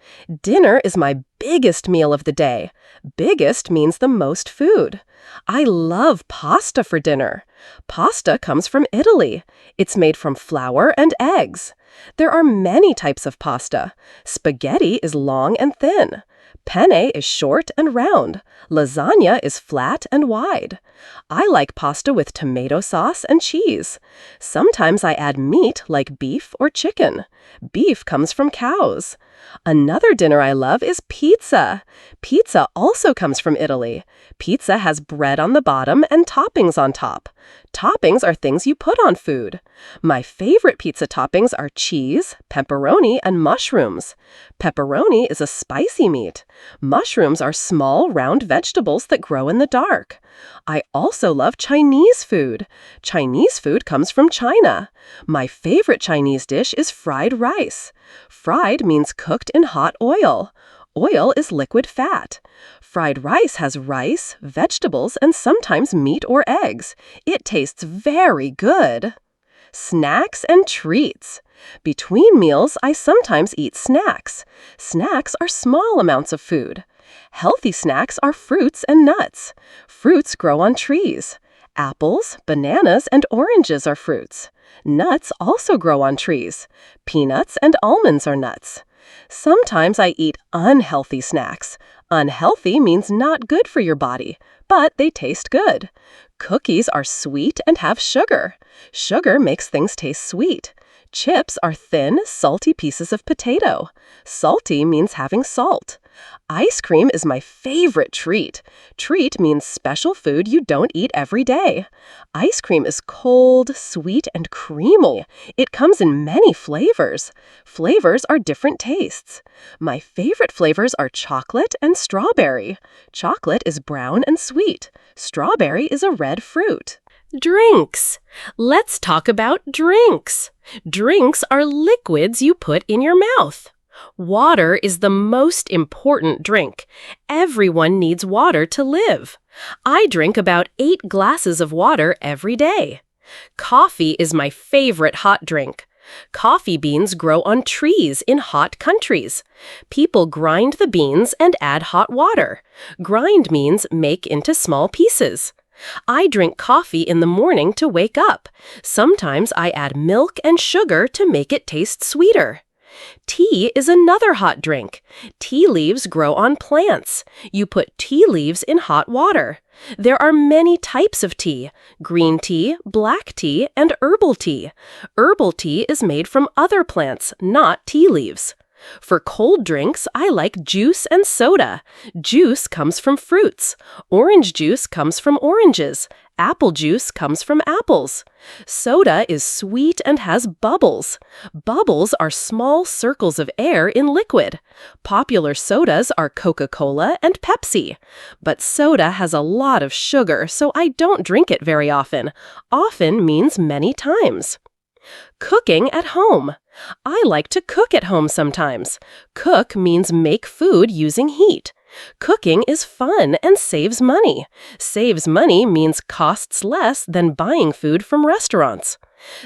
Dinner is my biggest meal of the day. Biggest means the most food. I love pasta for dinner. Pasta comes from Italy. It's made from flour and eggs. There are many types of pasta. Spaghetti is long and thin. Penne is short and round. Lasagna is flat and wide. I like pasta with tomato sauce and cheese. Sometimes I add meat like beef or chicken. Beef comes from cows. Another dinner I love is pizza. Pizza also comes from Italy. Pizza has bread on the bottom and toppings on top. Toppings are things you put on food. My favorite pizza toppings are cheese, pepperoni, and mushrooms. Pepperoni is a spicy meat. Mushrooms are small, round vegetables that grow in the dark. I also love Chinese food. Chinese food comes from China. My favorite Chinese dish is fried rice. Fried means cooked in hot oil. Oil is liquid fat. Fried rice has rice, vegetables, and sometimes meat or eggs. It tastes very good. Snacks and treats. Between meals, I sometimes eat snacks. Snacks are small amounts of food. Healthy snacks are fruits and nuts. Fruits grow on trees. Apples, bananas, and oranges are fruits. Nuts also grow on trees. Peanuts and almonds are nuts. Sometimes I eat unhealthy snacks. Unhealthy means not good for your body, but they taste good. Cookies are sweet and have sugar. Sugar makes things taste sweet. Chips are thin, salty pieces of potato. Salty means having salt. Ice cream is my favorite treat. Treat means special food you don't eat every day. Ice cream is cold, sweet, and creamy. It comes in many flavors. Flavors are different tastes. My favorite flavors are chocolate and strawberry. Chocolate is brown and sweet. Strawberry is a red fruit. Drinks. Let's talk about drinks. Drinks are liquids you put in your mouth. Water is the most important drink. Everyone needs water to live. I drink about 8 glasses of water every day. Coffee is my favorite hot drink. Coffee beans grow on trees in hot countries. People grind the beans and add hot water. Grind means make into small pieces. I drink coffee in the morning to wake up. Sometimes I add milk and sugar to make it taste sweeter. Tea is another hot drink. Tea leaves grow on plants. You put tea leaves in hot water. There are many types of tea: green tea, black tea, and herbal tea. Herbal tea is made from other plants, not tea leaves. For cold drinks, I like juice and soda. Juice comes from fruits. Orange juice comes from oranges. Apple juice comes from apples. Soda is sweet and has bubbles. Bubbles are small circles of air in liquid. Popular sodas are Coca-Cola and Pepsi. But soda has a lot of sugar, so I don't drink it very often. Often means many times. Cooking at home. I like to cook at home sometimes. Cook means make food using heat. Cooking is fun and saves money. Saves money means costs less than buying food from restaurants.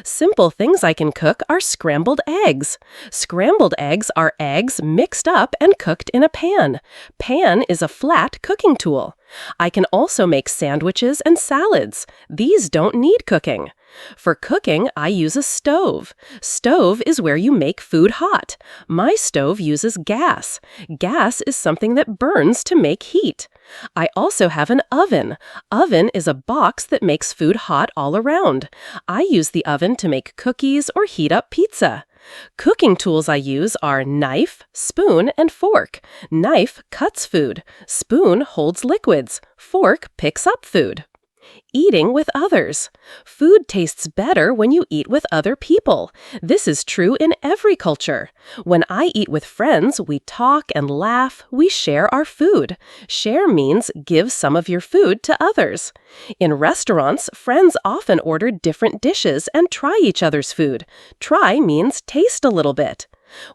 Simple things I can cook are scrambled eggs. Scrambled eggs are eggs mixed up and cooked in a pan. Pan is a flat cooking tool. I can also make sandwiches and salads. These don't need cooking. For cooking, I use a stove. Stove is where you make food hot. My stove uses gas. Gas is something that burns to make heat. I also have an oven. Oven is a box that makes food hot all around. I use the oven to make cookies or heat up pizza. Cooking tools I use are knife, spoon, and fork. Knife cuts food. Spoon holds liquids. Fork picks up food. Eating with others. Food tastes better when you eat with other people. This is true in every culture. When I eat with friends, we talk and laugh, we share our food. Share means give some of your food to others. In restaurants, friends often order different dishes and try each other's food. Try means taste a little bit.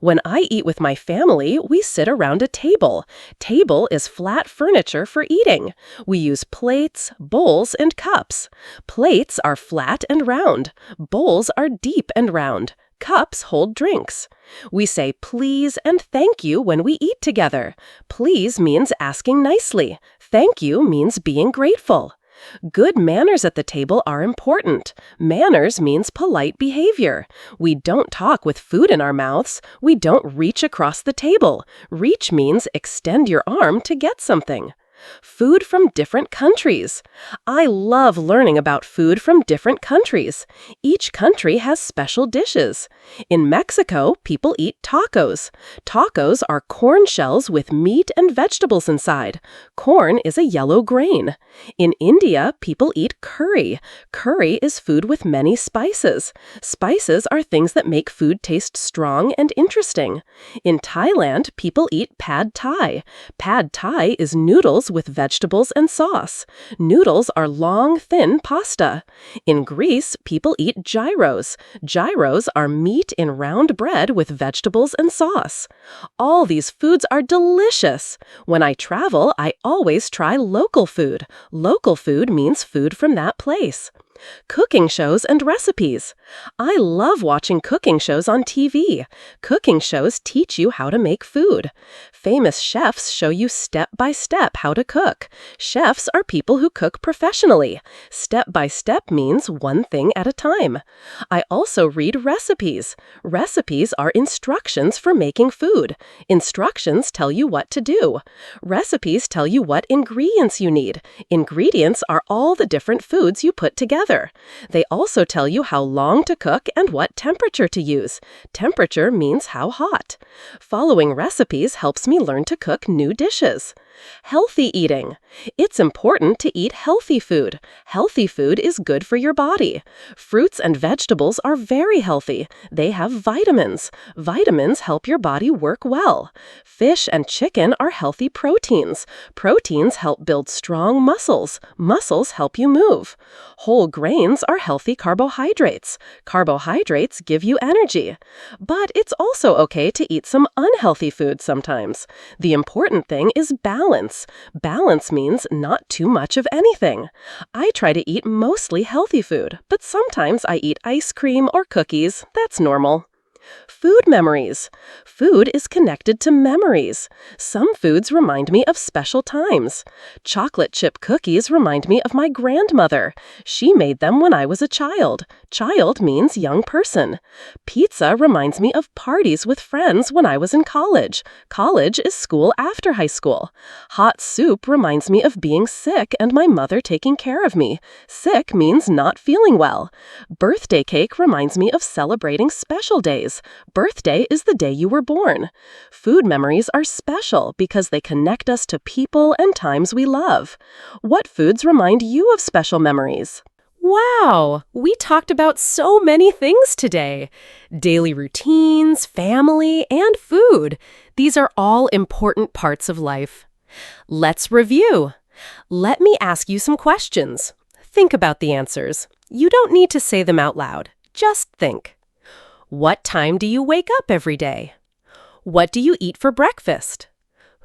When I eat with my family, we sit around a table. Table is flat furniture for eating. We use plates, bowls, and cups. Plates are flat and round. Bowls are deep and round. Cups hold drinks. We say please and thank you when we eat together. Please means asking nicely. Thank you means being grateful. Good manners at the table are important. Manners means polite behavior. We don't talk with food in our mouths. We don't reach across the table. Reach means extend your arm to get something. Food from different countries. I love learning about food from different countries. Each country has special dishes. In Mexico, people eat tacos. Tacos are corn shells with meat and vegetables inside. Corn is a yellow grain. In India, people eat curry. Curry is food with many spices. Spices are things that make food taste strong and interesting. In Thailand, people eat pad thai. Pad thai is noodles with vegetables and sauce. Noodles are long, thin pasta. In Greece, people eat gyros. Gyros are meat in round bread with vegetables and sauce. All these foods are delicious. When I travel, I always try local food. Local food means food from that place. Cooking shows and recipes. I love watching cooking shows on TV. Cooking shows teach you how to make food. Famous chefs show you step by step how to cook. Chefs are people who cook professionally. Step by step means one thing at a time. I also read recipes. Recipes are instructions for making food. Instructions tell you what to do. Recipes tell you what ingredients you need. Ingredients are all the different foods you put together. They also tell you how long to cook and what temperature to use. Temperature means how hot. Following recipes helps me learn to cook new dishes. Healthy eating. It's important to eat healthy food. Healthy food is good for your body. Fruits and vegetables are very healthy. They have vitamins. Vitamins help your body work well. Fish and chicken are healthy proteins. Proteins help build strong muscles. Muscles help you move. Whole grains are healthy carbohydrates. Carbohydrates give you energy. But it's also okay to eat some unhealthy food sometimes. The important thing is balance. Balance means not too much of anything. I try to eat mostly healthy food, but sometimes I eat ice cream or cookies. That's normal. Food memories. Food is connected to memories. Some foods remind me of special times. Chocolate chip cookies remind me of my grandmother. She made them when I was a child. Child means young person. Pizza reminds me of parties with friends when I was in college. College is school after high school. Hot soup reminds me of being sick and my mother taking care of me. Sick means not feeling well. Birthday cake reminds me of celebrating special days. Birthday is the day you were born. Food memories are special because they connect us to people and times we love. What foods remind you of special memories? Wow! We talked about so many things today. Daily routines, family, and food. These are all important parts of life. Let's review. Let me ask you some questions. Think about the answers. You don't need to say them out loud. Just think. What time do you wake up every day? What do you eat for breakfast?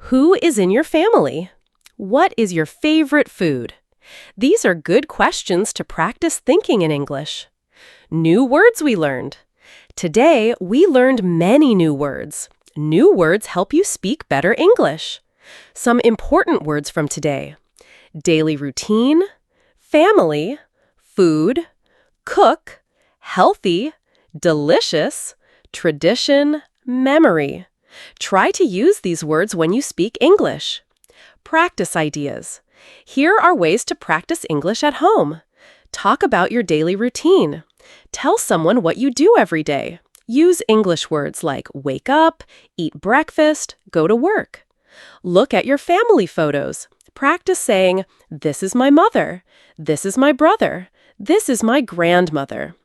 Who is in your family? What is your favorite food? These are good questions to practice thinking in English. New words we learned. Today, we learned many new words. New words help you speak better English. Some important words from today: daily routine, family, food, cook, healthy, delicious, tradition, memory. Try to use these words when you speak English. Practice ideas. Here are ways to practice English at home. Talk about your daily routine. Tell someone what you do every day. Use English words like wake up, eat breakfast, go to work. Look at your family photos. Practice saying, this is my mother, this is my brother, this is my grandmother.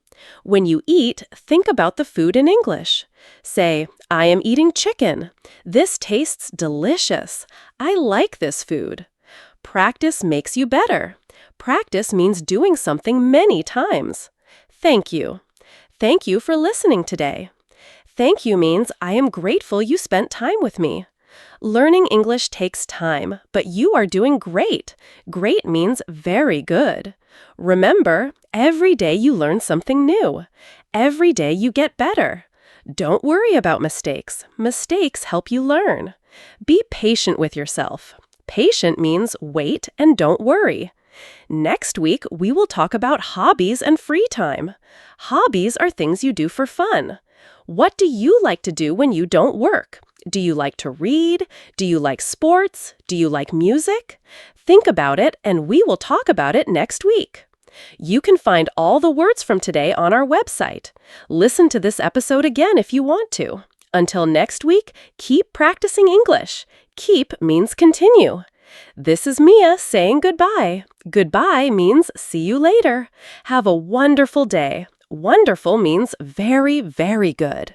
When you eat, think about the food in English. Say, I am eating chicken. This tastes delicious. I like this food. Practice makes you better. Practice means doing something many times. Thank you. Thank you for listening today. Thank you means I am grateful you spent time with me. Learning English takes time, but you are doing great. Great means very good. Remember, every day you learn something new. Every day you get better. Don't worry about mistakes. Mistakes help you learn. Be patient with yourself. Patient means wait and don't worry. Next week, we will talk about hobbies and free time. Hobbies are things you do for fun. What do you like to do when you don't work? Do you like to read? Do you like sports? Do you like music? Think about it, and we will talk about it next week. You can find all the words from today on our website. Listen to this episode again if you want to. Until next week, keep practicing English. Keep means continue. This is Mia saying goodbye. Goodbye means see you later. Have a wonderful day. Wonderful means very, very good.